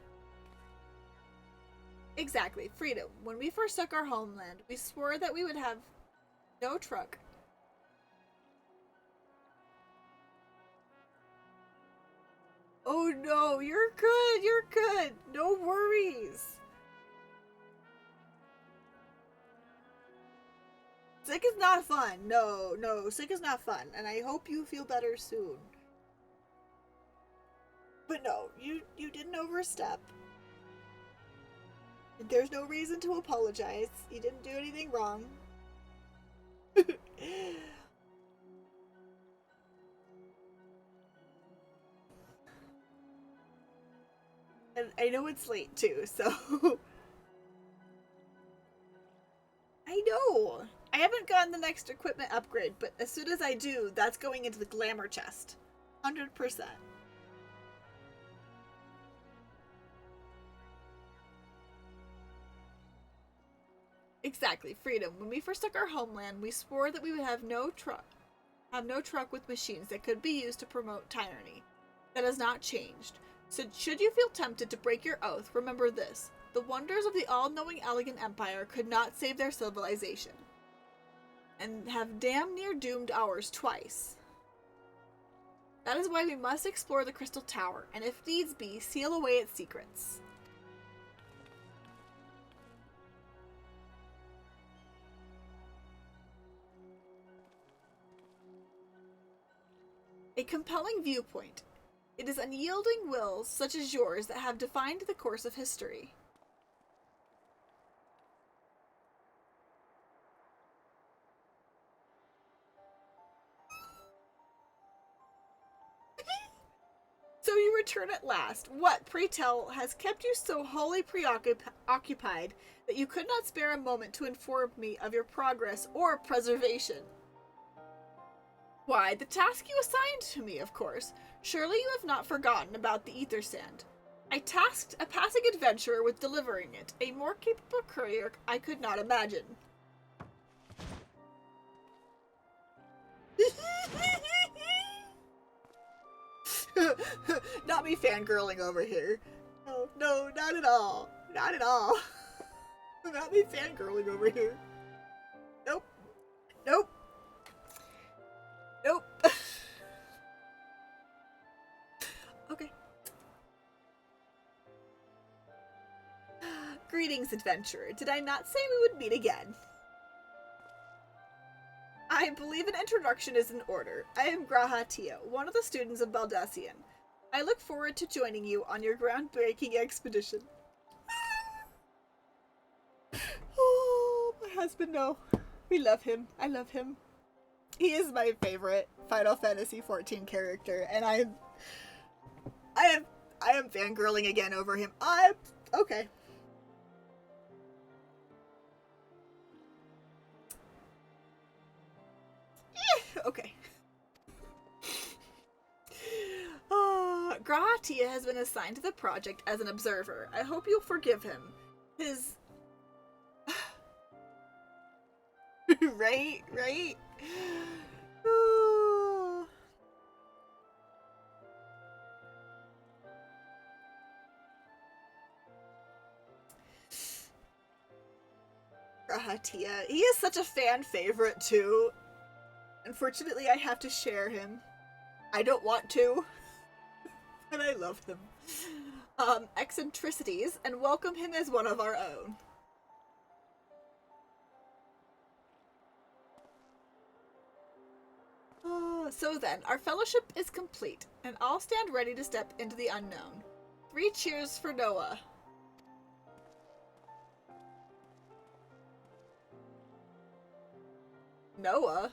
Exactly, freedom. When we first took our homeland, we swore that we would have no truck. Oh no, you're good, no worries. Sick is not fun, no, sick is not fun, and I hope you feel better soon. But no, you didn't overstep. There's no reason to apologize. You didn't do anything wrong. And I know it's late too, so... I know! I haven't gotten the next equipment upgrade, but as soon as I do, that's going into the glamour chest. 100%. Exactly, freedom. When we first took our homeland, we swore that we would have no truck with machines that could be used to promote tyranny. That has not changed. So should you feel tempted to break your oath, remember this. The wonders of the all-knowing Allagan Empire could not save their civilization. And have damn near doomed ours twice. That is why we must explore the Crystal Tower, and if needs be, seal away its secrets. A compelling viewpoint. It is unyielding wills such as yours that have defined the course of history. So you return at last. What, pray tell, has kept you so wholly preoccupied that you could not spare a moment to inform me of your progress or preservation? Why, the task you assigned to me, of course. Surely you have not forgotten about the ether sand. I tasked a passing adventurer with delivering it. A more capable courier I could not imagine. Not me fangirling over here. No, not at all. Not at all. Not me fangirling over here. Nope. Nope. Nope. Okay. Greetings, adventurer. Did I not say we would meet again? I believe an introduction is in order. I am Graha Tia, one of the students of Baldassian. I look forward to joining you on your groundbreaking expedition. Oh, my husband, no. We love him. I love him. He is my favorite Final Fantasy XIV character, and I am fangirling again over him. Okay. Okay. Grahatia has been assigned to the project as an observer. I hope you'll forgive him. His... right? Grahatia. He is such a fan favorite, too. Unfortunately, I have to share him. I don't want to. And I love him. Eccentricities, and welcome him as one of our own. So then, our fellowship is complete, and all stand ready to step into the unknown. 3 cheers for Noah. Noah?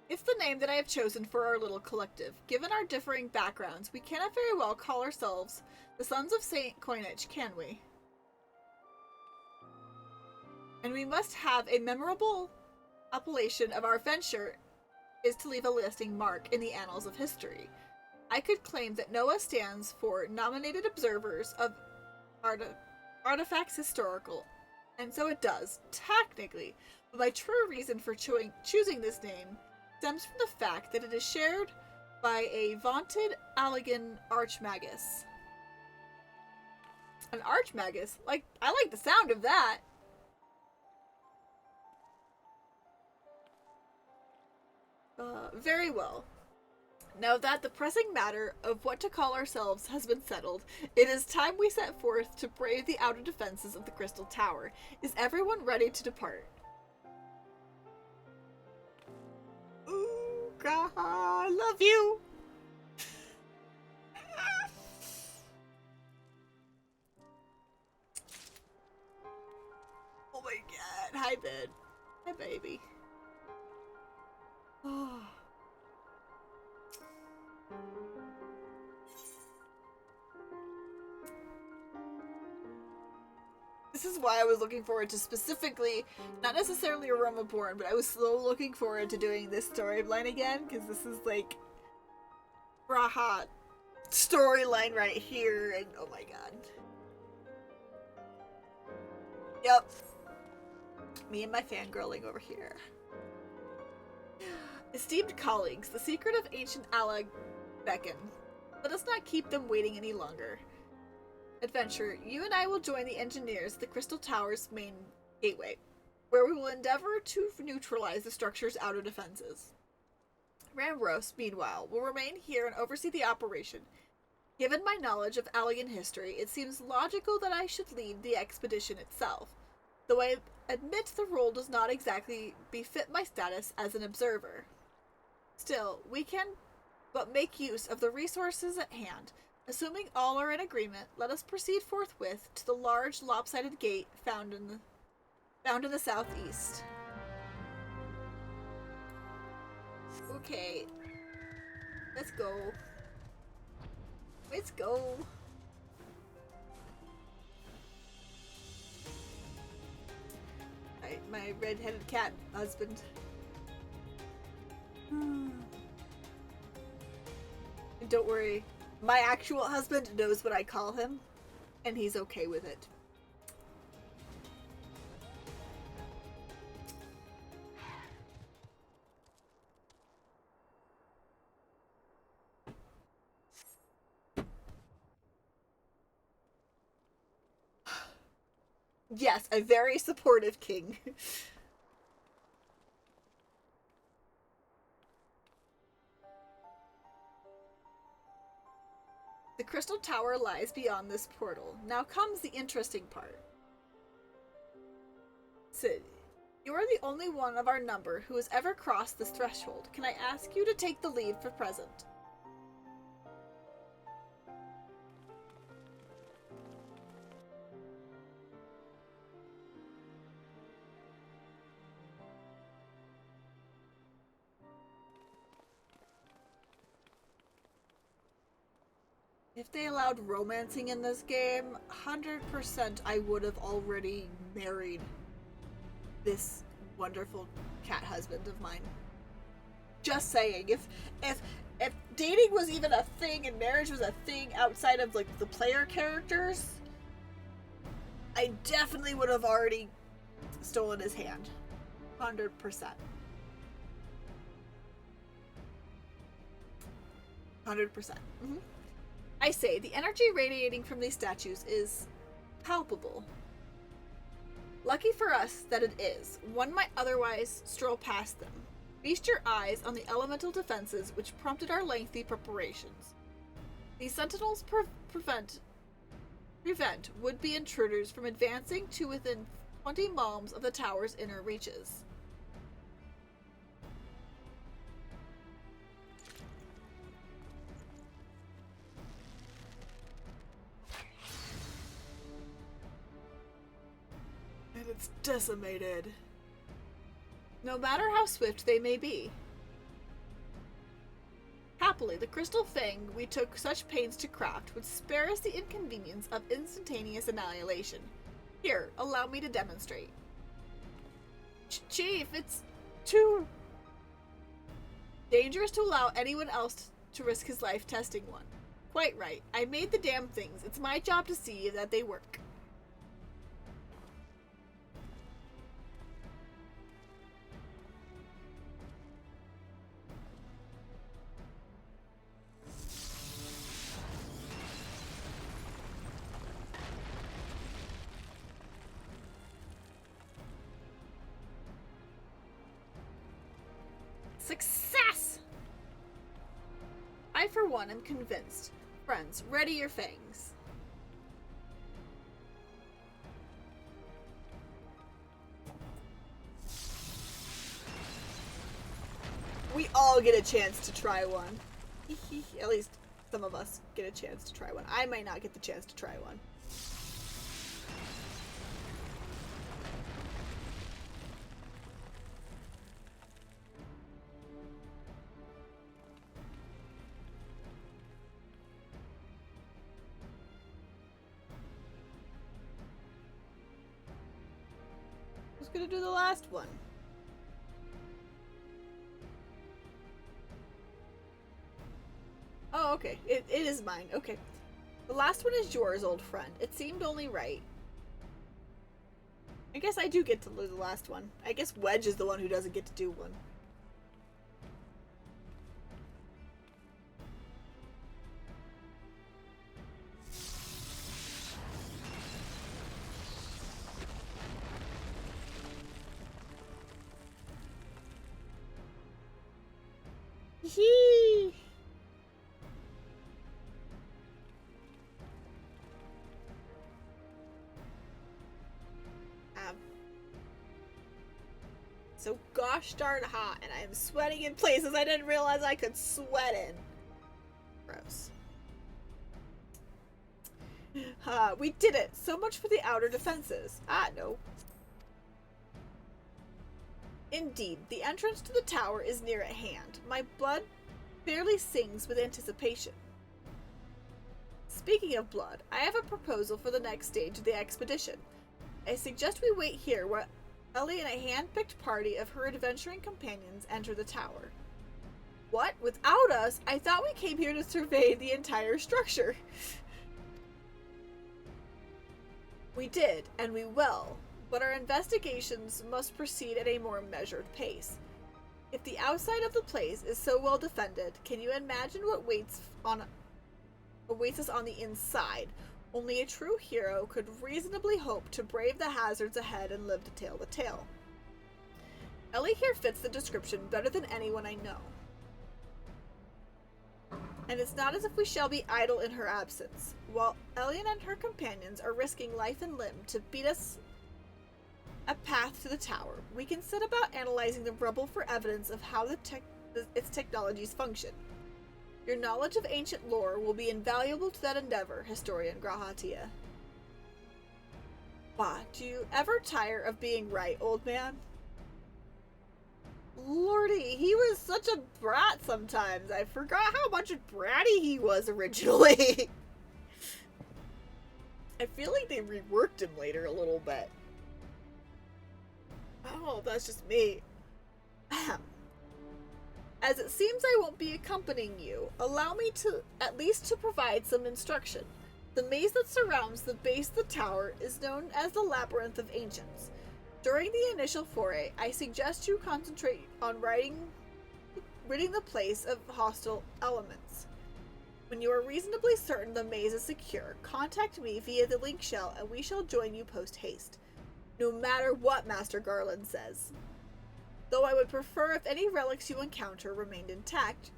It's the name that I have chosen for our little collective. Given our differing backgrounds, we cannot very well call ourselves the Sons of Saint Coinage, can we? And we must have a memorable appellation of our venture is to leave a lasting mark in the annals of history. I could claim that NOAA stands for Nominated Observers of Artifacts Historical, and so it does, technically, but my true reason for choosing this name stems from the fact that it is shared by a vaunted Allegan Archmagus. An Archmagus? I like the sound of that! Very well. Now that the pressing matter of what to call ourselves has been settled, it is time we set forth to brave the outer defenses of the Crystal Tower. Is everyone ready to depart? Ooh, God, I love you! Oh my god, hi Ben. Hi baby. Oh. This is why I was looking forward to specifically, not necessarily Aroma Born, but I was so looking forward to doing this storyline again, because this is like Rahat storyline right here, and oh my god. Yep. Me and my fangirling over here. Esteemed colleagues, the secret of ancient Alag beckon. Let us not keep them waiting any longer. Adventure, you and I will join the engineers at the Crystal Tower's main gateway, where we will endeavor to neutralize the structure's outer defenses. Rambros, meanwhile, will remain here and oversee the operation. Given my knowledge of Allegan history, it seems logical that I should lead the expedition itself, though I admit the role does not exactly befit my status as an observer. Still, we can but make use of the resources at hand. Assuming all are in agreement, let us proceed forthwith to the large lopsided gate found in the southeast. Okay. Let's go. Let's go. My red-headed cat husband. And don't worry. My actual husband knows what I call him, and he's okay with it. Yes, a very supportive king. The crystal tower lies beyond this portal. Now comes the interesting part. Sid, you are the only one of our number who has ever crossed this threshold. Can I ask you to take the lead for present? If they allowed romancing in this game, 100% I would have already married this wonderful cat husband of mine. Just saying, if dating was even a thing and marriage was a thing outside of like the player characters, I definitely would have already stolen his hand. 100%. 100%. Mm-hmm. I say, the energy radiating from these statues is palpable. Lucky for us that it is. One might otherwise stroll past them. Feast your eyes on the elemental defenses which prompted our lengthy preparations. These sentinels prevent would-be intruders from advancing to within 20 malms of the tower's inner reaches. And it's decimated. No matter how swift they may be. Happily, the crystal fang we took such pains to craft would spare us the inconvenience of instantaneous annihilation. Here, allow me to demonstrate. Chief, it's too dangerous to allow anyone else to risk his life testing one. Quite right. I made the damn things. It's my job to see that they work. Success! I, for one, am convinced. Friends, ready your fangs. We all get a chance to try one. At least some of us get a chance to try one. I might not get the chance to try one. Who's gonna do the last one? Oh, okay. It is mine. Okay. The last one is yours, old friend. It seemed only right. I guess I do get to do the last one. I guess Wedge is the one who doesn't get to do one. Hee. So gosh darn hot, and I am sweating in places I didn't realize I could sweat in. Gross. We did it! So much for the outer defenses. Ah, no. Indeed, the entrance to the tower is near at hand. My blood barely sings with anticipation. Speaking of blood, I have a proposal for the next stage of the expedition. I suggest we wait here while Ellie and a hand-picked party of her adventuring companions enter the tower. What? Without us? I thought we came here to survey the entire structure. We did, and we will, but our investigations must proceed at a more measured pace. If the outside of the place is so well defended, can you imagine what awaits us on the inside? Only a true hero could reasonably hope to brave the hazards ahead and live to tell the tale. Ellie here fits the description better than anyone I know. And it's not as if we shall be idle in her absence. While Elian and her companions are risking life and limb to beat us a path to the tower, we can set about analyzing the rubble for evidence of how its technologies function. Your knowledge of ancient lore will be invaluable to that endeavor, Historian Grahatia. Bah, do you ever tire of being right, old man? Lordy, he was such a brat sometimes. I forgot how much bratty he was originally. I feel like they reworked him later a little bit. Oh, that's just me. As it seems I won't be accompanying you, allow me to at least to provide some instruction. The maze that surrounds the base of the tower is known as the Labyrinth of Ancients. During the initial foray, I suggest you concentrate on ridding the place of hostile elements. When you are reasonably certain the maze is secure, contact me via the link shell and we shall join you post-haste. No matter what Master Garland says. Though I would prefer if any relics you encounter remained intact,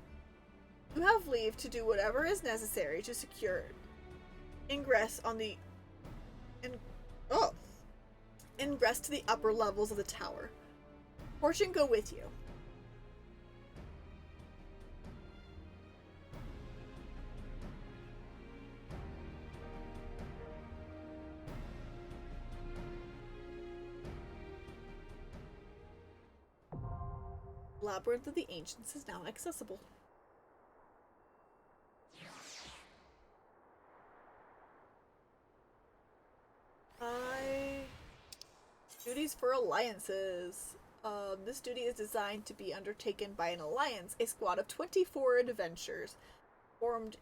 you have leave to do whatever is necessary to secure ingress to the upper levels of the tower. Fortune go with you. Labyrinth of the Ancients is now accessible. Duties for alliances. This duty is designed to be undertaken by an alliance, a squad of 24 adventurers, formed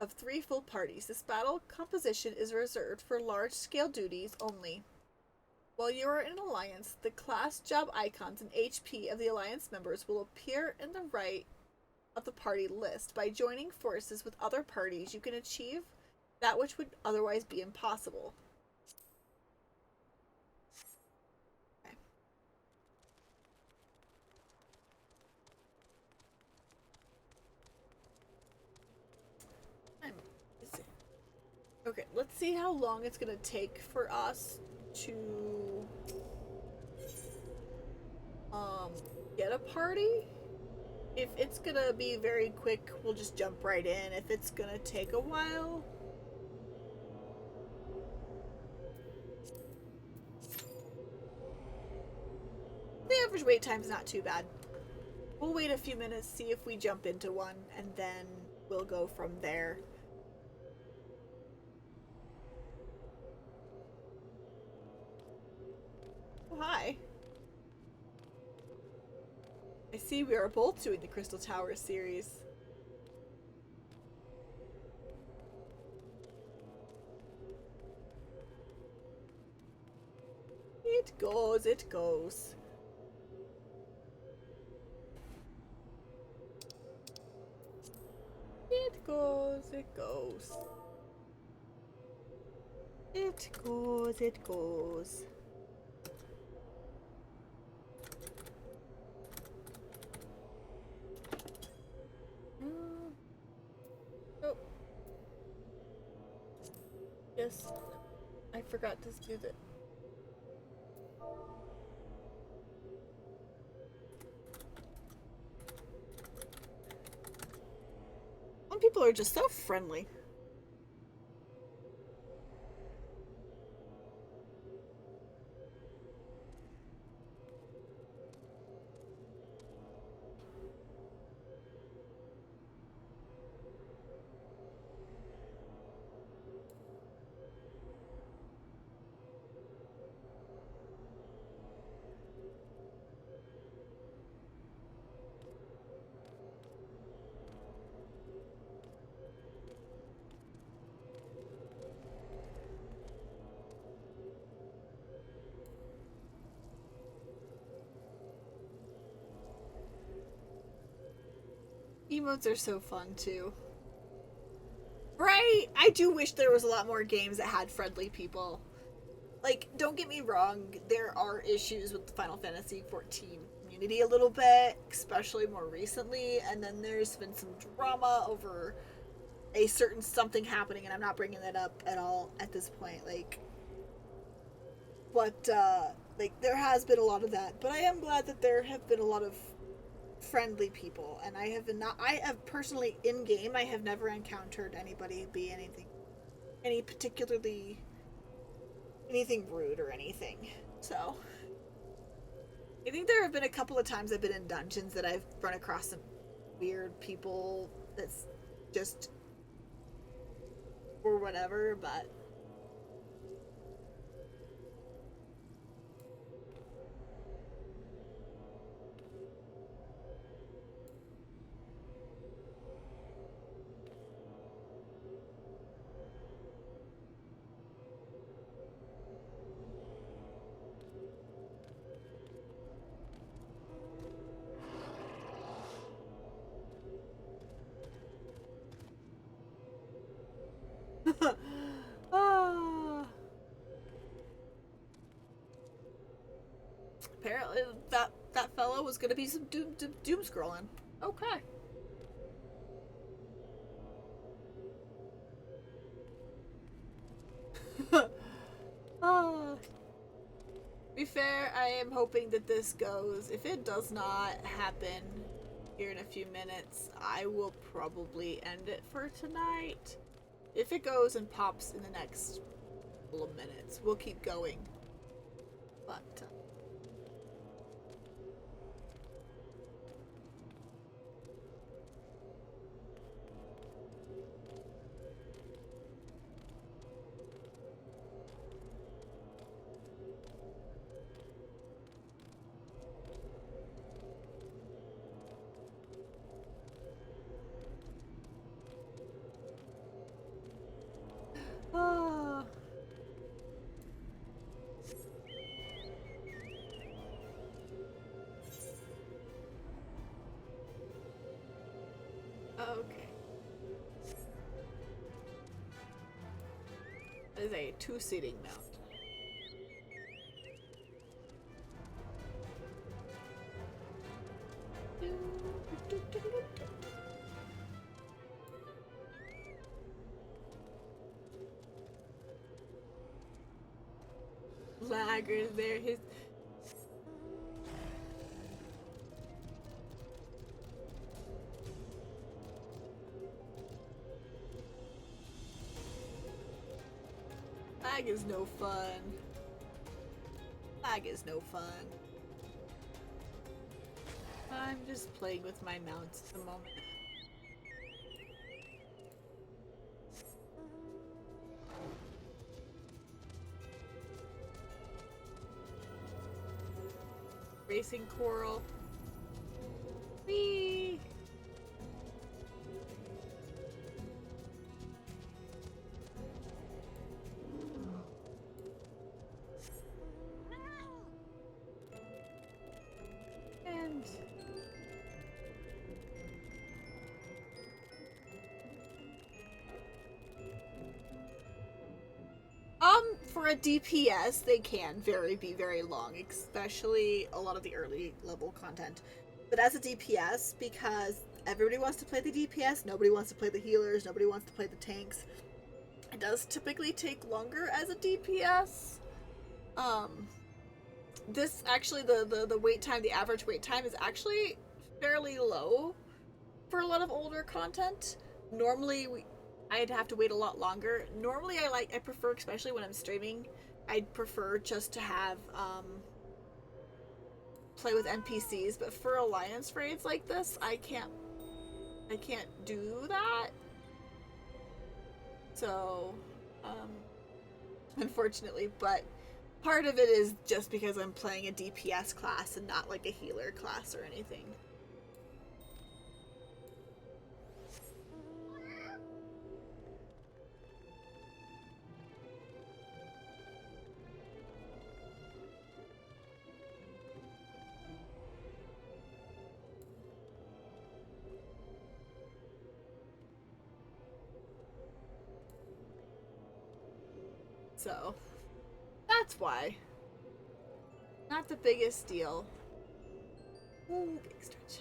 of 3 full parties. This battle composition is reserved for large-scale duties only. While you are in an alliance, the class, job icons, and HP of the alliance members will appear in the right of the party list. By joining forces with other parties, you can achieve that which would otherwise be impossible. Okay, let's see how long it's gonna take for us to get a party. If it's gonna be very quick, we'll just jump right in. If it's gonna take a while, the average wait time's not too bad. We'll wait a few minutes, see if we jump into one, and then we'll go from there. Oh, hi. I see we are both doing the Crystal Tower series. It goes, it goes. It goes, it goes. It goes, it goes. Oh. Yes, I forgot to do that. Some people are just so friendly. Emotes are so fun too. Right? I do wish there was a lot more games that had friendly people. Like, don't get me wrong, there are issues with the Final Fantasy XIV community a little bit, especially more recently, and then there's been some drama over a certain something happening, and I'm not bringing that up at all at this point, like, but, like, there has been a lot of that, but I am glad that there have been a lot of friendly people, and I have personally, in-game, I have never encountered anybody be any particularly, anything rude or anything, so, I think there have been a couple of times I've been in dungeons that I've run across some weird people that's just, or whatever, but ah. Apparently that fellow was gonna be some doom scrolling. Okay. Ah. Be fair, I am hoping that this goes. If it does not happen here in a few minutes, I will probably end it for tonight. If it goes and pops in the next couple of minutes, we'll keep going. But ah. Okay. That is a two-seating mount. Laggers there, his lag is no fun. Lag is no fun. I'm just playing with my mounts at the moment. Racing coral. Whee! And for a DPS, they can be very long, especially a lot of the early level content. But as a DPS, because everybody wants to play the DPS, nobody wants to play the healers, nobody wants to play the tanks, it does typically take longer as a DPS. This actually, the wait time, the average wait time is actually fairly low for a lot of older content. Normally, I'd have to wait a lot longer. Normally, I prefer, especially when I'm streaming, I'd prefer just to have, play with NPCs, but for alliance raids like this, I can't do that. So, unfortunately, but part of it is just because I'm playing a DPS class and not like a healer class or anything. So, that's why. Not the biggest deal. Oh, big stretch.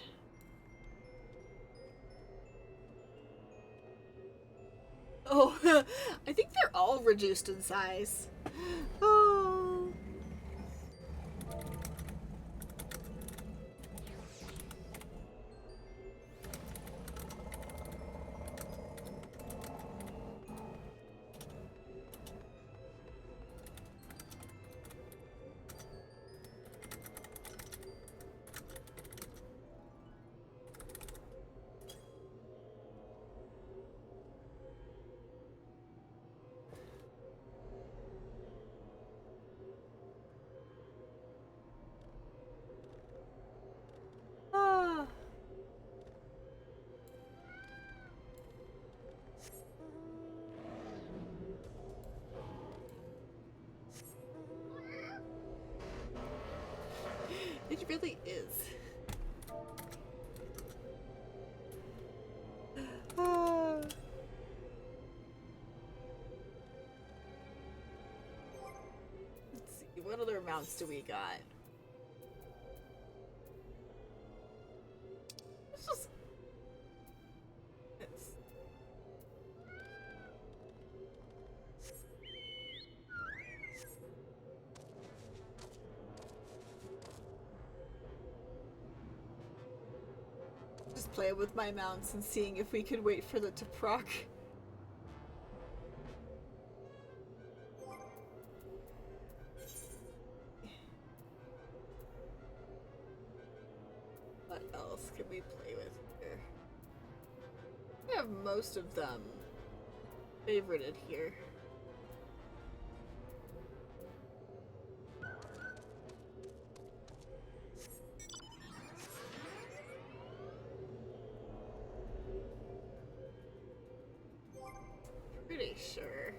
Oh, I think they're all reduced in size. Oh. Ah. It really is. Ah. Let's see, what other mounts do we got? Let's just... Let's... Just play with my mounts and seeing if we could wait for it to proc. What else can we play with here? I have most of them favorited here. Pretty sure.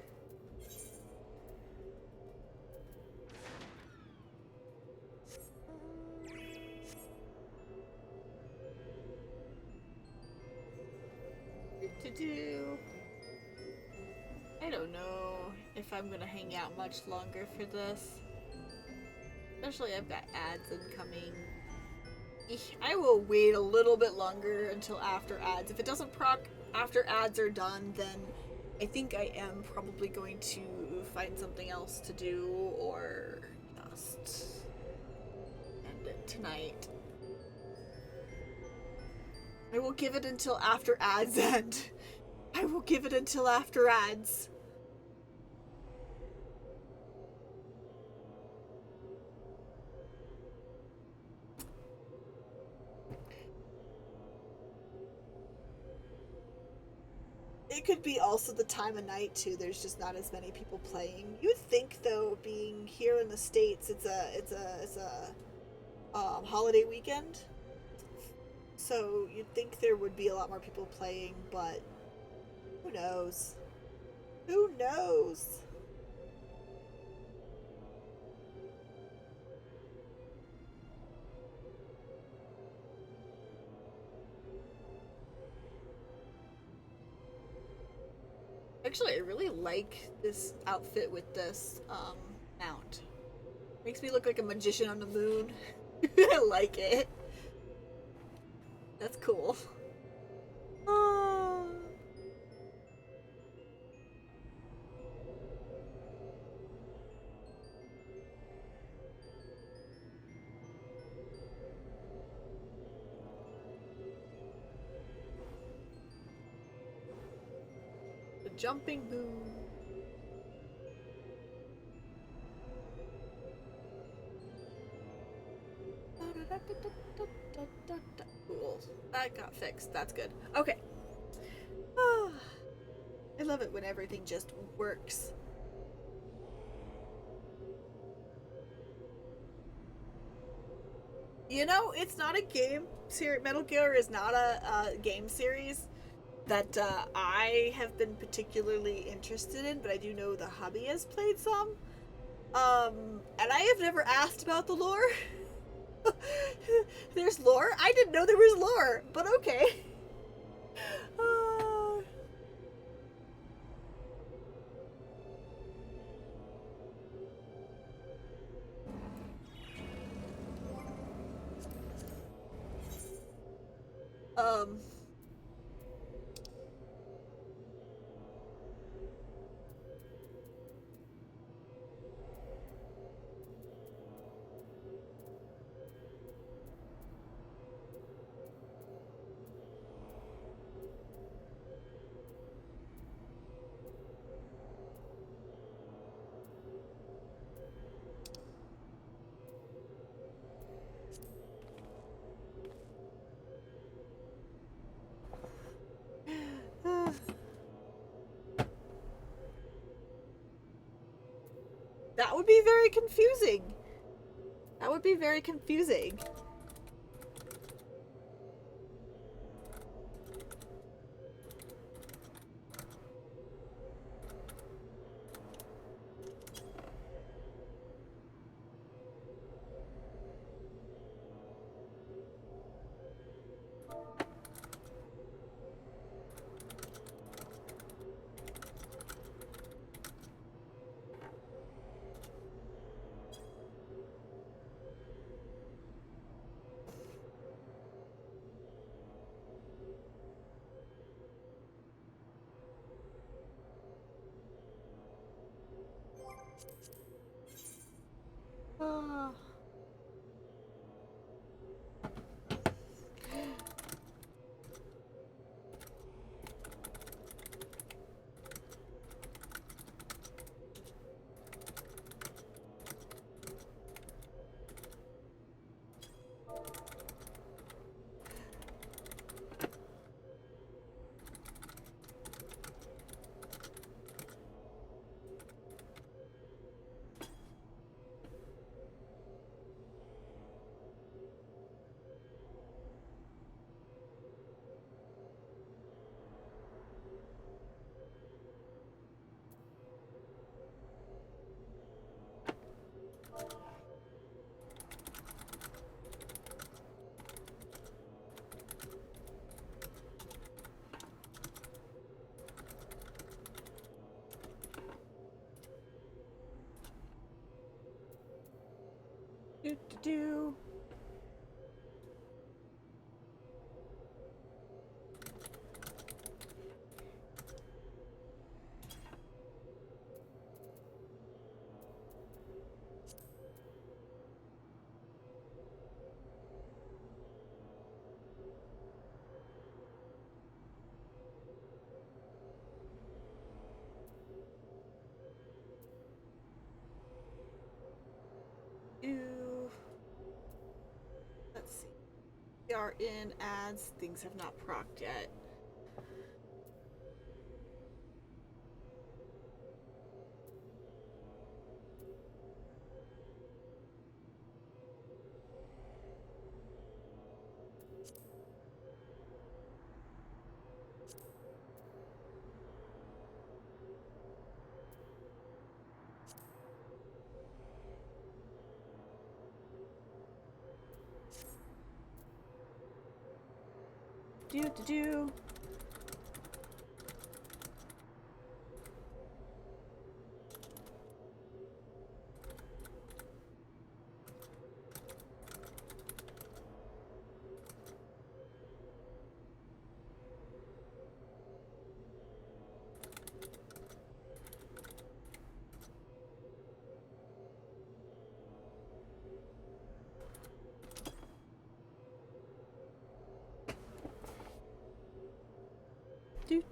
I don't know if I'm gonna hang out much longer for this. Especially I've got ads incoming. I will wait a little bit longer until after ads. If it doesn't proc after ads are done, then I think I am probably going to find something else to do or just end it tonight. I will give it until after ads end. I will give it until after ads. It could be also the time of night too. There's just not as many people playing. You'd think though, being here in the States, it's a holiday weekend. So you'd think there would be a lot more people playing, but who knows? Who knows? Actually, I really like this outfit with this mount. Makes me look like a magician on the moon. I like it. That's cool. Oh. The jumping moon. Cool. That got fixed. That's good. Okay. I love it when everything just works. You know, it's not a game series. Metal Gear is not a game series that I have been particularly interested in, but I do know the hubby has played some. And I have never asked about the lore. There's lore? I didn't know there was lore, but okay. Um, that would be very confusing. That would be very confusing. Uh, do. Do. Let's see. We are in ads. Things have not procced yet. Do.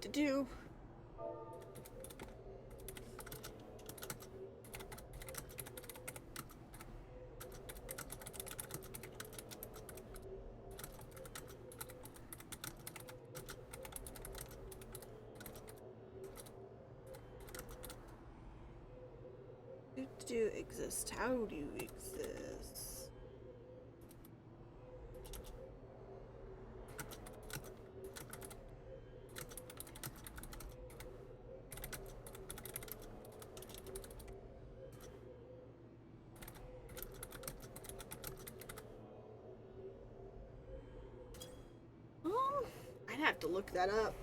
Do. Do exist? How do you exist? I'd have to look that up.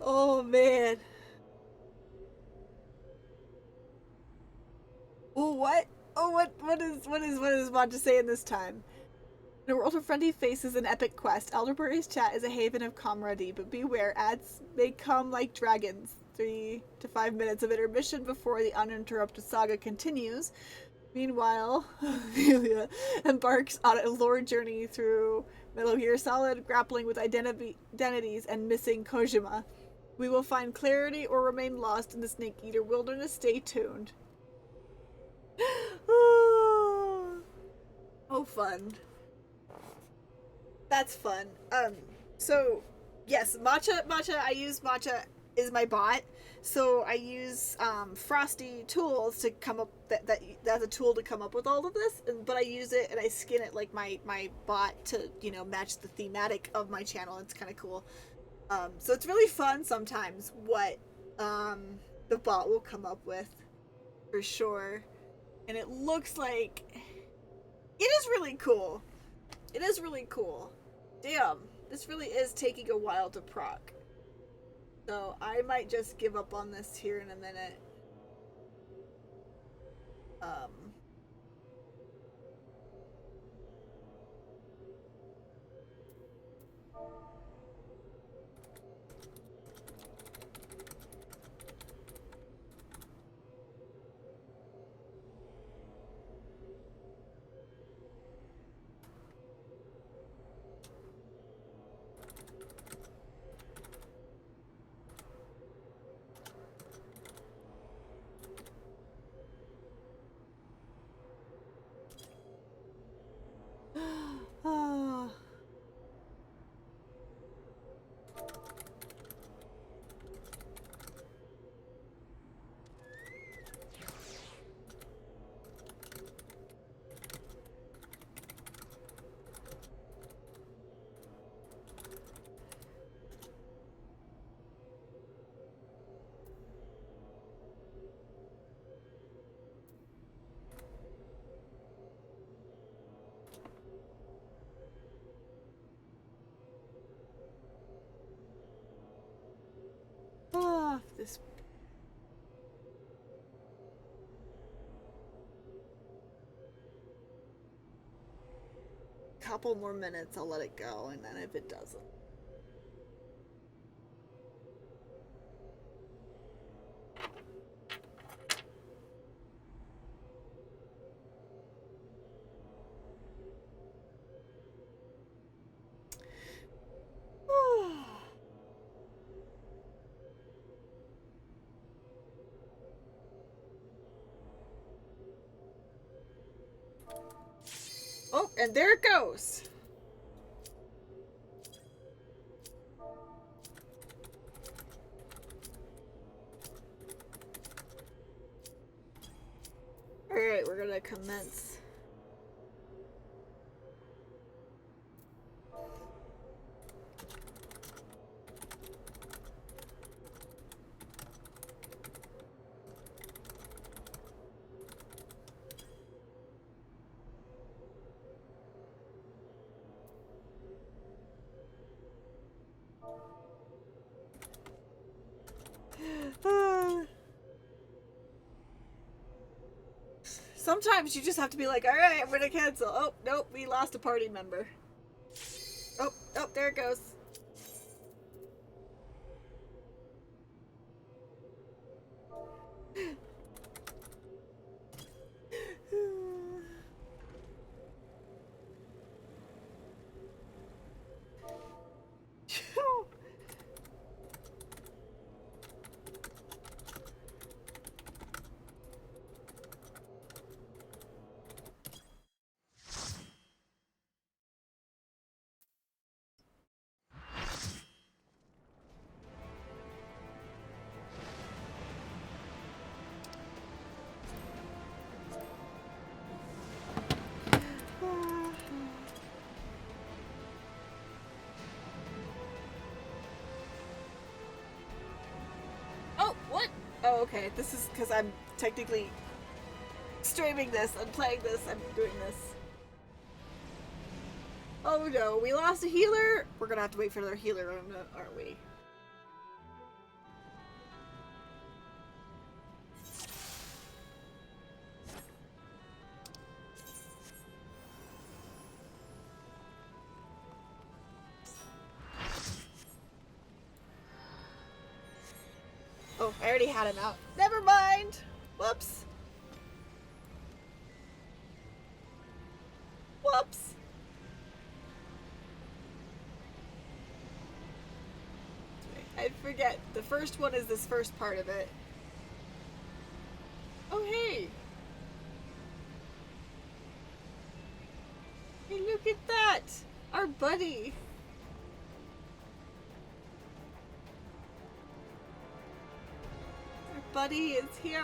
Oh man. Oh what? Oh what is Matcha saying this time? In a world of friendly faces and epic quest, Elderberry's chat is a haven of camaraderie, but beware, ads may come like dragons. 3 to 5 minutes of intermission before the uninterrupted saga continues. Meanwhile, Amelia embarks on a lore journey through Metal Gear Solid, grappling with identities and missing Kojima. We will find clarity or remain lost in the Snake Eater wilderness. Stay tuned. Oh, fun. That's fun. So yes, Matcha. I use Matcha is my bot. So I use Frosty tools to come up that's a tool to come up with all of this. But I use it and I skin it like my bot to match the thematic of my channel. It's kind of cool. So it's really fun sometimes what the bot will come up with, for sure. And it looks like it is really cool. It is really cool. Damn, this really is taking a while to proc. So I might just give up on this here in a minute. Ah. This couple more minutes, I'll let it go, and then if it doesn't. Oh, and there it goes. Alright, we're gonna commence. Sometimes you just have to be like, alright, I'm gonna cancel. Oh, nope, we lost a party member. Oh, there it goes. Oh, okay. This is because I'm technically streaming this. I'm playing this. I'm doing this. Oh no, we lost a healer. We're gonna have to wait for another healer, aren't we? Oh, I already had him out. Never mind. Whoops. Whoops. I forget. The first one is this first part of it. Oh, hey. Hey, look at that. Our buddy. Our buddy is here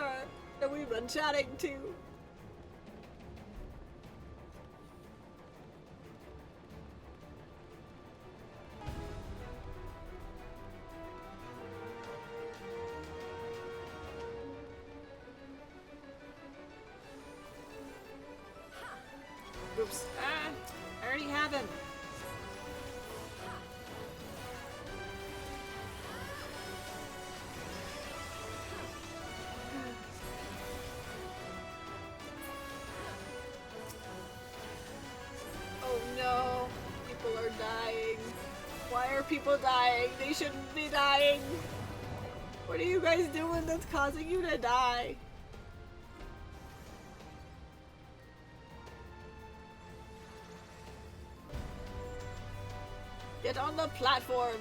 that we've been chatting to. Oops. Ah, I already have him. Oh no. People are dying. Why are people dying? They shouldn't be dying. What are you guys doing that's causing you to die? Get on the platforms!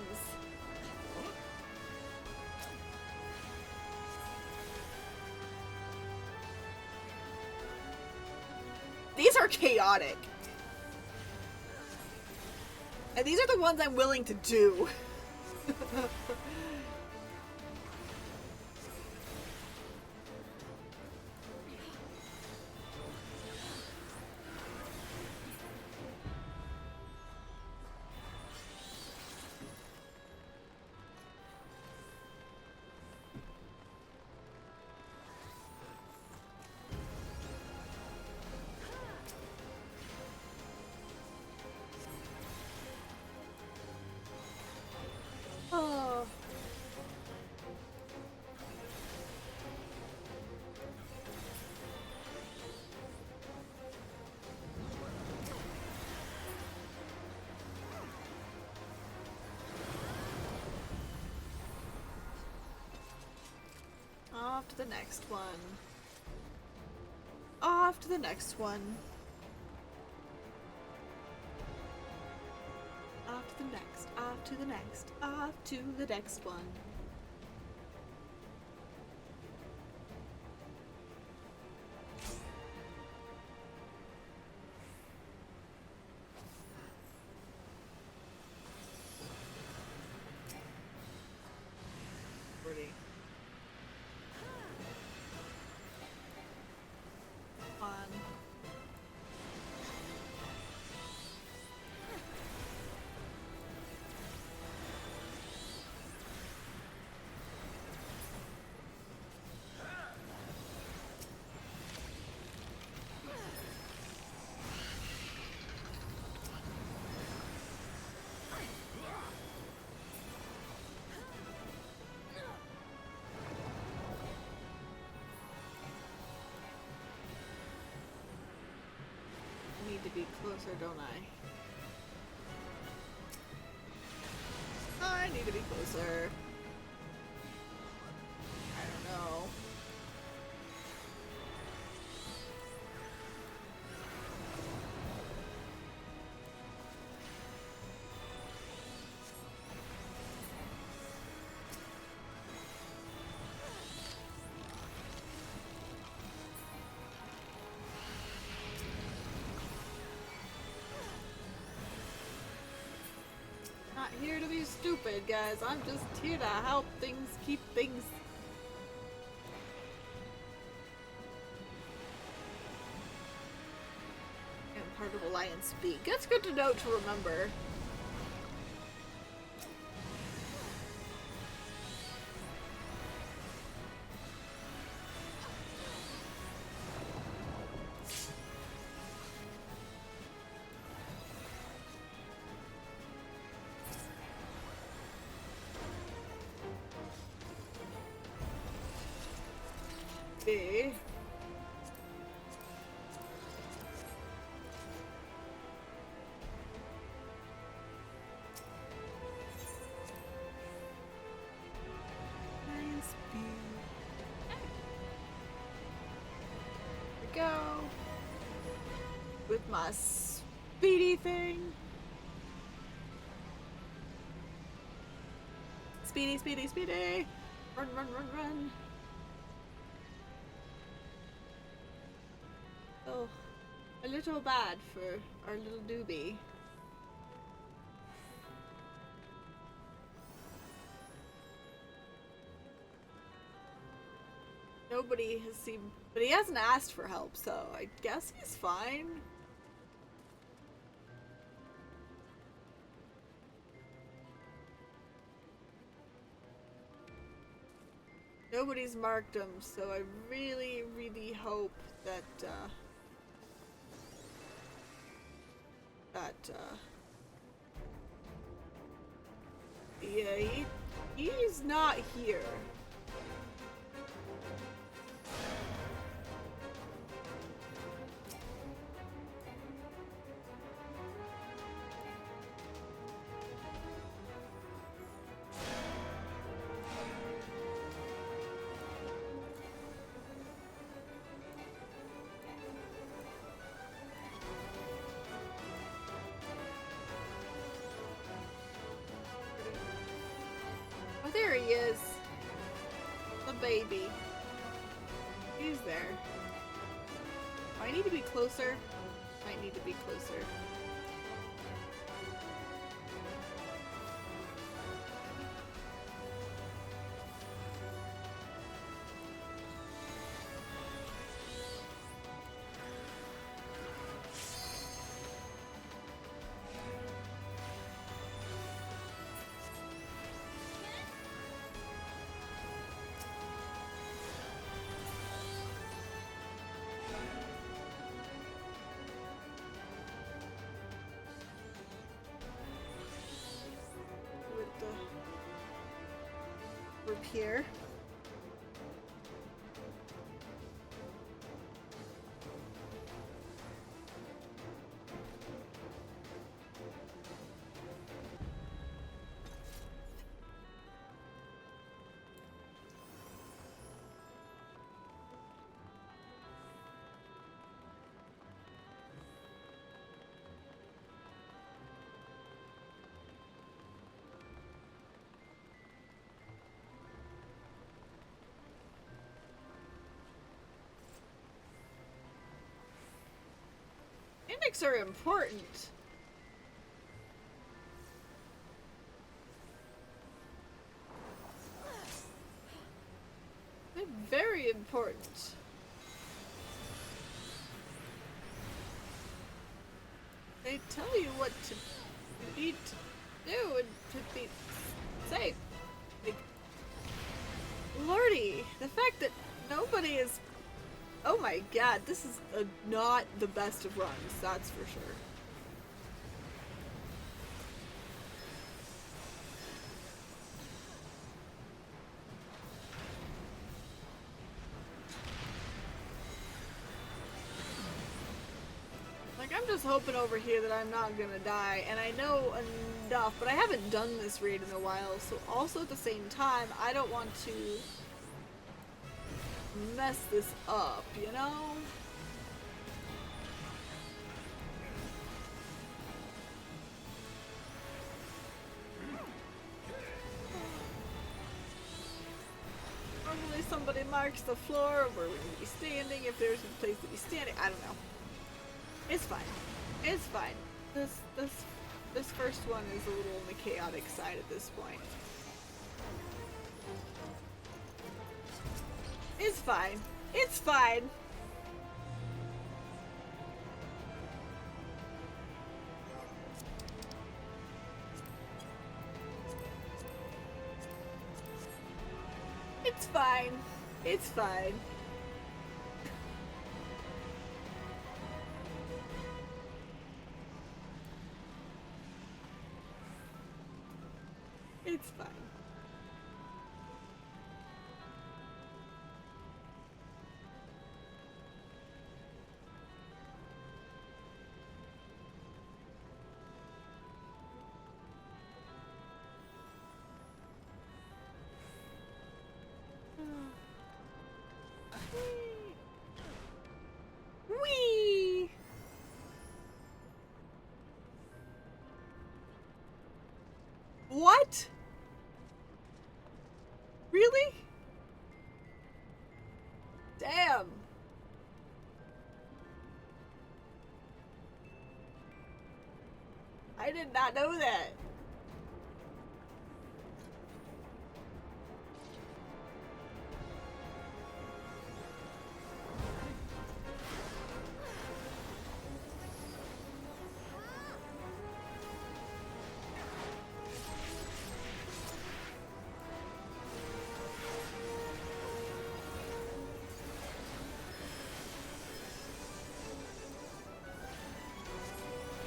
These are chaotic. And these are the ones I'm willing to do. Oh. Off to the next one. Off to the next one. Off to the next, off to the next, off to the next one. Pretty. Come on. Need to be closer, don't I? I need to be closer. I don't know. Not here to be stupid, guys. I'm just here to help things, keep things. And part of Alliance speak. That's good to know, to remember. Okay. Alliance speak. my speedy thing. Speedy, speedy, speedy. Run, run, run, run. Oh, a little bad for our little doobie. Nobody has seemed, but he hasn't asked for help, so I guess he's fine. Nobody's marked him, so I really, really hope that, yeah, he's not here. Oh, there he is. The baby. He's there. I need to be closer. I need to be closer. Here. Index are important. They're very important. They tell you what to need to do and to be safe. Like, Lordy, the fact that nobody is... Oh my god, this is not the best of runs, that's for sure. Like, I'm just hoping over here that I'm not gonna die, and I know enough, but I haven't done this raid in a while, so also at the same time, I don't want to mess this up, you know? Normally somebody marks the floor where we need to be standing, if there's a place to be standing, I don't know. It's fine. It's fine. This first one is a little on the chaotic side at this point. It's fine. It's fine. It's fine. It's fine. It's fine. Whee! What? Really? Damn. I did not know that.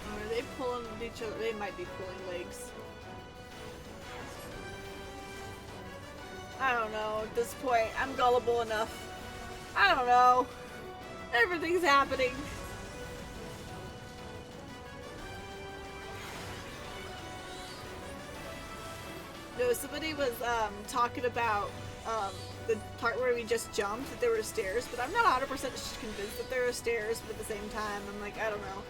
Are they pulling each other? They might be pulling legs. I don't know at this point. I'm gullible enough. I don't know. Everything's happening. No, somebody was talking about the part where we just jumped, that there were stairs, but I'm not 100% convinced that there are stairs, but at the same time, I'm like, I don't know.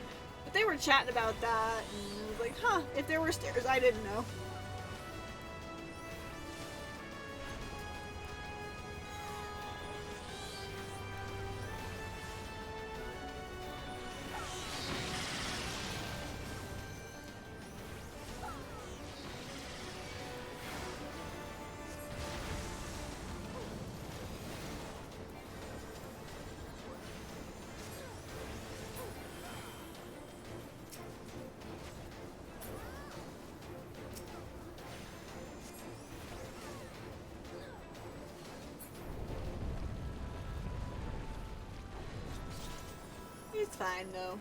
But they were chatting about that, and I was like, huh, if there were stairs, I didn't know. It's fine, though.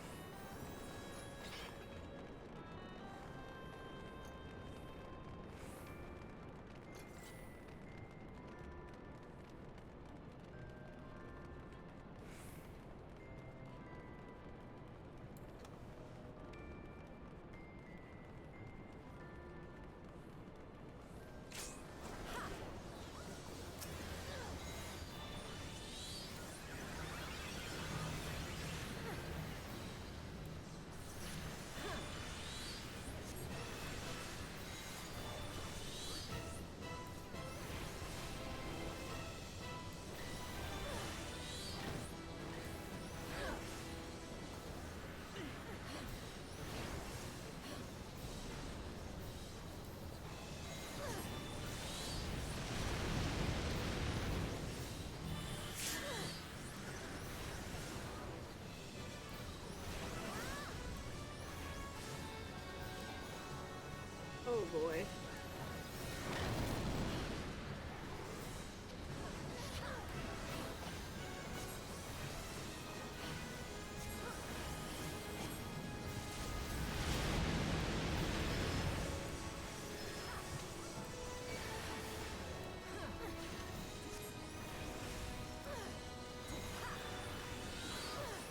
Oh boy.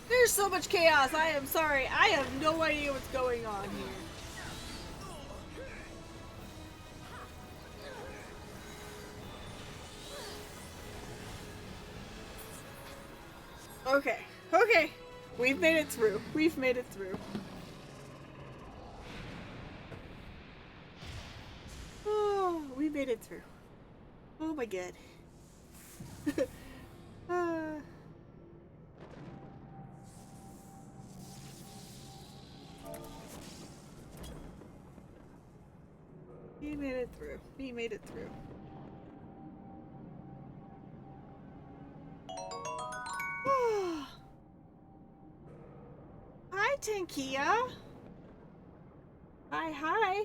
There's so much chaos. I am sorry. I have no idea what's going on here. Okay. Okay. We've made it through. We've made it through. Oh, we made it through. Oh my god. We made it through. We made it through. Hi, Tankia. Hi, hi.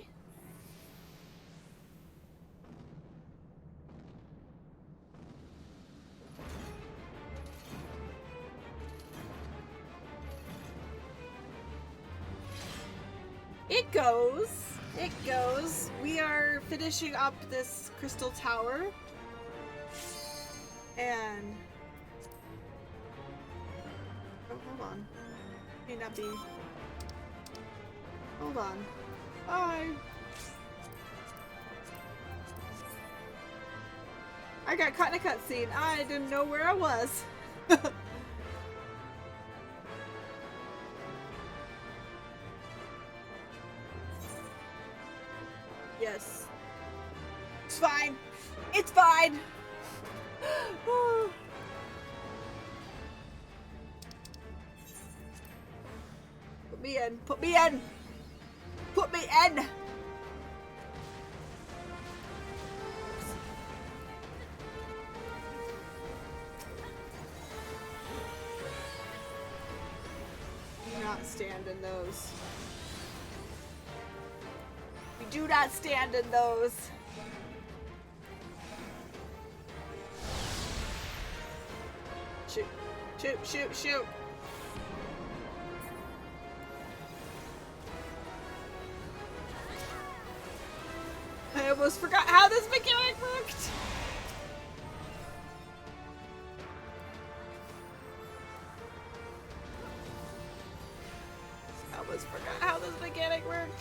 It goes. It goes. We are finishing up this crystal tower. And... oh, hold on. May not be... hold on. Bye. I got caught in a cutscene. I didn't know where I was. Yes. It's fine. It's fine. Put me in. Put me in. Put me in. Do not stand in those. We do not stand in those. Shoot. Shoot, shoot, shoot. I almost forgot how this mechanic worked. I almost forgot how this mechanic worked.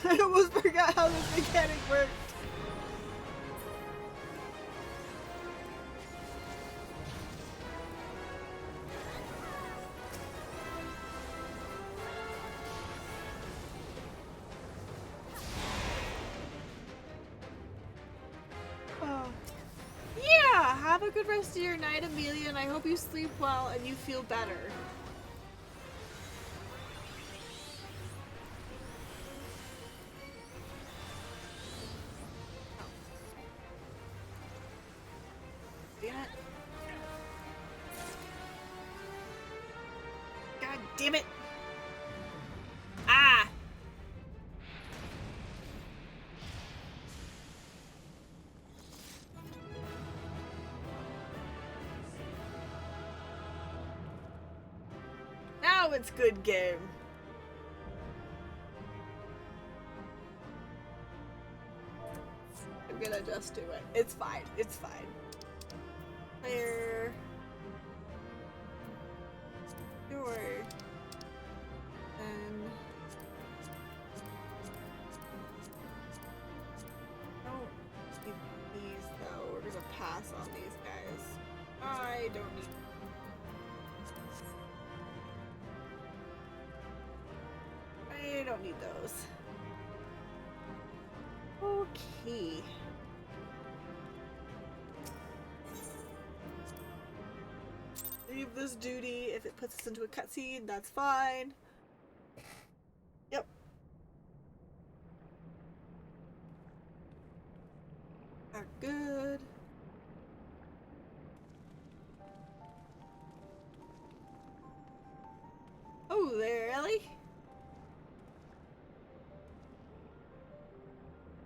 I almost forgot how this mechanic worked. Oh. Yeah, have a good rest of your night, Amelia, and I hope you sleep well and you feel better. God damn it! Ah! Now it's good game. I'm gonna just do it. It's fine. It's fine. Clear. Sure. And don't need these though. We're gonna pass on these guys. I don't need. I don't need those. Okay. Leave this duty. If it puts us into a cutscene, that's fine. Yep. Are good. Oh there, Ellie.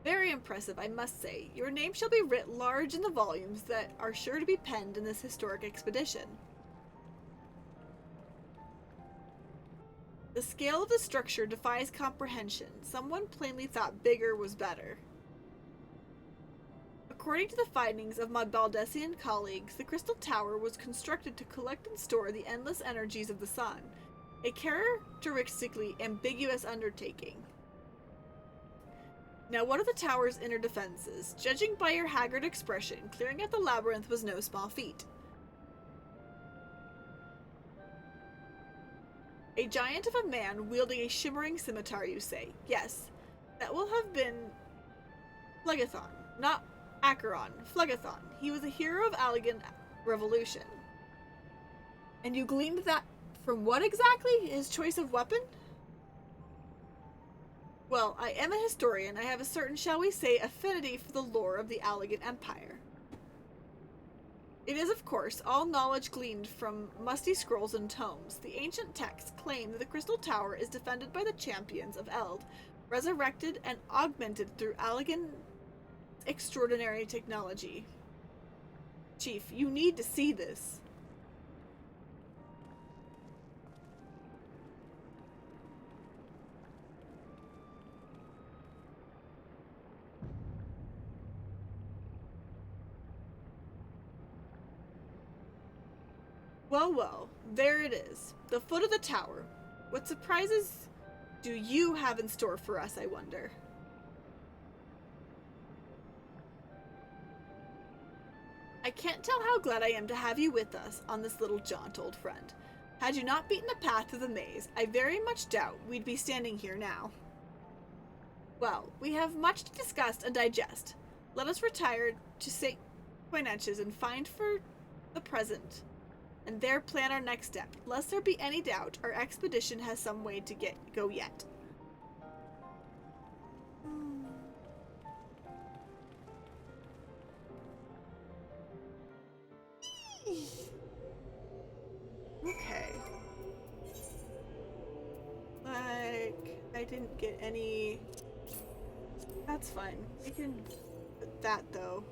Very impressive, I must say. Your name shall be writ large in the volumes that are sure to be penned in this historic expedition. The scale of the structure defies comprehension. Someone plainly thought bigger was better. According to the findings of my Baldessian colleagues, the Crystal Tower was constructed to collect and store the endless energies of the sun, a characteristically ambiguous undertaking. Now, what are the tower's inner defenses? Judging by your haggard expression, clearing out the labyrinth was no small feat. A giant of a man wielding a shimmering scimitar, you say. Yes, that will have been Phlegethon, not Acheron. Phlegethon. He was a hero of Allegan Revolution. And you gleaned that from what exactly? His choice of weapon? Well, I am a historian. I have a certain, shall we say, affinity for the lore of the Allegan Empire. It is, of course, all knowledge gleaned from musty scrolls and tomes. The ancient texts claim that the Crystal Tower is defended by the champions of Eld, resurrected and augmented through Allegan's extraordinary technology. Chief, you need to see this. Well, well, there it is. The foot of the tower. What surprises do you have in store for us, I wonder? I can't tell how glad I am to have you with us on this little jaunt, old friend. Had you not beaten the path through the maze, I very much doubt we'd be standing here now. Well, we have much to discuss and digest. Let us retire to St. Coinetches and find for the present, and there plan our next step. Lest there be any doubt, our expedition has some way to go yet. Okay. Like, I didn't get any... That's fine. We can put that, though.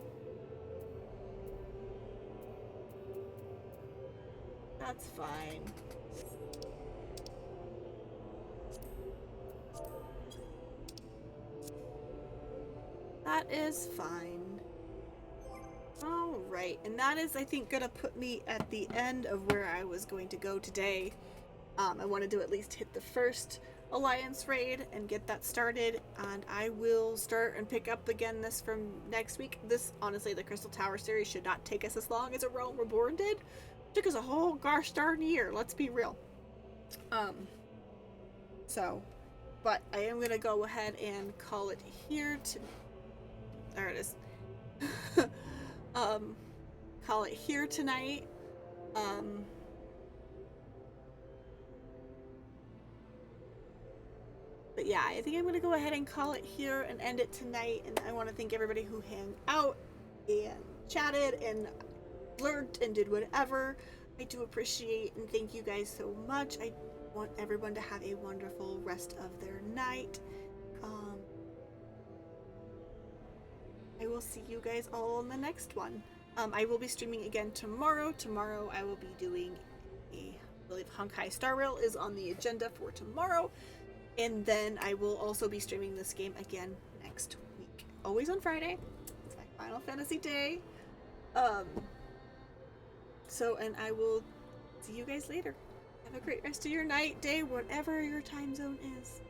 That's fine. That is fine. Alright, and that is, I think, gonna put me at the end of where I was going to go today. I wanted to at least hit the first Alliance raid and get that started, and I will start and pick up again this from next week. This, honestly, the Crystal Tower series should not take us as long as A Realm Reborn did. It took us a whole gosh darn year, let's be real. But I am gonna go ahead and call it here to... There it is. Call it here tonight. But yeah, I think I'm gonna go ahead and call it here and end it tonight. And I want to thank everybody who hung out and chatted and lurked and did whatever. I do appreciate and thank you guys so much. I want everyone to have a wonderful rest of their night. I will see you guys all in the next one. I will be streaming again tomorrow. Tomorrow I will be doing I believe Honkai Star Rail is on the agenda for tomorrow. And then I will also be streaming this game again next week. Always on Friday. It's my Final Fantasy day. And I will see you guys later. Have a great rest of your night, day, whatever your time zone is.